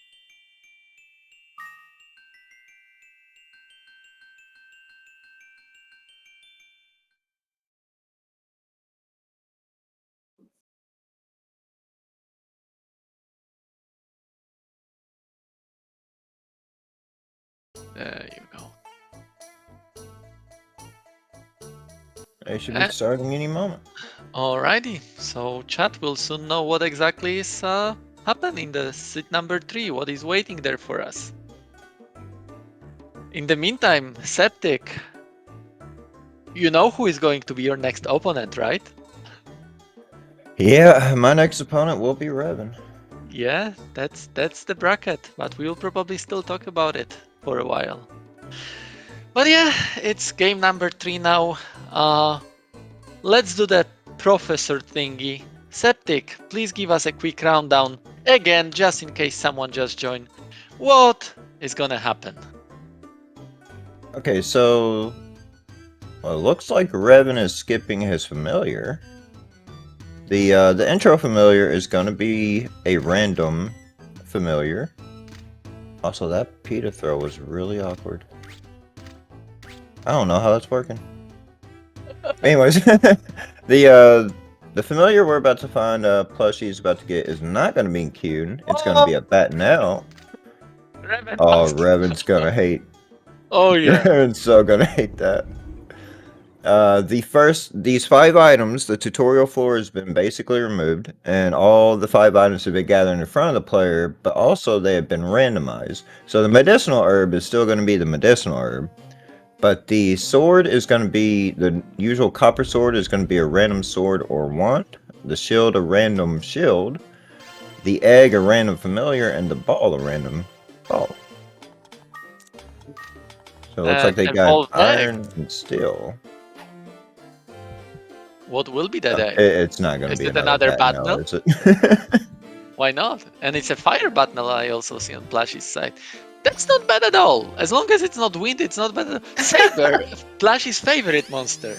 Speaker 1: There you go.
Speaker 2: They should be starting any moment.
Speaker 1: Alrighty, so chat will soon know what exactly is happening in the seat number 3, what is waiting there for us. In the meantime, Septic, you know who is going to be your next opponent, right?
Speaker 2: Yeah, my next opponent will be Reven.
Speaker 1: Yeah, that's the bracket, but we'll probably still talk about it for a while. But yeah, it's game number 3 now. Let's do that professor thingy. Septic, please give us a quick rundown, again, just in case someone just joined. What is gonna happen?
Speaker 2: Okay, so well, it looks like Reven is skipping his familiar. The intro familiar is going to be a random familiar. Also, that pita throw was really awkward. I don't know how that's working. Anyways, the familiar we're about to find Plushie is about to get is not going to be queued. It's going to be a Batonelle.
Speaker 1: Reven
Speaker 2: Oh,
Speaker 1: passed.
Speaker 2: Reven's gonna hate.
Speaker 1: Oh yeah.
Speaker 2: Reven's so gonna hate that. These 5 items, the tutorial floor has been basically removed, and all the 5 items have been gathered in front of the player, but also they have been randomized. So the medicinal herb is still going to be the medicinal herb, but the sword is going to be, the usual copper sword is going to be a random sword or wand, the shield a random shield, the egg a random familiar, and the ball a random ball. So it looks like they got
Speaker 1: Evolved
Speaker 2: iron
Speaker 1: egg.
Speaker 2: and steel.
Speaker 1: What will be that egg?
Speaker 2: It's not going to
Speaker 1: Is
Speaker 2: be
Speaker 1: it
Speaker 2: another
Speaker 1: another
Speaker 2: Batonelle,
Speaker 1: Batnel?
Speaker 2: is it?
Speaker 1: Why not? And it's a fire Batnel I also see on Plushie's side. That's not bad at all. As long as it's not wind, it's not bad at all. Saber, Plushie's favorite monster.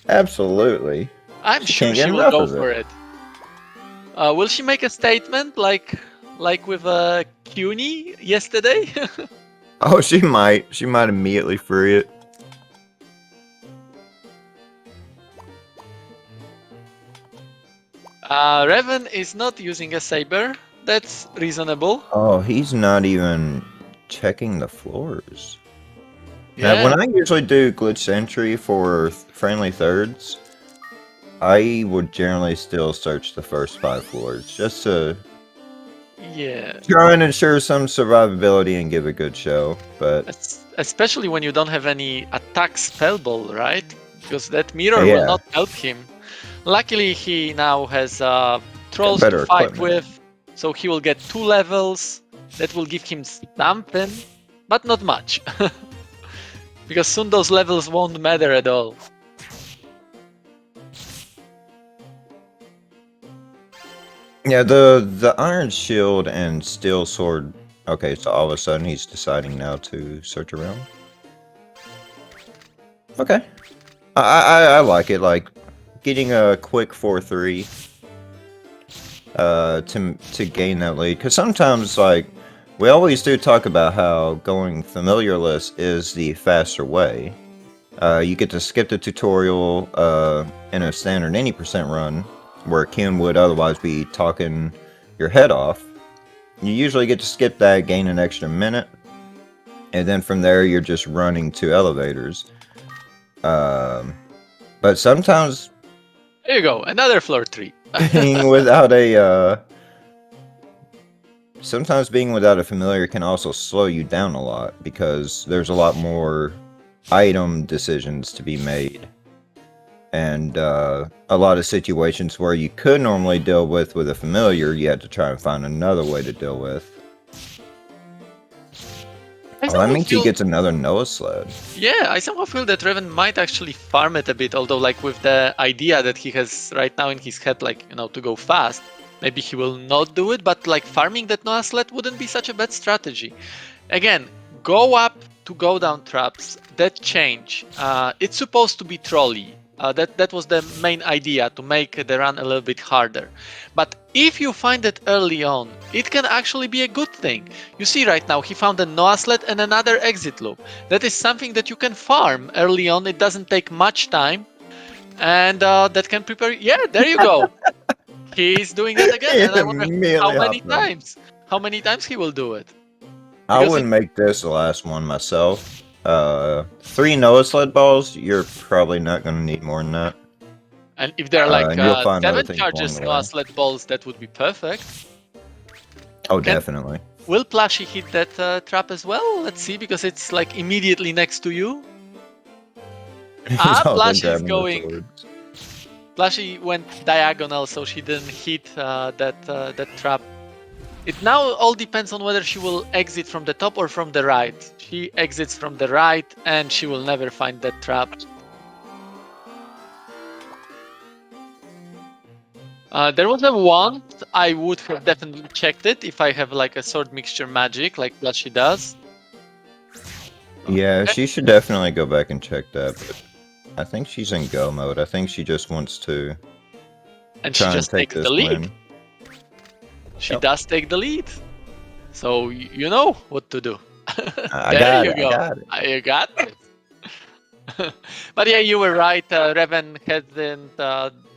Speaker 2: Absolutely.
Speaker 1: I'm
Speaker 2: She
Speaker 1: sure
Speaker 2: can't get
Speaker 1: she will
Speaker 2: enough
Speaker 1: go
Speaker 2: of
Speaker 1: for
Speaker 2: it.
Speaker 1: it. Will she make a statement like with CUNY yesterday?
Speaker 2: Oh, she might. She might immediately free it.
Speaker 1: Reven is not using a saber. That's reasonable.
Speaker 2: Oh, he's not even checking the floors. Now,
Speaker 1: Yeah.
Speaker 2: when I usually do glitch entry for friendly thirds, I would generally still search the first 5 floors just to
Speaker 1: Yeah.
Speaker 2: try and ensure some survivability and give a good show. But
Speaker 1: Especially when you don't have any attack spell ball, right? Because that mirror will
Speaker 2: yeah,
Speaker 1: not help him. Luckily, he now has
Speaker 2: got
Speaker 1: trolls to
Speaker 2: better
Speaker 1: fight
Speaker 2: equipment.
Speaker 1: with, So he will get 2 levels. That will give him something, but not much. Because soon those levels won't matter at all.
Speaker 2: Yeah, the Iron Shield and Steel Sword. Okay, so all of a sudden he's deciding now to search around. Okay, I like it. Like getting a quick 4-3 to gain that lead. Because sometimes like we always do talk about how going familiarless is the faster way. You get to skip the tutorial in a standard 80% run, where Ken would otherwise be talking your head off. You usually get to skip that, gain an extra minute, and then from there you're just running to elevators. But sometimes
Speaker 1: There you go, another floor 3.
Speaker 2: being without a sometimes being without a familiar can also slow you down a lot because there's a lot more item decisions to be made. And a lot of situations where you could normally deal with a familiar, you had to try and find another way to deal with. Oh, that means he gets another Noah sled.
Speaker 1: Yeah, I somehow feel that Reven might actually farm it a bit, although like with the idea that he has right now in his head, like, you know, to go fast, maybe he will not do it, but like farming that Noah sled wouldn't be such a bad strategy. Again, go up to go down traps, that change. It's supposed to be trolley. That was the main idea, to make the run a little bit harder. But if you find it early on, it can actually be a good thing. You see right now, he found a Noah sled and another exit loop. That is something that you can farm early on. It doesn't take much time. And that can prepare. Yeah, there you go. He's doing that again. And I wonder how many times. How many times he will do it.
Speaker 2: I wouldn't make this the last one myself. 3 Noah sled balls, you're probably not going to need more than that.
Speaker 1: And if there are like 7 charges Noah sled balls, that would be perfect.
Speaker 2: Oh, definitely.
Speaker 1: Will Plushie hit that trap as well? Let's see, because it's like immediately next to you. Plushie is going. Plushie went diagonal, so she didn't hit that trap. It now all depends on whether she will exit from the top or from the right. She exits from the right, and she will never find that trap. There was a wand. I would have definitely checked it if I have like a sword mixture magic, like Plushie does.
Speaker 2: Yeah, she should definitely go back and check that, but I think she's in go mode. I think she just wants to
Speaker 1: and she just takes the lead. She does take the lead. So you know what to do. There you go. You got it. But yeah, you were right. Reven hasn't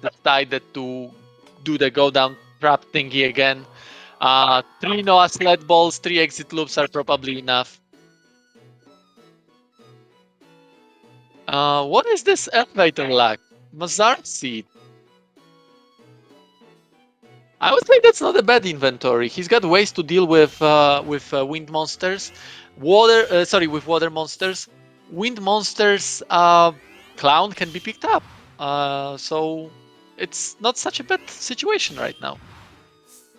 Speaker 1: decided to do the go down trap thingy again. 3 Noah sled balls, 3 exit loops are probably enough. What is this elevator lag? Mazar seed. I would say that's not a bad inventory. He's got ways to deal with wind monsters, with water monsters. Wind monsters, clown can be picked up. So it's not such a bad situation right now.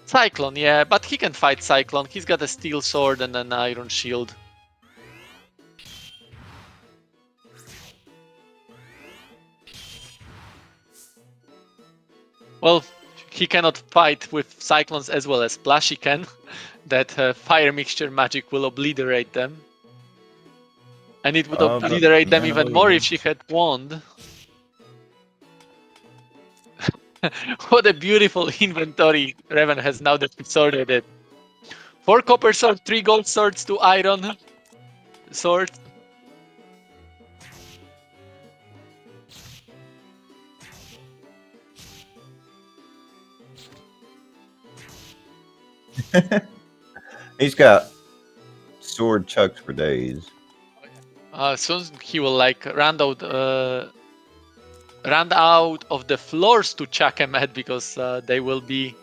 Speaker 1: Cyclone, yeah, but he can fight Cyclone. He's got a steel sword and an iron shield. Well, he cannot fight with Cyclones as well as Plushie can. That fire mixture magic will obliterate them. And it would obliterate them even more if she had wand. What a beautiful inventory Reven has now that we sorted it. 4 copper swords, 3 gold swords, 2 iron swords.
Speaker 2: He's got sword chucks for days.
Speaker 1: Soon he will like run out of the floors to chuck him at, because they will be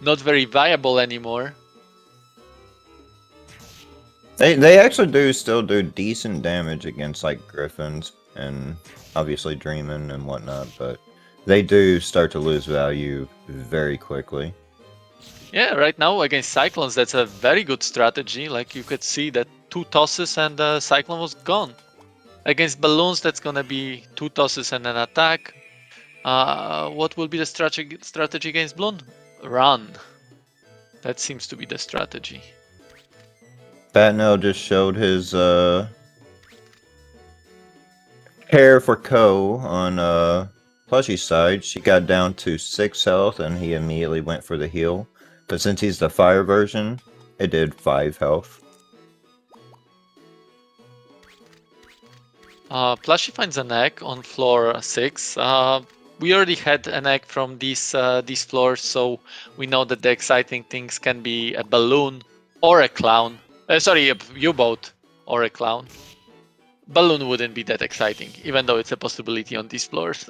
Speaker 1: not very viable anymore.
Speaker 2: They actually still do decent damage against like griffins and obviously dreaming and whatnot, but they do start to lose value very quickly.
Speaker 1: Yeah, right now against Cyclones, that's a very good strategy. Like you could see that 2 tosses and the Cyclone was gone. Against Balloons, that's gonna be 2 tosses and an attack. What will be the strategy against Balloon? Run. That seems to be the strategy.
Speaker 2: Batnell just showed his care for Ko on Plushie's side. She got down to 6 health and he immediately went for the heal. But since he's the fire version, it did 5 health.
Speaker 1: Plushie finds an egg on floor 6. We already had an egg from these floors, so we know that the exciting things can be a balloon or a clown. Sorry, a U-boat or a clown. Balloon wouldn't be that exciting, even though it's a possibility on these floors.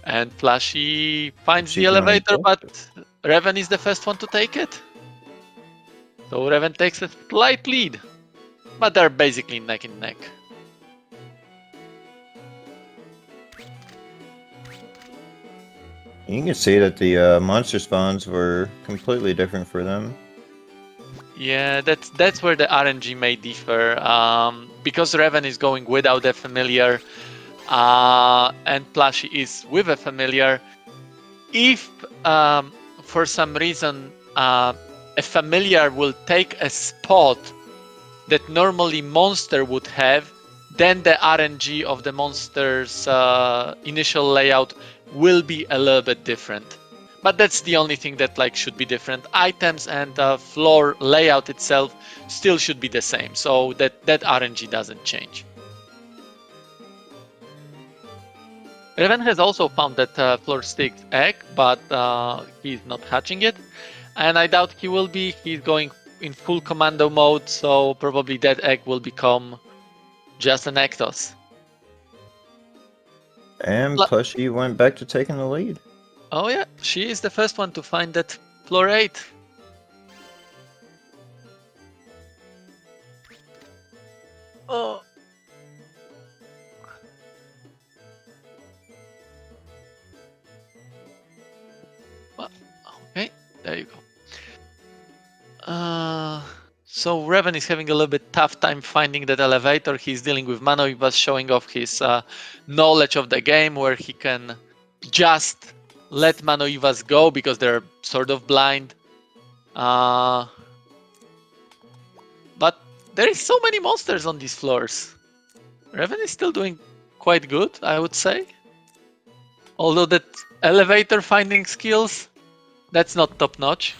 Speaker 1: And Plushie finds
Speaker 2: She
Speaker 1: the
Speaker 2: gonna
Speaker 1: elevator,
Speaker 2: get
Speaker 1: but
Speaker 2: it.
Speaker 1: Reven is the first one to take it. So Reven takes a slight lead, but they're basically neck and neck.
Speaker 2: You can see that the monster spawns were completely different for them.
Speaker 1: Yeah, that's where the RNG may differ. Because Reven is going without a familiar, and Plushie is with a familiar. If for some reason a familiar will take a spot that normally monster would have, then the RNG of the monster's initial layout will be a little bit different. But that's the only thing that like should be different. Items and floor layout itself still should be the same, so that RNG doesn't change. Reven has also found that floor 6 egg, but he's not hatching it, and I doubt he will be. He's going in full commando mode, so probably that egg will become just an Ectos.
Speaker 2: And Plushie went back to taking the lead.
Speaker 1: Oh yeah, she is the first one to find that floor 8. Oh. Okay, there you go. So Reven is having a little bit tough time finding that elevator. He's dealing with Mano. He was showing off his knowledge of the game, where he can just let Manoivas go because they're sort of blind. But there is so many monsters on these floors. Reven is still doing quite good, I would say. Although that elevator finding skills, that's not top notch.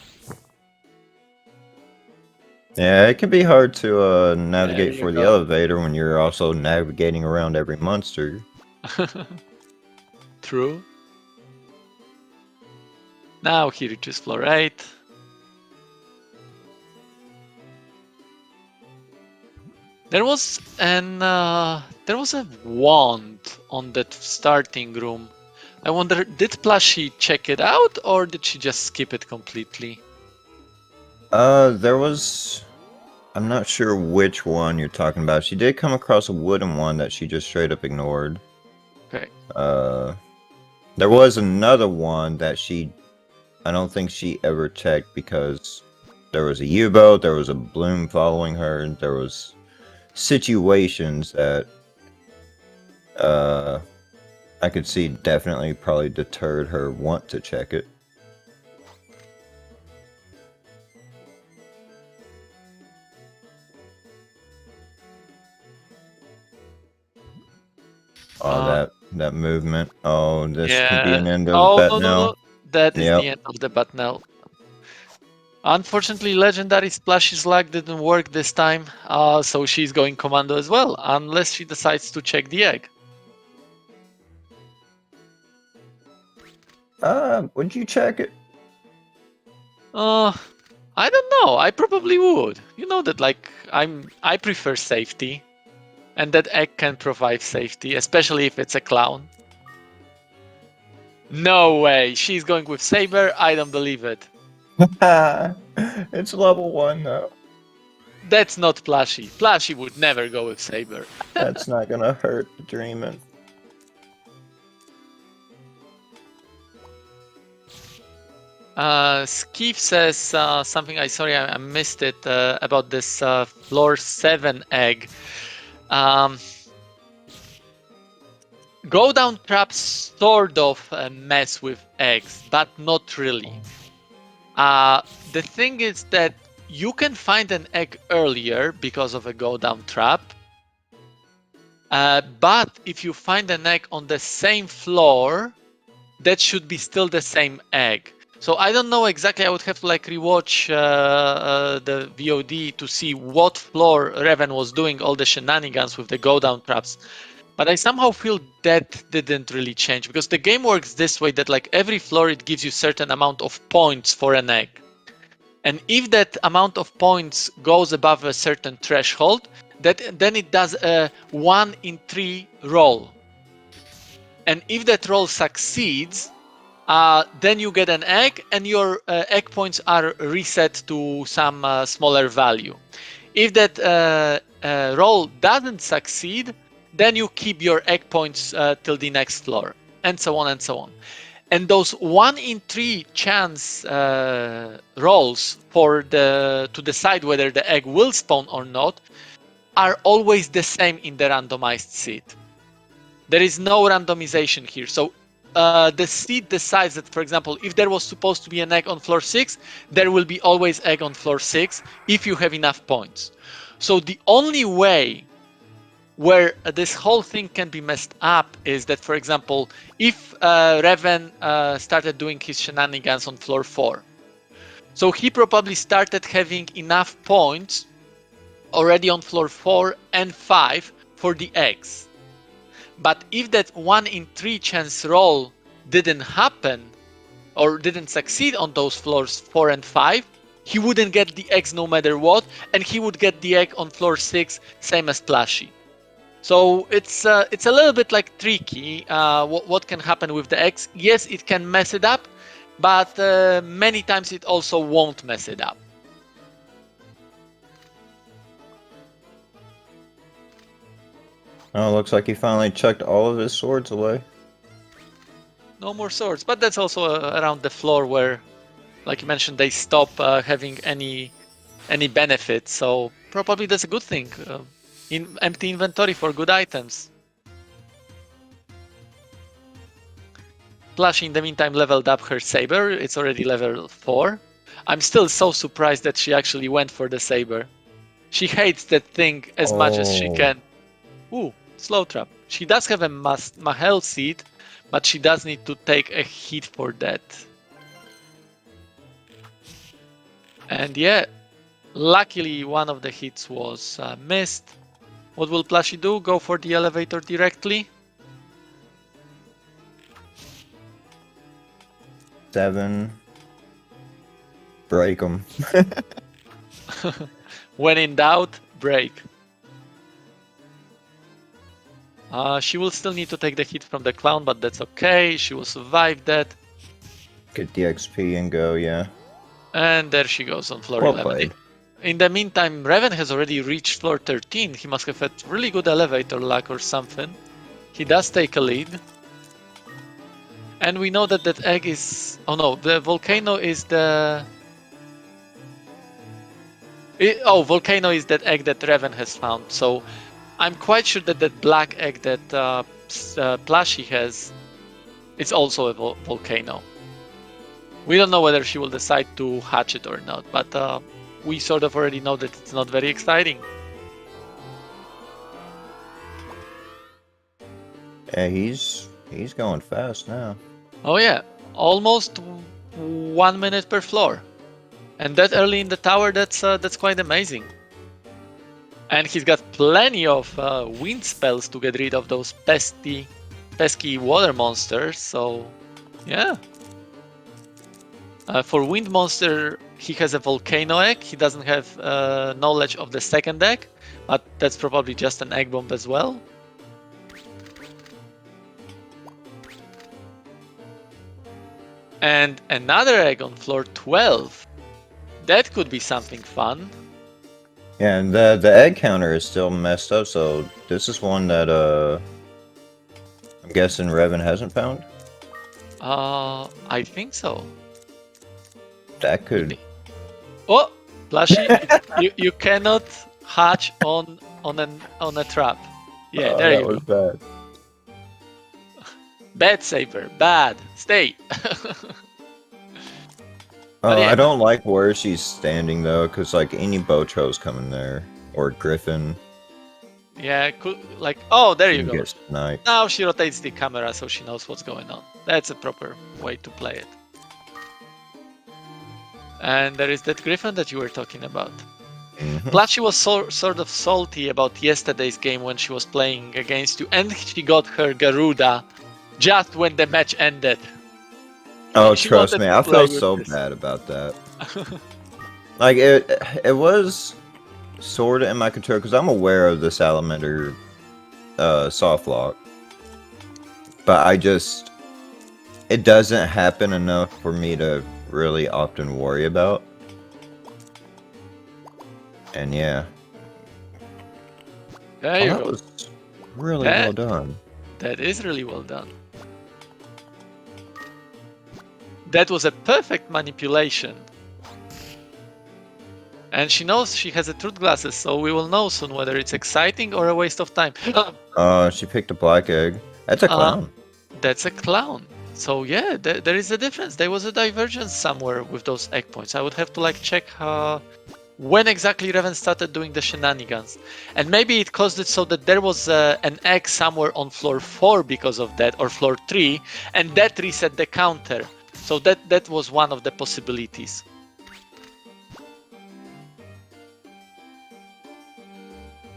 Speaker 2: Yeah, it can be hard to
Speaker 1: There
Speaker 2: navigate
Speaker 1: you
Speaker 2: for the
Speaker 1: go.
Speaker 2: elevator when you're also navigating around every monster.
Speaker 1: True. Now he reaches floor 8. There was a wand on that starting room. I wonder, did Plushie check it out or did she just skip it completely?
Speaker 2: There was... I'm not sure which one you're talking about. She did come across a wooden one that she just straight up ignored.
Speaker 1: Okay.
Speaker 2: There was another one that I don't think she ever checked because there was a U-boat, there was a bloom following her, and there was situations that I could see definitely probably deterred her want to check it. Oh, that movement. Oh, this could be
Speaker 1: Yeah.
Speaker 2: an end of
Speaker 1: Oh,
Speaker 2: bet
Speaker 1: no, no,
Speaker 2: now.
Speaker 1: no. That is
Speaker 2: Yep.
Speaker 1: the end of the battle. Unfortunately, Legendary Splash's luck didn't work this time, so she's going commando as well, unless she decides to check the egg.
Speaker 2: Would you check it?
Speaker 1: I don't know. I probably would. You know that, like, I prefer safety, and that egg can provide safety, especially if it's a clown. No way. She's going with Saber. I don't believe it.
Speaker 2: It's level 1 though.
Speaker 1: That's not Plushie. Plushie would never go with Saber.
Speaker 2: That's not gonna hurt the dreaming.
Speaker 1: Skeef says something. I missed it about this floor 7 egg. Um, Go down traps sort of mess with eggs, but not really. The thing is that you can find an egg earlier because of a go down trap. But if you find an egg on the same floor, that should be still the same egg. So I don't know exactly. I would have to like rewatch the VOD to see what floor Reven was doing all the shenanigans with the go down traps. But I somehow feel that didn't really change because the game works this way that like every floor it gives you certain amount of points for an egg. And if that amount of points goes above a certain threshold, then it does a 1 in 3 roll. And if that roll succeeds, then you get an egg and your egg points are reset to some smaller value. If that roll doesn't succeed, then you keep your egg points till the next floor, and so on and so on. And those 1 in 3 chance rolls to decide whether the egg will spawn or not are always the same in the randomized seed. There is no randomization here. So the seed decides that, for example, if there was supposed to be an egg on floor 6, there will be always egg on floor 6 if you have enough points. So the only way where this whole thing can be messed up is that, for example, if Reven started doing his shenanigans on floor 4, so he probably started having enough points already on floor 4 and 5 for the eggs. But if that 1 in 3 chance roll didn't happen or didn't succeed on those floors 4 and 5, he wouldn't get the eggs no matter what, and he would get the egg on floor 6, same as Plushie. So it's a little bit like tricky. What can happen with the eggs? Yes, it can mess it up, but many times it also won't mess it up.
Speaker 2: Oh, looks like he finally chucked all of his swords away.
Speaker 1: No more swords, but that's also around the floor where, like you mentioned, they stop having any benefit. So probably that's a good thing. Empty inventory for good items. Plushie, in the meantime, leveled up her saber. It's already level 4. I'm still so surprised that she actually went for the saber. She hates that thing as much as she can. Ooh, slow trap. She does have a Mahel seed, but she does need to take a hit for that. And yeah, luckily one of the hits was missed. What will Plushie do? Go for the elevator directly?
Speaker 2: 7. Break them.
Speaker 1: When in doubt, break. She will still need to take the hit from the clown, but that's okay. She will survive that.
Speaker 2: Get the XP and go, yeah.
Speaker 1: And there she goes on floor
Speaker 2: Well
Speaker 1: 11.
Speaker 2: played.
Speaker 1: In the meantime, Reven has already reached floor 13. He must have had really good elevator luck or something. He does take a lead. And we know that that egg is... Oh no, the volcano is the... Volcano is that egg that Reven has found. So I'm quite sure that that black egg that Plushie has, it's also a volcano. We don't know whether she will decide to hatch it or not, but we sort of already know that it's not very exciting.
Speaker 2: Yeah, he's going fast now.
Speaker 1: Oh yeah, almost 1 minute per floor. And that early in the tower, that's quite amazing. And he's got plenty of wind spells to get rid of those pesky water monsters, so yeah. For wind monster, he has a volcano egg. He doesn't have knowledge of the second egg, but that's probably just an egg bomb as well. And another egg on floor 12. That could be something fun.
Speaker 2: Yeah, and the egg counter is still messed up, so this is one that I'm guessing Reven hasn't found?
Speaker 1: I think so.
Speaker 2: That could.
Speaker 1: Oh, Plushie, you cannot hatch on a trap. Yeah, there
Speaker 2: That
Speaker 1: you
Speaker 2: was
Speaker 1: go.
Speaker 2: bad.
Speaker 1: Bad Saber, bad. Stay. But
Speaker 2: I
Speaker 1: yeah,
Speaker 2: don't like where she's standing though, because like any Bocho's coming there or Griffin,
Speaker 1: yeah, like, oh, there
Speaker 2: she
Speaker 1: you
Speaker 2: can
Speaker 1: go.
Speaker 2: get sniped.
Speaker 1: Now she rotates the camera so she knows what's going on. That's a proper way to play it. And there is that Griffin that you were talking about.
Speaker 2: Mhm.
Speaker 1: Plushie was sort of salty about yesterday's game when she was playing against you, and she got her Garuda just when the match ended.
Speaker 2: Oh,
Speaker 1: She
Speaker 2: trust
Speaker 1: wanted
Speaker 2: me,
Speaker 1: to
Speaker 2: I
Speaker 1: play
Speaker 2: feel
Speaker 1: with
Speaker 2: so
Speaker 1: this.
Speaker 2: bad about that. Like it was sort of in my control because I'm aware of the salamander soft lock, but it doesn't happen enough for me to really often worry about. And yeah,
Speaker 1: There you
Speaker 2: that
Speaker 1: go.
Speaker 2: was really well done.
Speaker 1: That is really well done. That was a perfect manipulation. And she knows she has a truth glasses, so we will know soon whether it's exciting or a waste of time.
Speaker 2: She picked a black egg. That's a clown.
Speaker 1: That's a clown. So yeah, there is a difference. There was a divergence somewhere with those egg points. I would have to like check when exactly Reven started doing the shenanigans. And maybe it caused it so that there was an egg somewhere on floor 4 because of that, or floor 3, and that reset the counter. So that was one of the possibilities.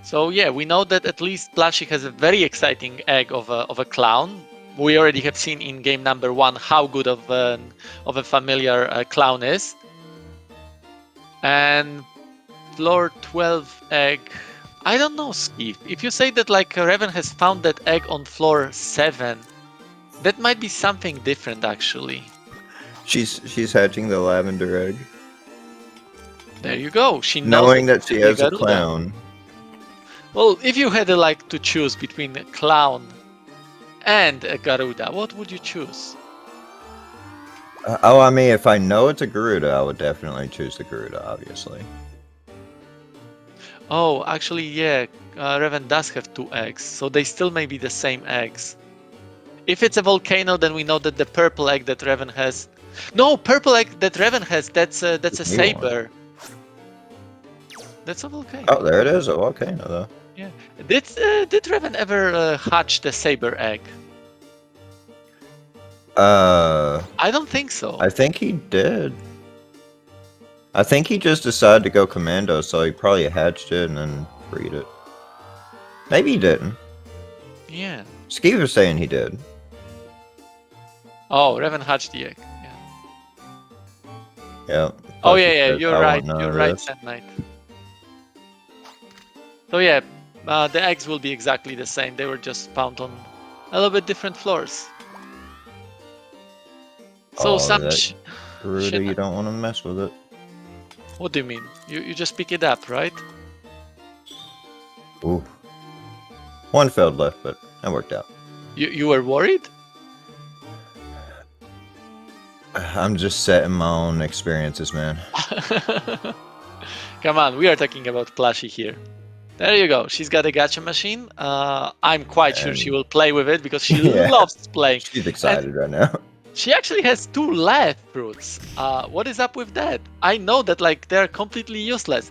Speaker 1: So yeah, we know that at least Plushie has a very exciting egg of a clown. We already have seen in game number 1 how good of a familiar clown is. And floor 12 egg, I don't know, Skeef. If you say that like Reven has found that egg on floor 7, that might be something different actually.
Speaker 2: She's hatching the lavender egg,
Speaker 1: There you go. She knows
Speaker 2: knowing that
Speaker 1: it's
Speaker 2: she
Speaker 1: gonna be
Speaker 2: has a
Speaker 1: Garuda.
Speaker 2: clown.
Speaker 1: Well, if you had like to choose between a clown and a Garuda, what would you choose?
Speaker 2: I mean, if I know it's a Garuda, I would definitely choose the Garuda, obviously.
Speaker 1: Oh, actually, yeah, Reven does have 2 eggs, so they still may be the same eggs. If it's a volcano, then we know that the purple egg that Reven has... No, purple egg that Reven has, that's a
Speaker 2: New one.
Speaker 1: saber. That's a volcano.
Speaker 2: Oh, there it is, a volcano, though.
Speaker 1: Yeah. Did Reven ever hatch the saber egg? I don't think so.
Speaker 2: I think he did. I think he just decided to go commando, so he probably hatched it and then breed it. Maybe he didn't.
Speaker 1: Yeah.
Speaker 2: Skeev was saying he did.
Speaker 1: Oh, Reven hatched the egg. Yeah.
Speaker 2: Yeah.
Speaker 1: Oh,
Speaker 2: Plus
Speaker 1: yeah,
Speaker 2: he
Speaker 1: yeah,
Speaker 2: said,
Speaker 1: you're
Speaker 2: "I
Speaker 1: right.
Speaker 2: want none
Speaker 1: You're
Speaker 2: of
Speaker 1: right,
Speaker 2: this."
Speaker 1: Sand Knight. So yeah, the eggs will be exactly the same. They were just found on a little bit different floors. So
Speaker 2: Oh,
Speaker 1: some
Speaker 2: that Garuda, you don't want to mess with it.
Speaker 1: What do you mean? You just pick it up, right?
Speaker 2: Ooh. One failed left, but that worked out.
Speaker 1: You were worried?
Speaker 2: I'm just setting my own experiences, man.
Speaker 1: Come on, we are talking about Plushie here. There you go. She's got a gacha machine. I'm quite sure she will play with it because she
Speaker 2: Yeah.
Speaker 1: loves playing.
Speaker 2: She's excited right now.
Speaker 1: She actually has 2 life fruits. What is up with that? I know that like they're completely useless.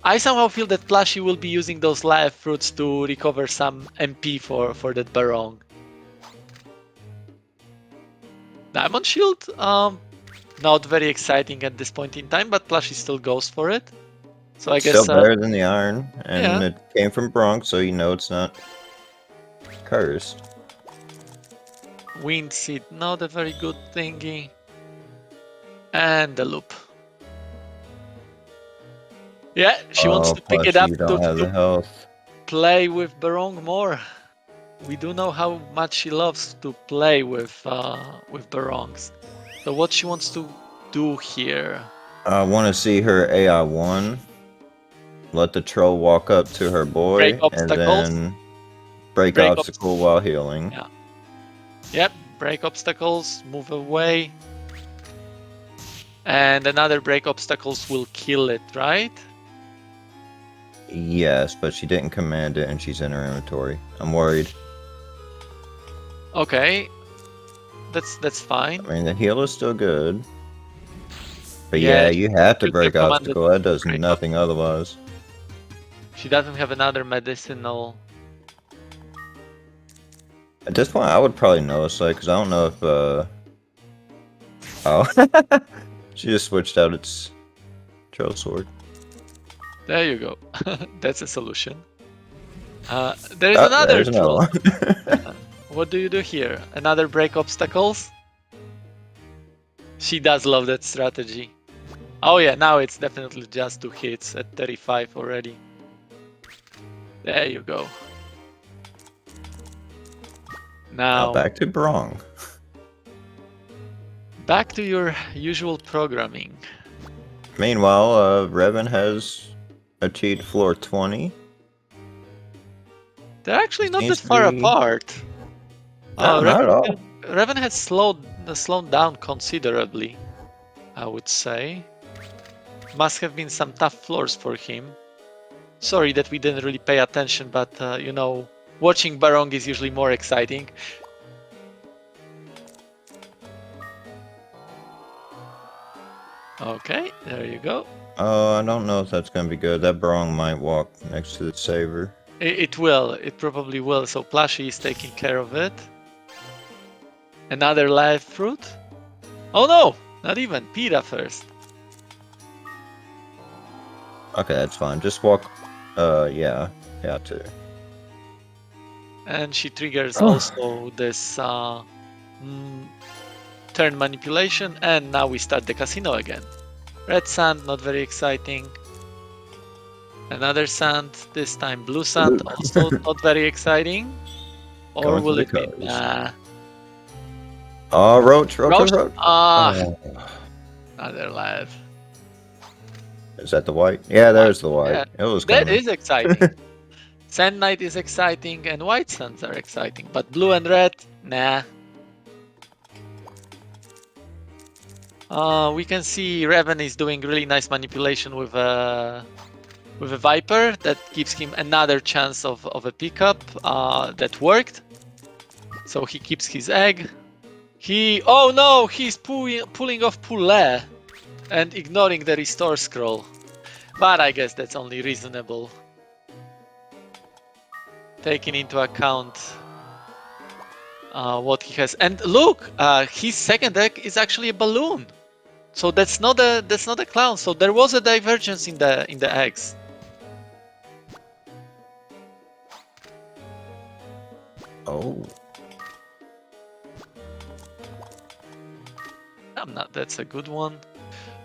Speaker 1: I somehow feel that Plushie will be using those life fruits to recover some MP for that Barong. Diamond Shield, not very exciting at this point in time, but Plushie still goes for it. So I guess
Speaker 2: Still better than the iron, and
Speaker 1: yeah.
Speaker 2: it came from Bronx, so you know it's not cursed.
Speaker 1: Wind Seed, not a very good thingy. And the loop. Yeah, she wants to pick it
Speaker 2: Plus
Speaker 1: up
Speaker 2: you don't have the
Speaker 1: to
Speaker 2: health.
Speaker 1: play with Barong more. We do know how much she loves to play with Barongs. So what she wants to do here?
Speaker 2: I want to see her AI1. Let the troll walk up to her boy,
Speaker 1: Break
Speaker 2: and
Speaker 1: obstacles.
Speaker 2: then break
Speaker 1: Break
Speaker 2: obstacle while healing.
Speaker 1: Yeah. Yep, break obstacles, move away. And another break obstacles will kill it, right?
Speaker 2: Yes, but she didn't command it and she's in her inventory. I'm worried.
Speaker 1: Okay. That's fine.
Speaker 2: I mean, the heal is still good. But
Speaker 1: Yeah,
Speaker 2: yeah, you have to
Speaker 1: should have
Speaker 2: break
Speaker 1: commanded
Speaker 2: obstacle. That does
Speaker 1: break
Speaker 2: nothing otherwise.
Speaker 1: She doesn't have another medicinal.
Speaker 2: At this point, I would probably notice, like, because I don't know if, Oh. She just switched out its trail sword.
Speaker 1: There you go. That's a solution. There is
Speaker 2: Oh,
Speaker 1: another
Speaker 2: there's another
Speaker 1: troll.
Speaker 2: one.
Speaker 1: What do you do here? Another break obstacles? She does love that strategy. Oh yeah, now it's definitely just 2 hits at 35 already. There you go.
Speaker 2: Now
Speaker 1: Now,
Speaker 2: back to Brong.
Speaker 1: back to your usual programming.
Speaker 2: Meanwhile, Reven has achieved floor 20.
Speaker 1: They're actually not that
Speaker 2: Seems to
Speaker 1: far
Speaker 2: be...
Speaker 1: apart.
Speaker 2: No, not at all.
Speaker 1: Reven has slowed down considerably, I would say. Must have been some tough floors for him. Sorry that we didn't really pay attention, but you know, watching Barong is usually more exciting. Okay, there you go.
Speaker 2: Oh, I don't know if that's going to be good. That Brong might walk next to the Saver.
Speaker 1: It will. It probably will. So Plushie is taking care of it. Another live fruit? Oh no! Not even. Pita first.
Speaker 2: Okay, that's fine. Just walk... yeah. Yeah, too.
Speaker 1: And she triggers
Speaker 2: Oh.
Speaker 1: also this turn manipulation. And now we start the casino again. Red sand, not very exciting. Another sand, this time blue sand, also not very exciting. Or
Speaker 2: Going
Speaker 1: will
Speaker 2: for the
Speaker 1: it be?
Speaker 2: colors.
Speaker 1: Nah.
Speaker 2: Oh, Roach.
Speaker 1: Roach? Ah,
Speaker 2: Oh.
Speaker 1: another live.
Speaker 2: Is that the white? Yeah, there's the white.
Speaker 1: Yeah,
Speaker 2: It was
Speaker 1: that
Speaker 2: coming.
Speaker 1: is exciting. Sand Knight is exciting and white sands are exciting, but blue and red, nah. We can see Reven is doing really nice manipulation with a Viper that gives him another chance of a pickup that worked. So he keeps his egg. Oh no, he's pulling off Poulet and ignoring the restore scroll. But I guess that's only reasonable. Taking into account what he has. And look, his second egg is actually a balloon. So that's not a clown. So there was a divergence in the eggs.
Speaker 2: Oh.
Speaker 1: That's a good one.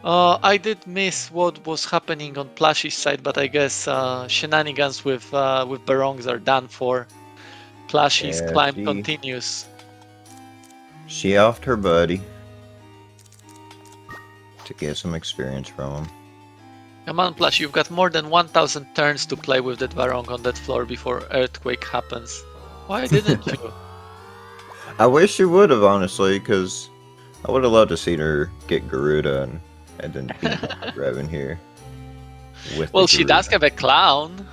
Speaker 1: I did miss what was happening on Plushie's side, but I guess shenanigans with Barongs are done for. Plushie's climb continues.
Speaker 2: She offed her buddy to get some experience from him.
Speaker 1: Come on, Plushie, you've got more than 1,000 turns to play with that Barong on that floor before Earthquake happens. Why didn't you?
Speaker 2: I wish you would have, honestly, because I would have loved to see her get Garuda and then beat Reven here.
Speaker 1: Well, she does have a clown.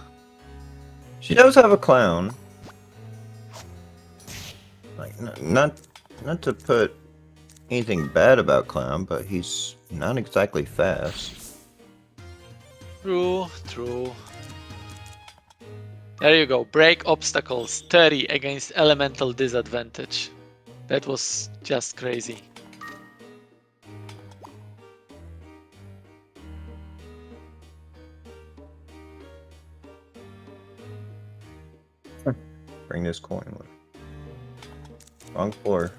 Speaker 2: She does have a clown. Like, not to put anything bad about Clown, but he's not exactly fast.
Speaker 1: True. There you go. Break obstacles. 30 against elemental disadvantage. That was just crazy.
Speaker 2: Bring this coin with. Wrong floor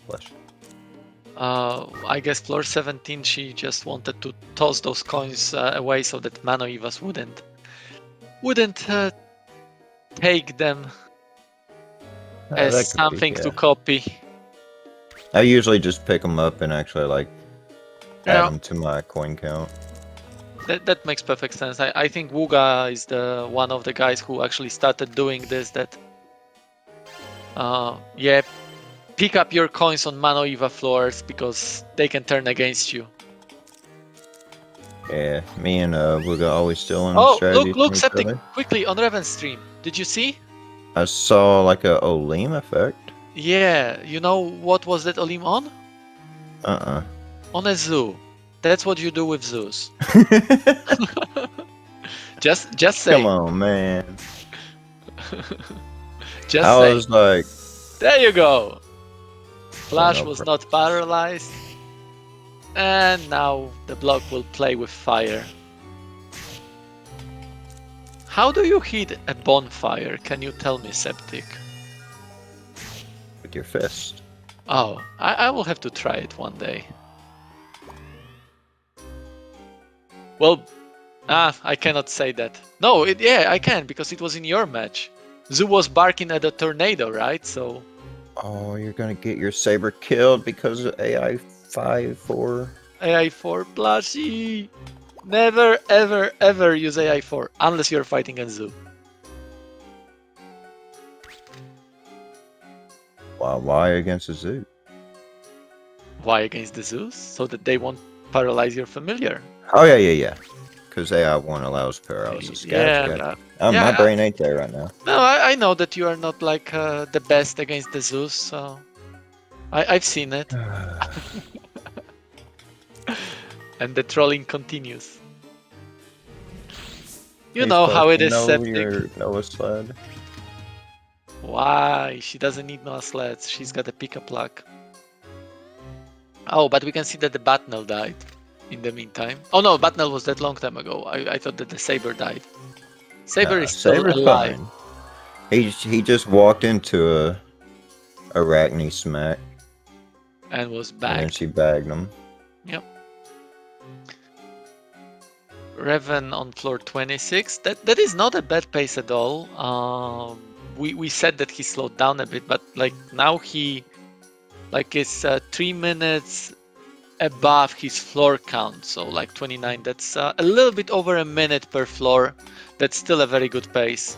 Speaker 2: flush.
Speaker 1: I guess floor 17, she just wanted to toss those coins away so that Manoivas wouldn't take them as something to copy.
Speaker 2: I usually just pick them up and actually add them to my coin count.
Speaker 1: That makes perfect sense. I think Wuga is the one of the guys who actually started doing this. pick up your coins on Mano Eva floors because they can turn against you.
Speaker 2: Yeah, me and Wuga always stealing
Speaker 1: Oh,
Speaker 2: strategies
Speaker 1: look,
Speaker 2: from each
Speaker 1: Septic,
Speaker 2: other.
Speaker 1: quickly on Reven's stream. Did you see?
Speaker 2: I saw like a Olim effect.
Speaker 1: Yeah, you know what was that Olim on?
Speaker 2: Uh-uh.
Speaker 1: On a zoo. That's what you do with zoos. Just
Speaker 2: Come
Speaker 1: saying.
Speaker 2: on, man.
Speaker 1: Just
Speaker 2: I
Speaker 1: saying.
Speaker 2: was like,
Speaker 1: There you go.
Speaker 2: oh,
Speaker 1: Flash
Speaker 2: no
Speaker 1: was
Speaker 2: problem.
Speaker 1: not paralyzed. And now the block will play with fire. How do you hit a bonfire? Can you tell me, Septic?
Speaker 2: With your fist.
Speaker 1: Oh, I will have to try it one day. Well, I cannot say that. No, yeah, I can, because it was in your match. Zoo was barking at a tornado, right? So...
Speaker 2: Oh, you're gonna get your saber killed because of AI 5-4.
Speaker 1: AI4 plushie! Never, ever, ever use AI4 unless you're fighting a zoo.
Speaker 2: Why against a zoo?
Speaker 1: Why against the zoos? So that they won't paralyze your familiar.
Speaker 2: Oh yeah. Because AI1 allows paralysis. Gotcha. My
Speaker 1: Yeah.
Speaker 2: brain ain't there right now.
Speaker 1: No, I know that you are not like the best against the zoos, so I've seen it. And the trolling continues. You know how it is, Septic.
Speaker 2: Nova sled.
Speaker 1: Why? She doesn't need no sleds. She's got a pickup luck. Oh, but we can see that the Batnel died in the meantime. Oh no, Batnel was that long time ago. I thought that the Saber died. Saber is still
Speaker 2: Saber's
Speaker 1: alive.
Speaker 2: fine. He just walked into a Arachne smack.
Speaker 1: And was
Speaker 2: And then
Speaker 1: bagged.
Speaker 2: she bagged him.
Speaker 1: Yep. Reven on floor 26. That is not a bad pace at all. We said that he slowed down a bit, but like now he is 3 minutes above his floor count, so like 29. That's a little bit over a minute per floor. That's still a very good pace.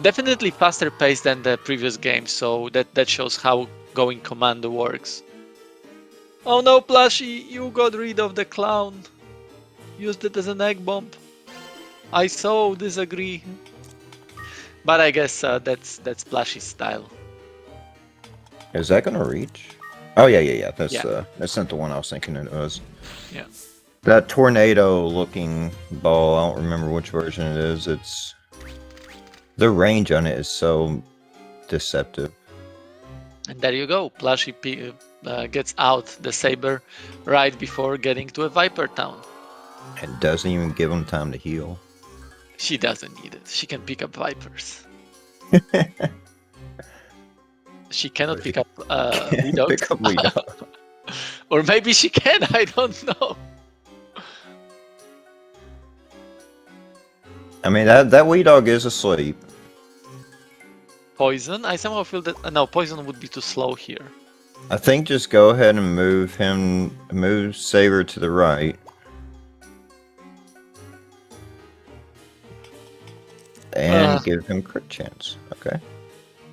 Speaker 1: Definitely faster pace than the previous game, so that shows how going commando works. Oh no, Plushie, you got rid of the clown. Used it as an egg bomb. I so disagree. But I guess that's Plushie's style.
Speaker 2: Is that gonna reach? Oh yeah.
Speaker 1: Yeah.
Speaker 2: That's not the one I was thinking it was.
Speaker 1: Yeah.
Speaker 2: That tornado-looking ball. I don't remember which version it is. It's the range on it is so deceptive.
Speaker 1: And there you go. Plushie gets out the saber right before getting to a Viper Town.
Speaker 2: It doesn't even give him time to heal.
Speaker 1: She doesn't need it. She can pick up Vipers. She cannot pick up Weedogs.
Speaker 2: Pick up Weedog.
Speaker 1: Or maybe she can, I don't know.
Speaker 2: I mean, that Weedog is asleep.
Speaker 1: Poison? I somehow feel that... no, Poison would be too slow here.
Speaker 2: I think just go ahead and move Saber to the right. And give him crit chance. Okay.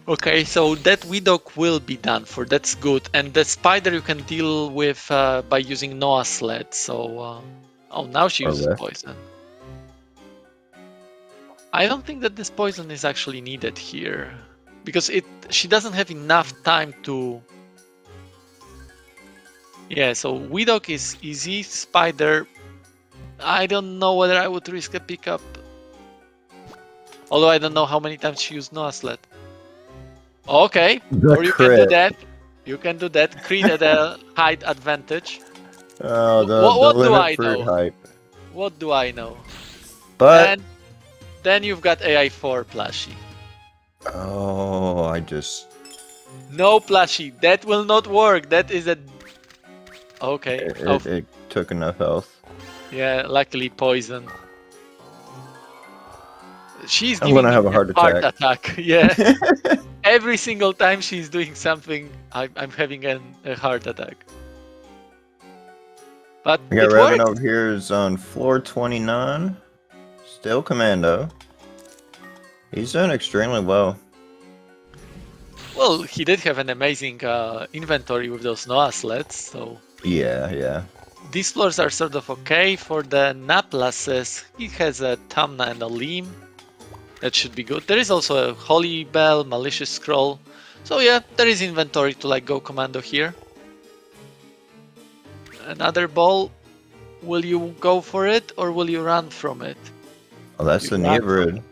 Speaker 1: Okay, so that Weedog will be done for. That's good. And the Spider you can deal with by using Noah Sled. So, oh, now she uses Poison. I don't think that this Poison is actually needed here. Because she doesn't have enough time to... Yeah, so Weedog is easy. Spider, I don't know whether I would risk a pickup. Although I don't know how many times she used Noah Sled. Okay, or you can do that. You can do that. Crit at a height advantage.
Speaker 2: Oh,
Speaker 1: what do I
Speaker 2: fruit
Speaker 1: know?
Speaker 2: hype.
Speaker 1: What do I know?
Speaker 2: But
Speaker 1: and then you've got AI4 Plushie.
Speaker 2: Oh, I just...
Speaker 1: No, Plushie, that will not work. That is a... Okay.
Speaker 2: It took enough health.
Speaker 1: Yeah, luckily Poison. She's
Speaker 2: I'm
Speaker 1: giving
Speaker 2: gonna have a heart
Speaker 1: attack. Yeah. Every single time she's doing something, I'm having a heart attack. But
Speaker 2: we got Reven over here is on floor 29. Still commando. He's doing extremely well.
Speaker 1: Well, he did have an amazing inventory with those Noah sleds, so
Speaker 2: Yeah.
Speaker 1: these floors are sort of okay. For the Naplasses, he has a Tamna and a Lim. That should be good. There is also a Holy Bell, Malicious Scroll. So yeah, there is inventory to like go commando here. Another ball. Will you go for it or will you run from it?
Speaker 2: Oh, that's
Speaker 1: You
Speaker 2: the
Speaker 1: run from
Speaker 2: neighborhood.
Speaker 1: it.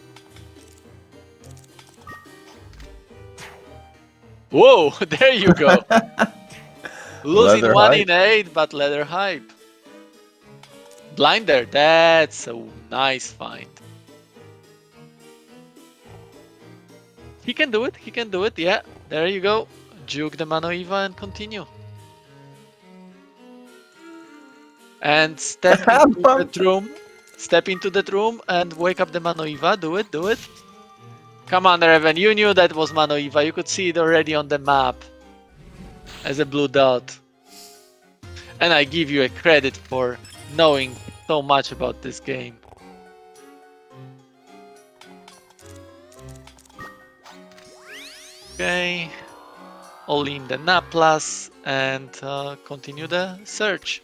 Speaker 1: Whoa, there you go. Losing
Speaker 2: Leather
Speaker 1: 1
Speaker 2: hype.
Speaker 1: in 8, but leather hype. Blinder, that's a nice find. He can do it, he can do it, yeah. There you go. Juke the Manoiva and continue. And step into that room. Step into that room and wake up the Manoiva. Do it, do it. Come on, Reven, you knew that was Manoiva. You could see it already on the map as a blue dot. And I give you a credit for knowing so much about this game. Okay, all in the Naplas and continue the search.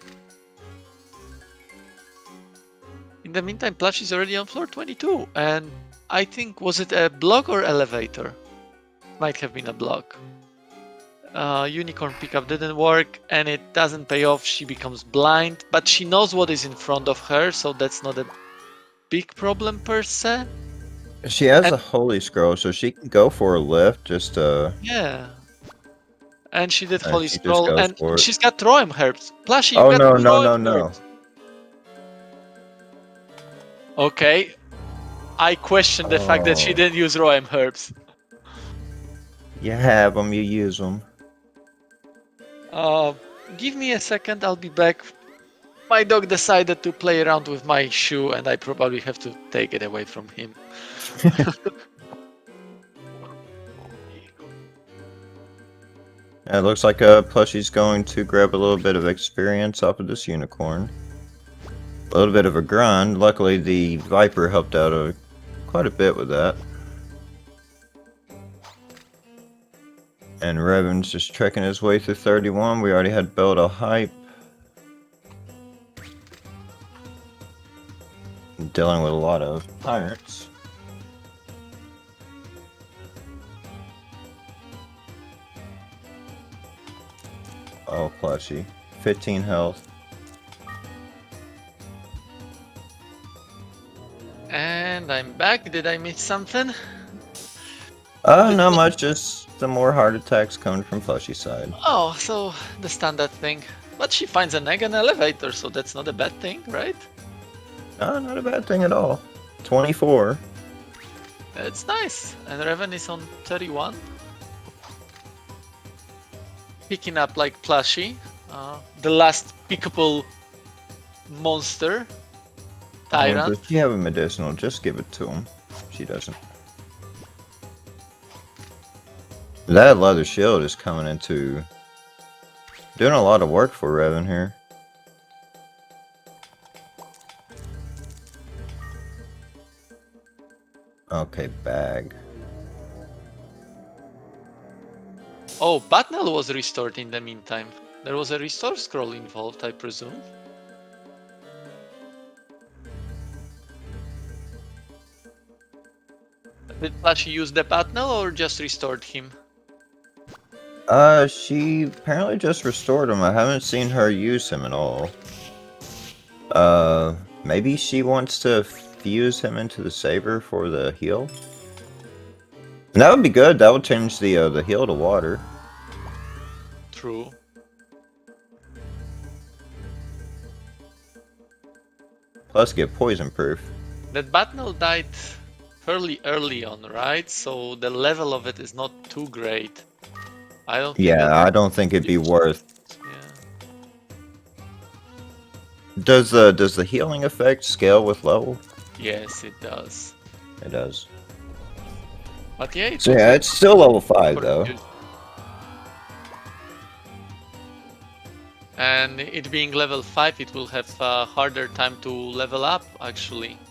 Speaker 1: In the meantime, Plush is already on floor 22, and I think, was it a block or elevator? Might have been a block. Unicorn pickup didn't work, and it doesn't pay off. She becomes blind, but she knows what is in front of her, so that's not a big problem per se.
Speaker 2: She has
Speaker 1: And
Speaker 2: a holy scroll, so she can go for a lift. Just
Speaker 1: yeah, and she did
Speaker 2: and
Speaker 1: Holy
Speaker 2: she just
Speaker 1: Scroll,
Speaker 2: goes
Speaker 1: and
Speaker 2: for it.
Speaker 1: she's got Roem herbs. Plushy, you
Speaker 2: Oh
Speaker 1: got
Speaker 2: no,
Speaker 1: two
Speaker 2: no,
Speaker 1: Roem
Speaker 2: no, no.
Speaker 1: herbs. Okay, I question the fact that she
Speaker 2: Oh,
Speaker 1: didn't use Roem herbs.
Speaker 2: you have them, you use them.
Speaker 1: Uh, Give me a second, I'll be back. My dog decided to play around with my shoe, and I probably have to take it away from him.
Speaker 2: It looks like Plushie's going to grab a little bit of experience off of this unicorn. A little bit of a grind. Luckily, the Viper helped out quite a bit with that. And Reven's just trekking his way through 31. We already had built a hype. Dealing with a lot of pirates. Oh, Plushie. 15 health.
Speaker 1: And I'm back. Did I miss something?
Speaker 2: Not much, just some more heart attacks coming from Plushie's side.
Speaker 1: Oh, so the standard thing. But she finds an egg and elevator, so that's not a bad thing, right?
Speaker 2: Not a bad thing at all. 24.
Speaker 1: It's nice. And Reven is on 31. Picking up like Plushie. The last pickable monster. Tyrant.
Speaker 2: Does she have a medicinal? Just give it to him. She doesn't. That leather shield is coming into doing a lot of work for Reven here. Okay, bag.
Speaker 1: Oh, Batnel was restored in the meantime. There was a restore scroll involved, I presume. Did Plushie use the Batnel or just restored him?
Speaker 2: She apparently just restored him. I haven't seen her use him at all. Maybe she wants to fuse him into the saber for the heal? And that would be good. That would change the heal to water.
Speaker 1: True.
Speaker 2: Plus get poison proof.
Speaker 1: That Batnel died fairly early on, right? So the level of it is not too great. I don't think
Speaker 2: Yeah,
Speaker 1: that
Speaker 2: I don't think it'd be worth.
Speaker 1: Yeah.
Speaker 2: Does the healing effect scale with level?
Speaker 1: Yes, it does.
Speaker 2: It does.
Speaker 1: But yeah,
Speaker 2: So yeah, it's still level 5 though.
Speaker 1: And it being level 5, it will have a harder time to level up, actually.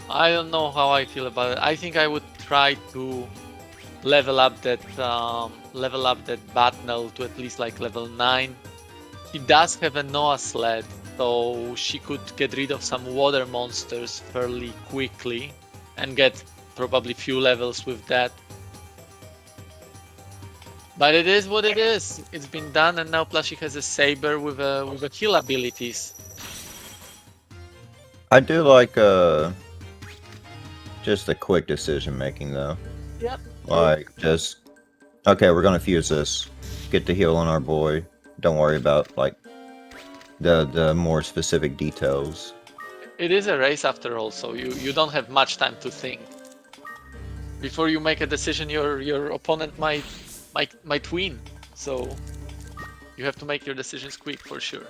Speaker 1: I don't know how I feel about it. I think I would try to level up that Batnel to at least like level 9. She does have a Noah sled, so she could get rid of some water monsters fairly quickly and get probably few levels with that. But it is what it is. It's been done, and now Plushie has a saber with a heal abilities.
Speaker 2: I do like just a quick decision making though.
Speaker 1: Yep.
Speaker 2: Like just okay, we're gonna fuse this. Get the heal on our boy. Don't worry about like the more specific details.
Speaker 1: It is a race after all, so you don't have much time to think. Before you make a decision, your opponent might win. So you have to make your decisions quick for sure.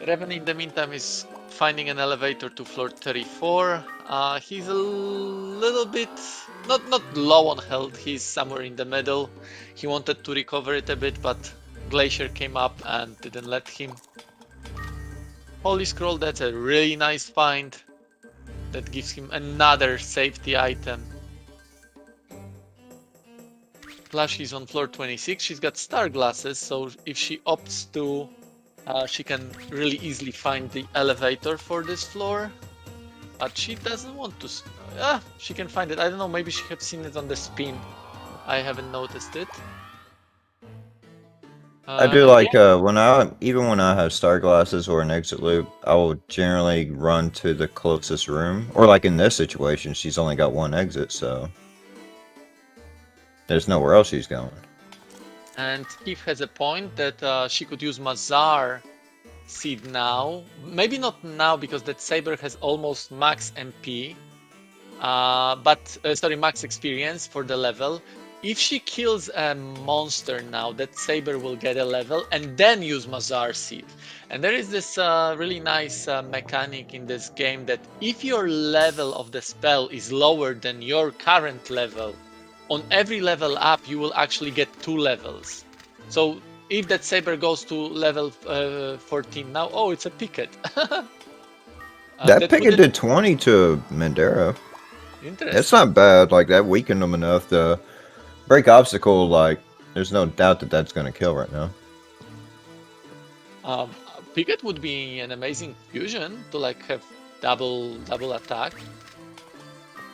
Speaker 1: Reven in the meantime is finding an elevator to floor 34. He's a little bit not low on health, he's somewhere in the middle. He wanted to recover it a bit, but Glacier came up and didn't let him. Holy Scroll, that's a really nice find. That gives him another safety item. Plushie is on floor 26. She's got star glasses, so if she opts to, she can really easily find the elevator for this floor. But she doesn't want to. She can find it. I don't know, maybe she has seen it on the spin. I haven't noticed it.
Speaker 2: I do like when I have star glasses or an exit loop, I will generally run to the closest room. Or like in this situation, she's only got one exit, so there's nowhere else she's going.
Speaker 1: And Keith has a point that she could use Mazar Seed now. Maybe not now because that saber has almost max MP, max experience for the level. If she kills a monster now, that saber will get a level and then use Mazar Seed. And there is this really nice mechanic in this game that if your level of the spell is lower than your current level, on every level up you will actually get 2 levels. So if that saber goes to level 14 now, oh, it's a picket.
Speaker 2: That picket did 20 to Mandera.
Speaker 1: Interesting.
Speaker 2: That's not bad. Like that weakened him enough to break obstacle. Like there's no doubt that that's going to kill right now.
Speaker 1: Picket would be an amazing fusion to like have double attack.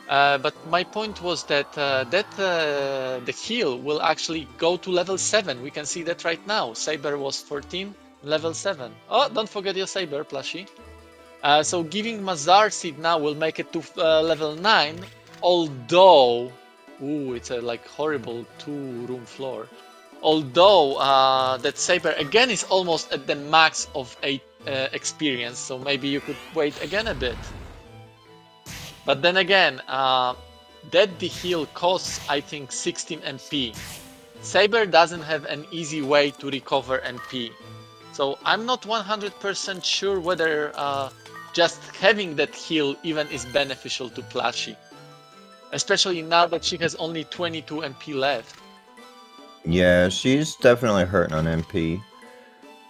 Speaker 1: But my point was that the heal will actually go to level 7. We can see that right now. Saber was 14, level 7. Oh, don't forget your saber, Plushie. So giving Mazar Seed now will make it to level 9, although... Ooh, it's a like horrible 2-room floor. Although that saber again is almost at the max of 8 experience, so maybe you could wait again a bit. But then again, that the heal costs, I think, 16 MP. Saber doesn't have an easy way to recover MP. So I'm not 100% sure whether just having that heal even is beneficial to Plushie. Especially now that she has only 22 MP left.
Speaker 2: Yeah, she's definitely hurting on MP.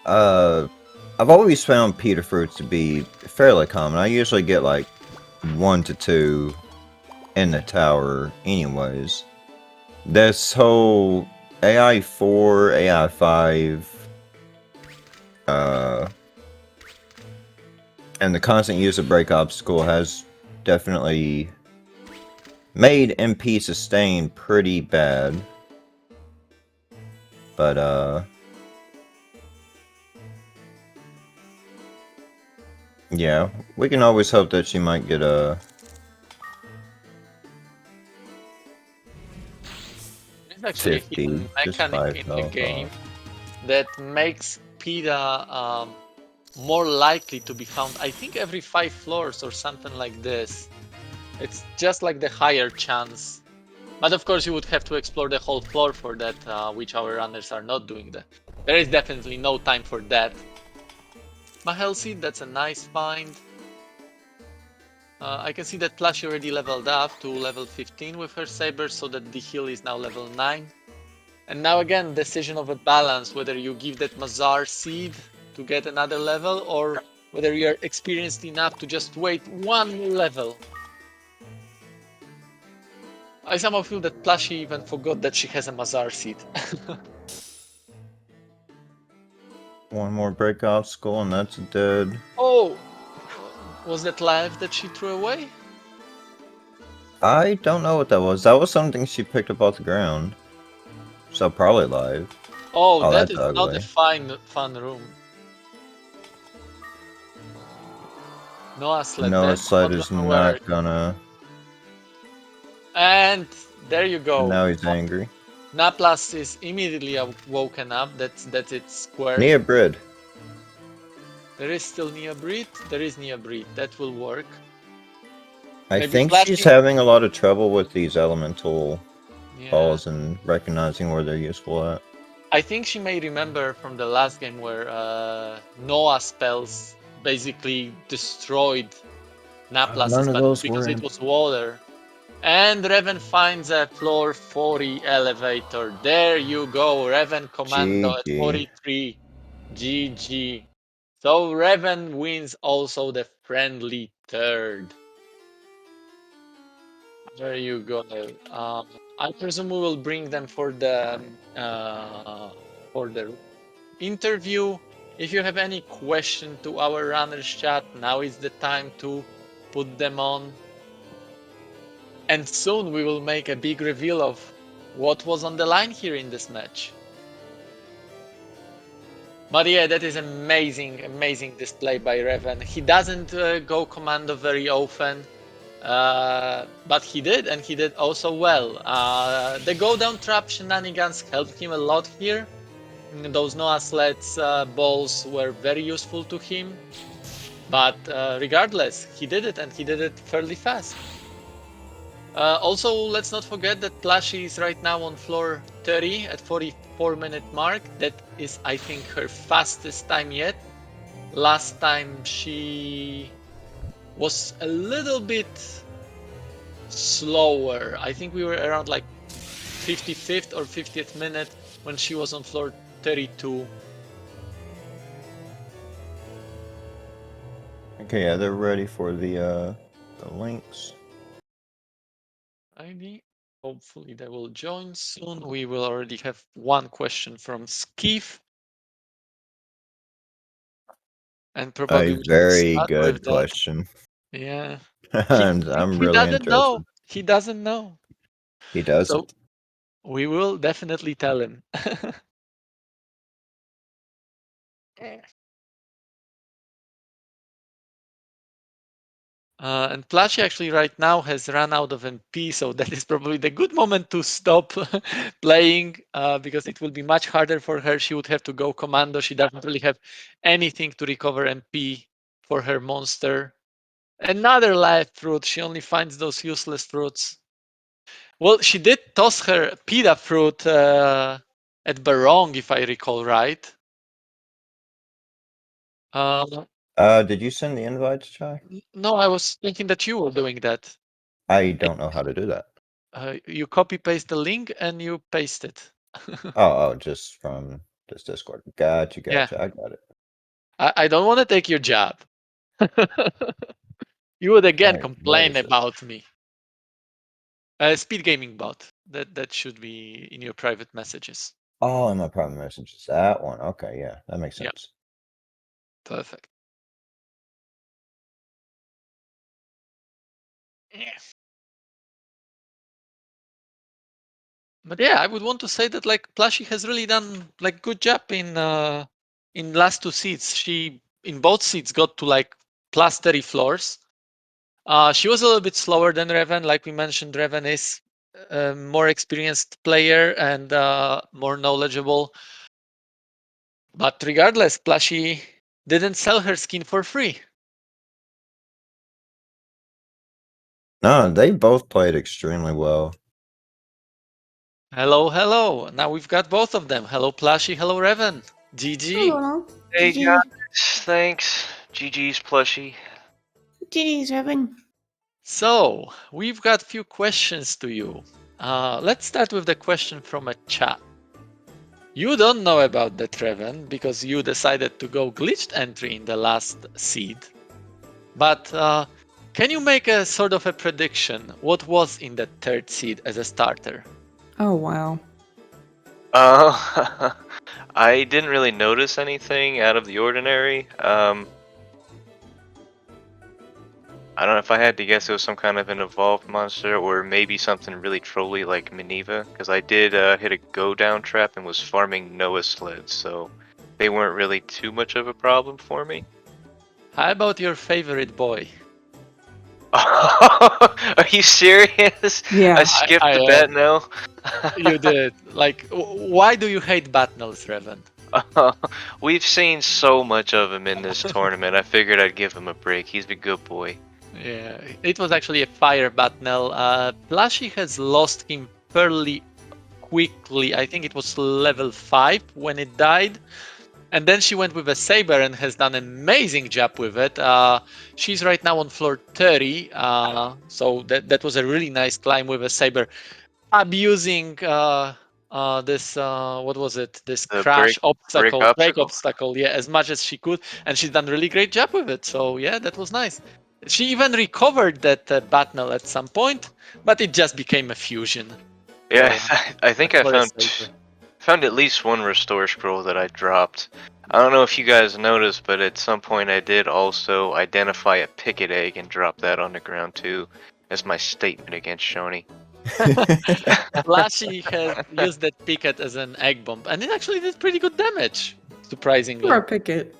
Speaker 2: I've always found Peter Fruits to be fairly common. I usually get like 1 to 2 in the tower anyways. This whole AI 4, AI 5, and the constant use of break obstacle has definitely made MP sustain pretty bad. But yeah, we can always hope that she might get a...
Speaker 1: There's actually
Speaker 2: 50,
Speaker 1: a hidden mechanic in the game that makes PETA more likely to be found, I think every 5 floors or something like this. It's just like the higher chance. But of course you would have to explore the whole floor for that, which our runners are not doing that. There is definitely no time for that. Mahel Seed, that's a nice find. I can see that Plushie already leveled up to level 15 with her saber, so that the heal is now level 9. And now again, decision of a balance, whether you give that Mazar Seed to get another level, or whether you're experienced enough to just wait 1 level. I somehow feel that Plushie even forgot that she has a Mazar seed.
Speaker 2: One more break obstacle, and that's dead.
Speaker 1: Oh! Was that live that she threw away?
Speaker 2: I don't know what that was. That was something she picked up off the ground. So probably live.
Speaker 1: Oh,
Speaker 2: Oh,
Speaker 1: that
Speaker 2: that's
Speaker 1: is not a
Speaker 2: ugly.
Speaker 1: fun room. Noah sled,
Speaker 2: Noah's
Speaker 1: that's
Speaker 2: sled
Speaker 1: not
Speaker 2: is
Speaker 1: gonna work.
Speaker 2: not gonna.
Speaker 1: And there you
Speaker 2: And
Speaker 1: go.
Speaker 2: now he's angry.
Speaker 1: Naplas is immediately woken up. That's its square.
Speaker 2: Nia Brid.
Speaker 1: There is still Nia Breed. There is Nia Breed. That will work.
Speaker 2: I
Speaker 1: Maybe
Speaker 2: think she's
Speaker 1: flashing.
Speaker 2: having a lot of trouble with these elemental
Speaker 1: Yeah.
Speaker 2: balls and recognizing where they're useful at.
Speaker 1: I think she may remember from the last game where Noah spells basically destroyed Naplas's
Speaker 2: None of
Speaker 1: battle
Speaker 2: those
Speaker 1: because
Speaker 2: were
Speaker 1: it
Speaker 2: in.
Speaker 1: was water. And Reven finds a floor 40 elevator. There you go, Reven Commando at
Speaker 2: GG.
Speaker 1: 43. GG. So Reven wins also the friendly third. There you go. I presume we will bring them for the interview. If you have any question to our runners chat, now is the time to put them on. And soon we will make a big reveal of what was on the line here in this match. But yeah, that is amazing display by Reven. He doesn't go commando very often, but he did, and he did also well. The go down trap shenanigans helped him a lot here. Those Noah Sled's balls were very useful to him. But regardless, he did it, and he did it fairly fast. Also, let's not forget that Plushie is right now on floor 30 at 44-minute mark. That is, I think, her fastest time yet. Last time she was a little bit slower. I think we were around like 55th or 50th minute when she was on floor 32.
Speaker 2: Okay, yeah, they're ready for the links.
Speaker 1: ID. Hopefully they will join soon. We will already have one question from Skiff. And probably
Speaker 2: A
Speaker 1: we can
Speaker 2: very
Speaker 1: start
Speaker 2: good
Speaker 1: with that.
Speaker 2: question.
Speaker 1: Yeah.
Speaker 2: And I'm
Speaker 1: He
Speaker 2: really
Speaker 1: doesn't know.
Speaker 2: interested.
Speaker 1: He doesn't know.
Speaker 2: He
Speaker 1: So
Speaker 2: doesn't.
Speaker 1: we will definitely tell him. And Plushie actually right now has run out of MP, so that is probably the good moment to stop playing because it will be much harder for her. She would have to go commando. She doesn't really have anything to recover MP for her monster. Another live fruit. She only finds those useless fruits. Well, she did toss her pita fruit at Barong, if I recall right. Um,
Speaker 2: Did you send the invites, Chai?
Speaker 1: no, I was thinking that you were doing that.
Speaker 2: I don't know how to do that.
Speaker 1: You copy paste the link and you paste it.
Speaker 2: Oh, just from this Discord. Gotcha,
Speaker 1: Yeah,
Speaker 2: gotcha. I got it.
Speaker 1: I don't want to take your job. You would again
Speaker 2: Alright, where
Speaker 1: complain
Speaker 2: is it?
Speaker 1: about me. Speed gaming bot. That should be in your private messages.
Speaker 2: Oh, in my private messages. That one. Okay, yeah, that makes
Speaker 1: Yeah,
Speaker 2: sense.
Speaker 1: perfect. Yeah. But yeah, I would want to say that like Plushie has really done like good job in last two seats. She in both seats got to like plus 30 floors. She was a little bit slower than Reven. Like we mentioned, Reven is a more experienced player and more knowledgeable. But regardless, Plushie didn't sell her skin for free.
Speaker 2: No, they both played extremely well.
Speaker 1: Hello, hello. Now we've got both of them. Hello, Plushie. Hello, Reven. GG.
Speaker 3: Hello.
Speaker 4: Hey
Speaker 3: GG.
Speaker 4: guys, thanks. GG's plushie.
Speaker 3: GG's, Reven.
Speaker 1: So we've got a few questions to you. Let's start with the question from a chat. You don't know about the Reven because you decided to go glitched entry in the last seed. But Can you make a sort of a prediction? What was in that third seed as a starter?
Speaker 3: Oh, wow.
Speaker 4: I didn't really notice anything out of the ordinary. I don't know if I had to guess it was some kind of an evolved monster or maybe something really trolly like Minerva, because I did hit a go down trap and was farming Noah sleds, so they weren't really too much of a problem for me.
Speaker 1: How about your favorite boy?
Speaker 4: Are you serious?
Speaker 3: Yeah.
Speaker 4: I skipped the bet now.
Speaker 1: You did. Like, why do you hate Batnels, Reven?
Speaker 4: We've seen so much of him in this tournament. I figured I'd give him a break. He's a good boy.
Speaker 1: Yeah, it was actually a fire Batnel. Plushie has lost him fairly quickly. I think it was level 5 when it died. And then she went with a saber and has done an amazing job with it. She's right now on floor 30, so that was a really nice climb with a saber, abusing this what was it? This
Speaker 4: The
Speaker 1: crash
Speaker 4: brick
Speaker 1: obstacle, break
Speaker 4: obstacle?
Speaker 1: obstacle, yeah, as much as she could, and she's done a really great job with it. So yeah, that was nice. She even recovered that Batnel at some point, but it just became a fusion.
Speaker 4: Yeah,
Speaker 1: So
Speaker 4: I think I
Speaker 1: for a saber.
Speaker 4: found at least one restore scroll that I dropped. I don't know if you guys noticed, but at some point I did also identify a picket egg and drop that on the ground too, as my statement against Shoni.
Speaker 1: Lashy has used that picket as an egg bomb, and it actually did pretty good damage,
Speaker 3: For
Speaker 1: surprisingly.
Speaker 3: a picket.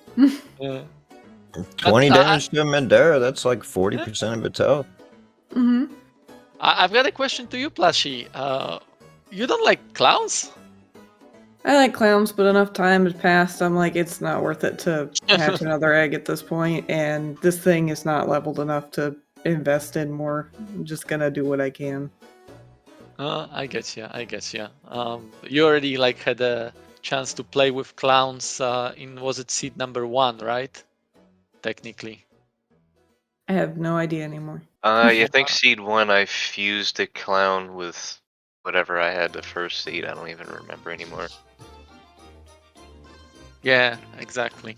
Speaker 1: Yeah.
Speaker 2: 20
Speaker 1: But,
Speaker 2: damage to a Mandara, that's like 40% of its health.
Speaker 3: Mm-hmm.
Speaker 1: I've got a question to you, Plashy. You don't like clowns?
Speaker 3: I like clowns, but enough time has passed. I'm like, it's not worth it to hatch another egg at this point, and this thing is not leveled enough to invest in more. I'm just gonna do what I can.
Speaker 1: I get you. I get you. You already like had a chance to play with clowns in, was it seed number 1, right? Technically.
Speaker 3: I have no idea anymore.
Speaker 4: I think seed 1 I fused a clown with whatever I had the first seed. I don't even remember anymore.
Speaker 1: Yeah, exactly.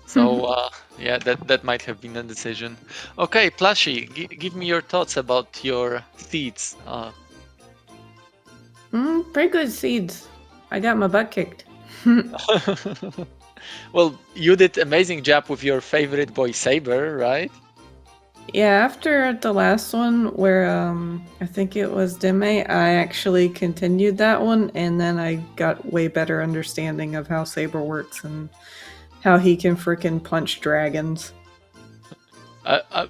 Speaker 1: So yeah, that might have been a decision. Okay, Plashy, give me your thoughts about your seeds.
Speaker 3: Pretty good seeds. I got my butt kicked.
Speaker 1: Well, you did amazing job with your favorite boy Saber, right?
Speaker 3: Yeah, after the last one where I think it was Deme, I actually continued that one, and then I got way better understanding of how Saber works and how he can freaking punch dragons.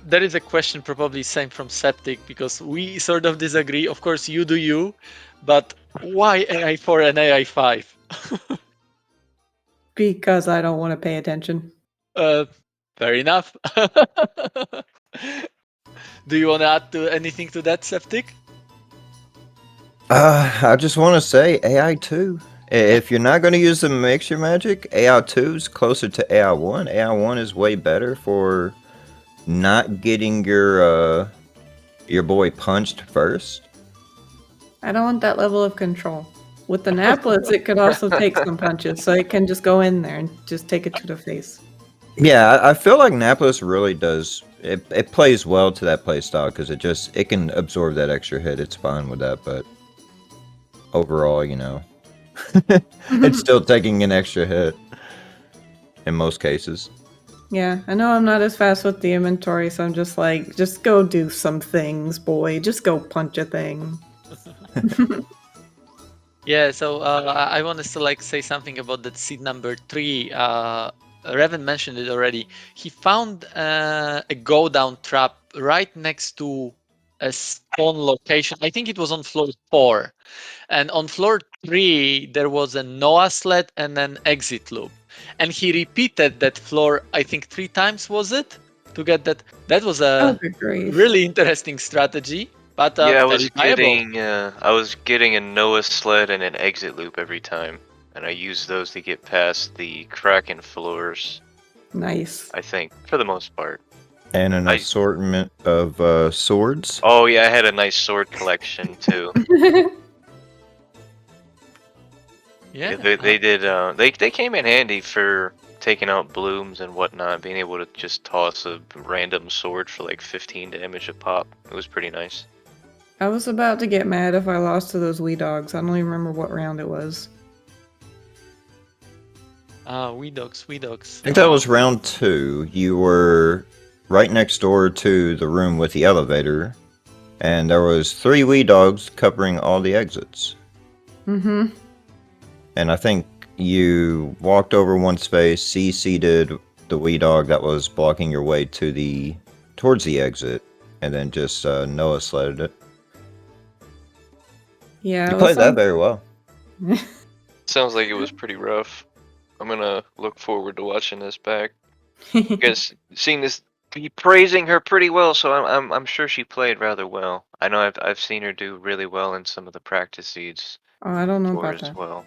Speaker 1: There is a question probably same from Septic, because we sort of disagree. Of course, you do you, but why AI4 and AI5?
Speaker 3: Because I don't want to pay attention.
Speaker 1: Fair enough. Do you want to add anything to that, Septic?
Speaker 2: I just want to say AI2. If you're not going to use the mixture magic, AI2 is closer to AI1. AI1 is way better for not getting your boy punched first.
Speaker 3: I don't want that level of control. With the Naplets, it could also take some punches, so it can just go in there and just take it to the face.
Speaker 2: Yeah, I feel like Naples really does. It plays well to that playstyle because it can absorb that extra hit. It's fine with that, but overall, it's still taking an extra hit in most cases.
Speaker 3: Yeah, I know I'm not as fast with the inventory, so I'm just like, just go do some things, boy. Just go punch a thing.
Speaker 1: Yeah, so I want to like say something about that seed number 3. Reven mentioned it already. He found a go down trap right next to a spawn location. I think it was on floor 4. And on floor 3, there was a Noah sled and an exit loop. And he repeated that floor, I think 3 times, was it? To get that. That was
Speaker 3: Oh,
Speaker 1: a
Speaker 3: good grief.
Speaker 1: really interesting strategy, but
Speaker 4: Yeah,
Speaker 1: very viable.
Speaker 4: I was getting a Noah sled and an exit loop every time, and I used those to get past the Kraken floors.
Speaker 3: Nice.
Speaker 4: I think, for the most part.
Speaker 2: And an assortment of swords.
Speaker 4: Oh yeah, I had a nice sword collection too.
Speaker 1: Yeah.
Speaker 4: they did. They came in handy for taking out blooms and whatnot. Being able to just toss a random sword for like 15 damage a pop. It was pretty nice.
Speaker 3: I was about to get mad if I lost to those wee dogs. I don't even remember what round it was.
Speaker 1: Wee dogs, wee dogs.
Speaker 2: I think that was round 2. You were right next door to the room with the elevator, and there was 3 wee dogs covering all the exits.
Speaker 3: Mm-hmm.
Speaker 2: And I think you walked over one space, CC'd the wee dog that was blocking your way towards the exit, and then just Noah sledded it.
Speaker 3: Yeah,
Speaker 2: You
Speaker 3: it
Speaker 2: played
Speaker 3: was
Speaker 2: that very well.
Speaker 4: Sounds like it was pretty rough. I'm gonna look forward to watching this back. You guys seen this? Be praising her pretty well, so I'm sure she played rather well. I know I've seen her do really well in some of the practice seeds
Speaker 3: Oh, I don't know
Speaker 4: before
Speaker 3: about
Speaker 4: as
Speaker 3: that.
Speaker 4: well.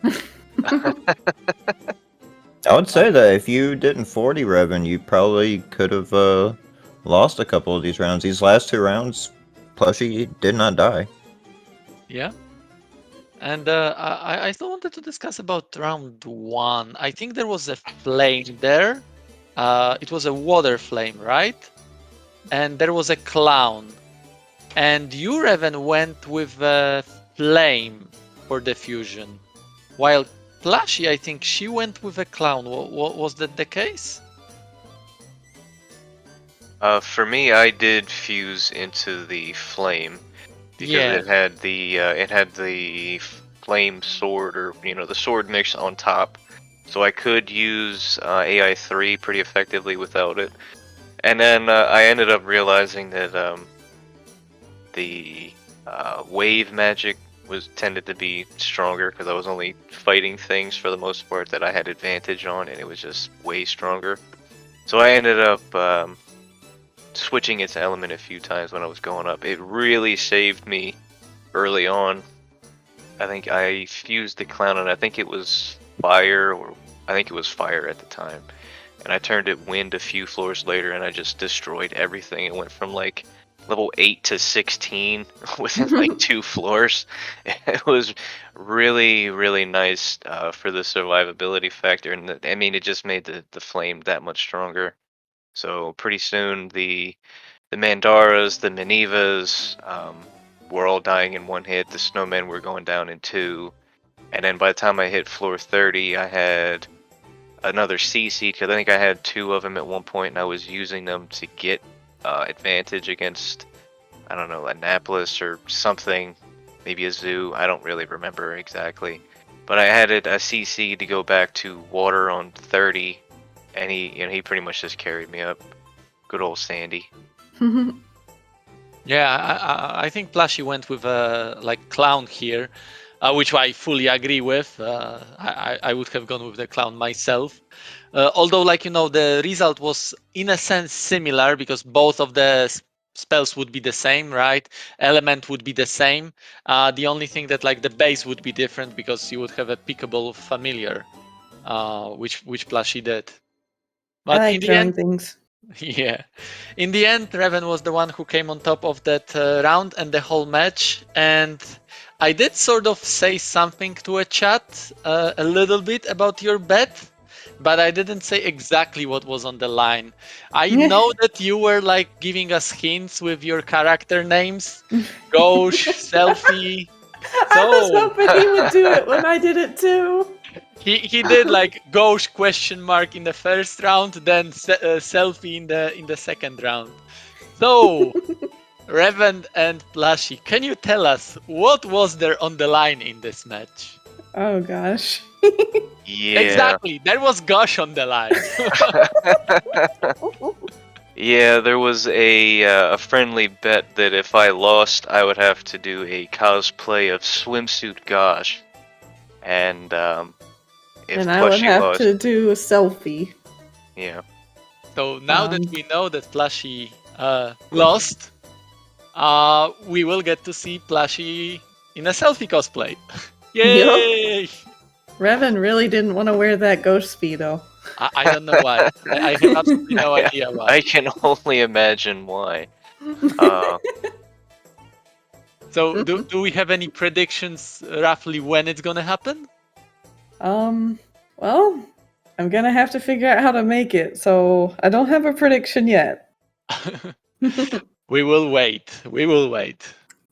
Speaker 2: I would say that if you didn't 40 Reven, you probably could have lost a couple of these rounds. These last 2 rounds, Plushie did not die.
Speaker 1: Yeah. And I still wanted to discuss about round 1. I think there was a flame there. It was a water flame, right? And there was a clown. And you, Reven, went with a flame for the fusion. While Plushie, I think she went with a clown. Was that the case?
Speaker 4: For me, I did fuse into the flame because
Speaker 1: Yeah.
Speaker 4: it had the flame sword, or the sword mix on top, so I could use AI3 pretty effectively without it. And then I ended up realizing that the wave magic tended to be stronger because I was only fighting things for the most part that I had advantage on, and it was just way stronger. So I ended up switching its element a few times when I was going up. It really saved me early on. I think I fused the clown, and I think it was fire, or I think it was fire at the time. And I turned it wind a few floors later, and I just destroyed everything. It went from like level 8 to 16 within like 2 floors. It was really, really nice for the survivability factor, and I mean, it just made the flame that much stronger. So pretty soon the Mandaras, the Manivas, were all dying in 1 hit. The snowmen were going down in 2. And then by the time I hit floor 30, I had another CC, because I think I had 2 of them at one point, and I was using them to get advantage against, I don't know, Annapolis or something, maybe a zoo. I don't really remember exactly. But I had a CC to go back to water on 30, and he pretty much just carried me up. Good old Sandy.
Speaker 1: Yeah, I think Plushie went with a clown here, which I fully agree with. I would have gone with the clown myself. Although, the result was in a sense similar because both of the spells would be the same, right? Element would be the same. The only thing that the base would be different because you would have a pickable familiar, which Plushie did.
Speaker 3: I
Speaker 1: But
Speaker 3: like
Speaker 1: in the
Speaker 3: throwing
Speaker 1: end,
Speaker 3: things.
Speaker 1: yeah. In the end, Reven was the one who came on top of that round and the whole match. And I did sort of say something to a chat a little bit about your bet, but I didn't say exactly what was on the line. I know that you were giving us hints with your character names, Gauche, Selfie.
Speaker 3: I was
Speaker 1: So
Speaker 3: hoping he would do it when I did it too.
Speaker 1: he did Gauche question mark in the first round, then Selfie in the second round. So Reven and Plushie, can you tell us what was there on the line in this match?
Speaker 3: Oh gosh.
Speaker 4: Yeah.
Speaker 1: Exactly, there was Gosh on the line.
Speaker 4: Yeah, there was a friendly bet that if I lost, I would have to do a cosplay of Swimsuit Gosh, and if
Speaker 3: And I would
Speaker 4: Plushie
Speaker 3: have
Speaker 4: lost,
Speaker 3: to do a selfie.
Speaker 4: yeah.
Speaker 1: So now that
Speaker 3: Um.
Speaker 1: we know that Plushie lost, we will get to see Plushie in a selfie cosplay. Yay!
Speaker 3: Revan really didn't want to wear that ghost speedo.
Speaker 1: I don't know why. I have absolutely no
Speaker 4: Yeah,
Speaker 1: idea why.
Speaker 4: I can only imagine why. Uh,
Speaker 1: So do we have any predictions roughly when it's gonna happen?
Speaker 3: Well, I'm gonna have to figure out how to make it, so I don't have a prediction yet.
Speaker 1: We will wait. We will wait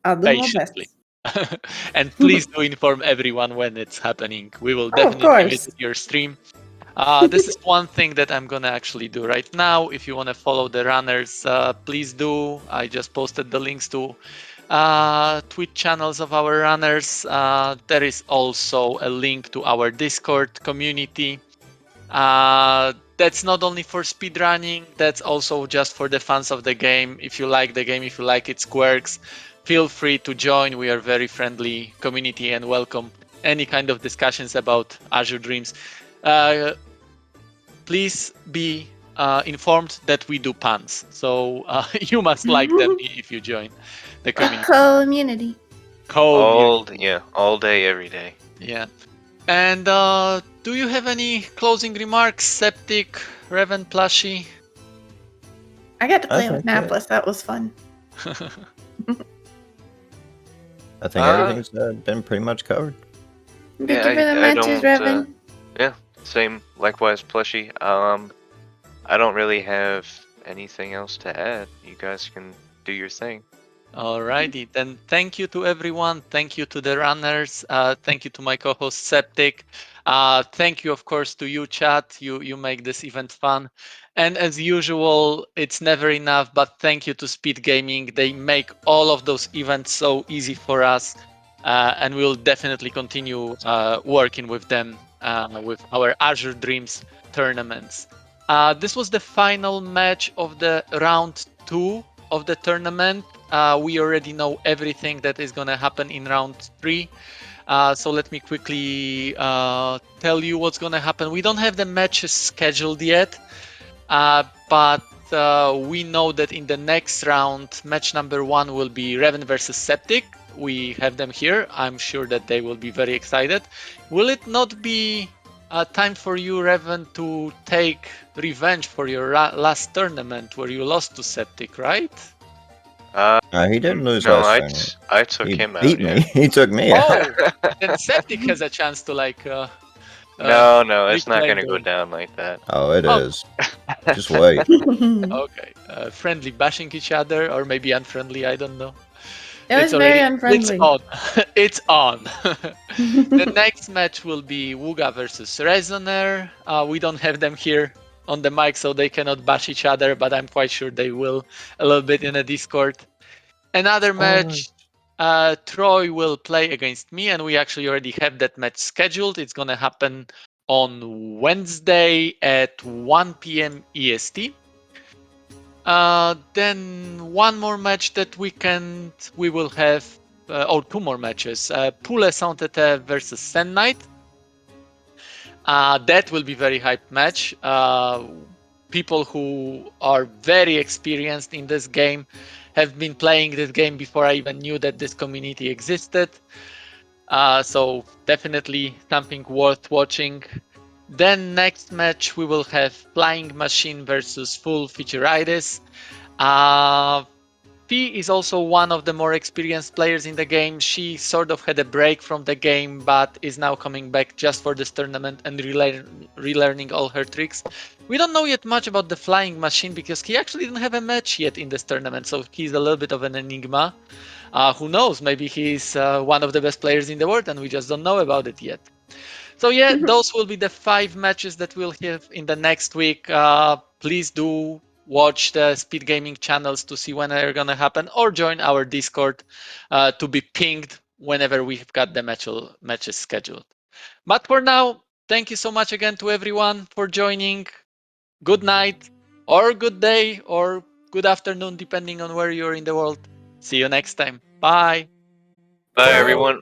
Speaker 3: I'll do my
Speaker 1: patiently.
Speaker 3: best.
Speaker 1: And please do inform everyone when it's happening. We will
Speaker 3: Oh, of
Speaker 1: definitely
Speaker 3: course.
Speaker 1: visit your stream. This is one thing that I'm gonna actually do right now. If you want to follow the runners, please do. I just posted the links to Twitch channels of our runners. There is also a link to our Discord community. That's not only for speedrunning, that's also just for the fans of the game. If you like the game, if you like its quirks, feel free to join. We are very friendly community and welcome any kind of discussions about Azure Dreams. Please be informed that we do puns, so you must like them if you join the community.
Speaker 3: Community.
Speaker 4: All day, every day.
Speaker 1: Yeah. And do you have any closing remarks, Septic, Reven, Plushie?
Speaker 3: I got to
Speaker 2: I
Speaker 3: play with
Speaker 2: think
Speaker 3: Naples. That was fun.
Speaker 2: I think everything's been pretty much covered.
Speaker 3: Thank
Speaker 4: Yeah,
Speaker 3: you for the
Speaker 4: I
Speaker 3: matches,
Speaker 4: don't,
Speaker 3: Reven.
Speaker 4: Yeah, same. Likewise, Plushie. I don't really have anything else to add. You guys can do your thing.
Speaker 1: Alrighty, then thank you to everyone. Thank you to the runners. Thank you to my co-host Septic. Thank you, of course, to you, chat. You make this event fun. And as usual, it's never enough, but thank you to Speed Gaming. They make all of those events so easy for us. And we'll definitely continue working with them with our Azure Dreams tournaments. This was the final match of the round 2 of the tournament. We already know everything that is going to happen in round 3. So let me quickly tell you what's going to happen. We don't have the matches scheduled yet, but we know that in the next round, match number 1 will be Reven versus Septic. We have them here. I'm sure that they will be very excited. Will it not be time for you, Reven, to take revenge for your last tournament where you lost to Septic, right?
Speaker 2: He didn't lose
Speaker 4: No,
Speaker 2: last time.
Speaker 4: I took
Speaker 2: He
Speaker 4: him out.
Speaker 2: beat me. He took me out.
Speaker 1: Oh, then Septic has a chance to like.
Speaker 4: No, it's not
Speaker 1: reclaim
Speaker 4: gonna go
Speaker 1: the-
Speaker 4: down like that.
Speaker 2: Oh, it
Speaker 1: Oh.
Speaker 2: is. Just wait.
Speaker 1: Okay, friendly bashing each other, or maybe unfriendly. I don't know.
Speaker 3: It was very unfriendly.
Speaker 1: It's on. It's on. The next match will be Wuga versus Rezoner. We don't have them here on the mic, so they cannot bash each other, but I'm quite sure they will a little bit in a Discord. Another match, Troy will play against me, and we actually already have that match scheduled. It's going to happen on Wednesday at 1 p.m. EST. Then one more match that weekend we will have, or 2 more matches. Pule Saint-Tete versus Sen Knight. That will be very hyped match. People who are very experienced in this game have been playing this game before I even knew that this community existed. So definitely something worth watching. Then next match we will have Flying Machine versus Full Featureitis. P is also one of the more experienced players in the game. She sort of had a break from the game, but is now coming back just for this tournament and relearning all her tricks. We don't know yet much about the Flying Machine because he actually didn't have a match yet in this tournament, so he's a little bit of an enigma. Who knows? Maybe he's one of the best players in the world and we just don't know about it yet. So yeah, those will be the 5 matches that we'll have in the next week. Please do watch the Speed Gaming channels to see when they're gonna happen, or join our Discord to be pinged whenever we've got the matches scheduled. But for now, thank you so much again to everyone for joining. Good night, or good day, or good afternoon, depending on where you're in the world. See you next time. Bye.
Speaker 4: Bye, everyone.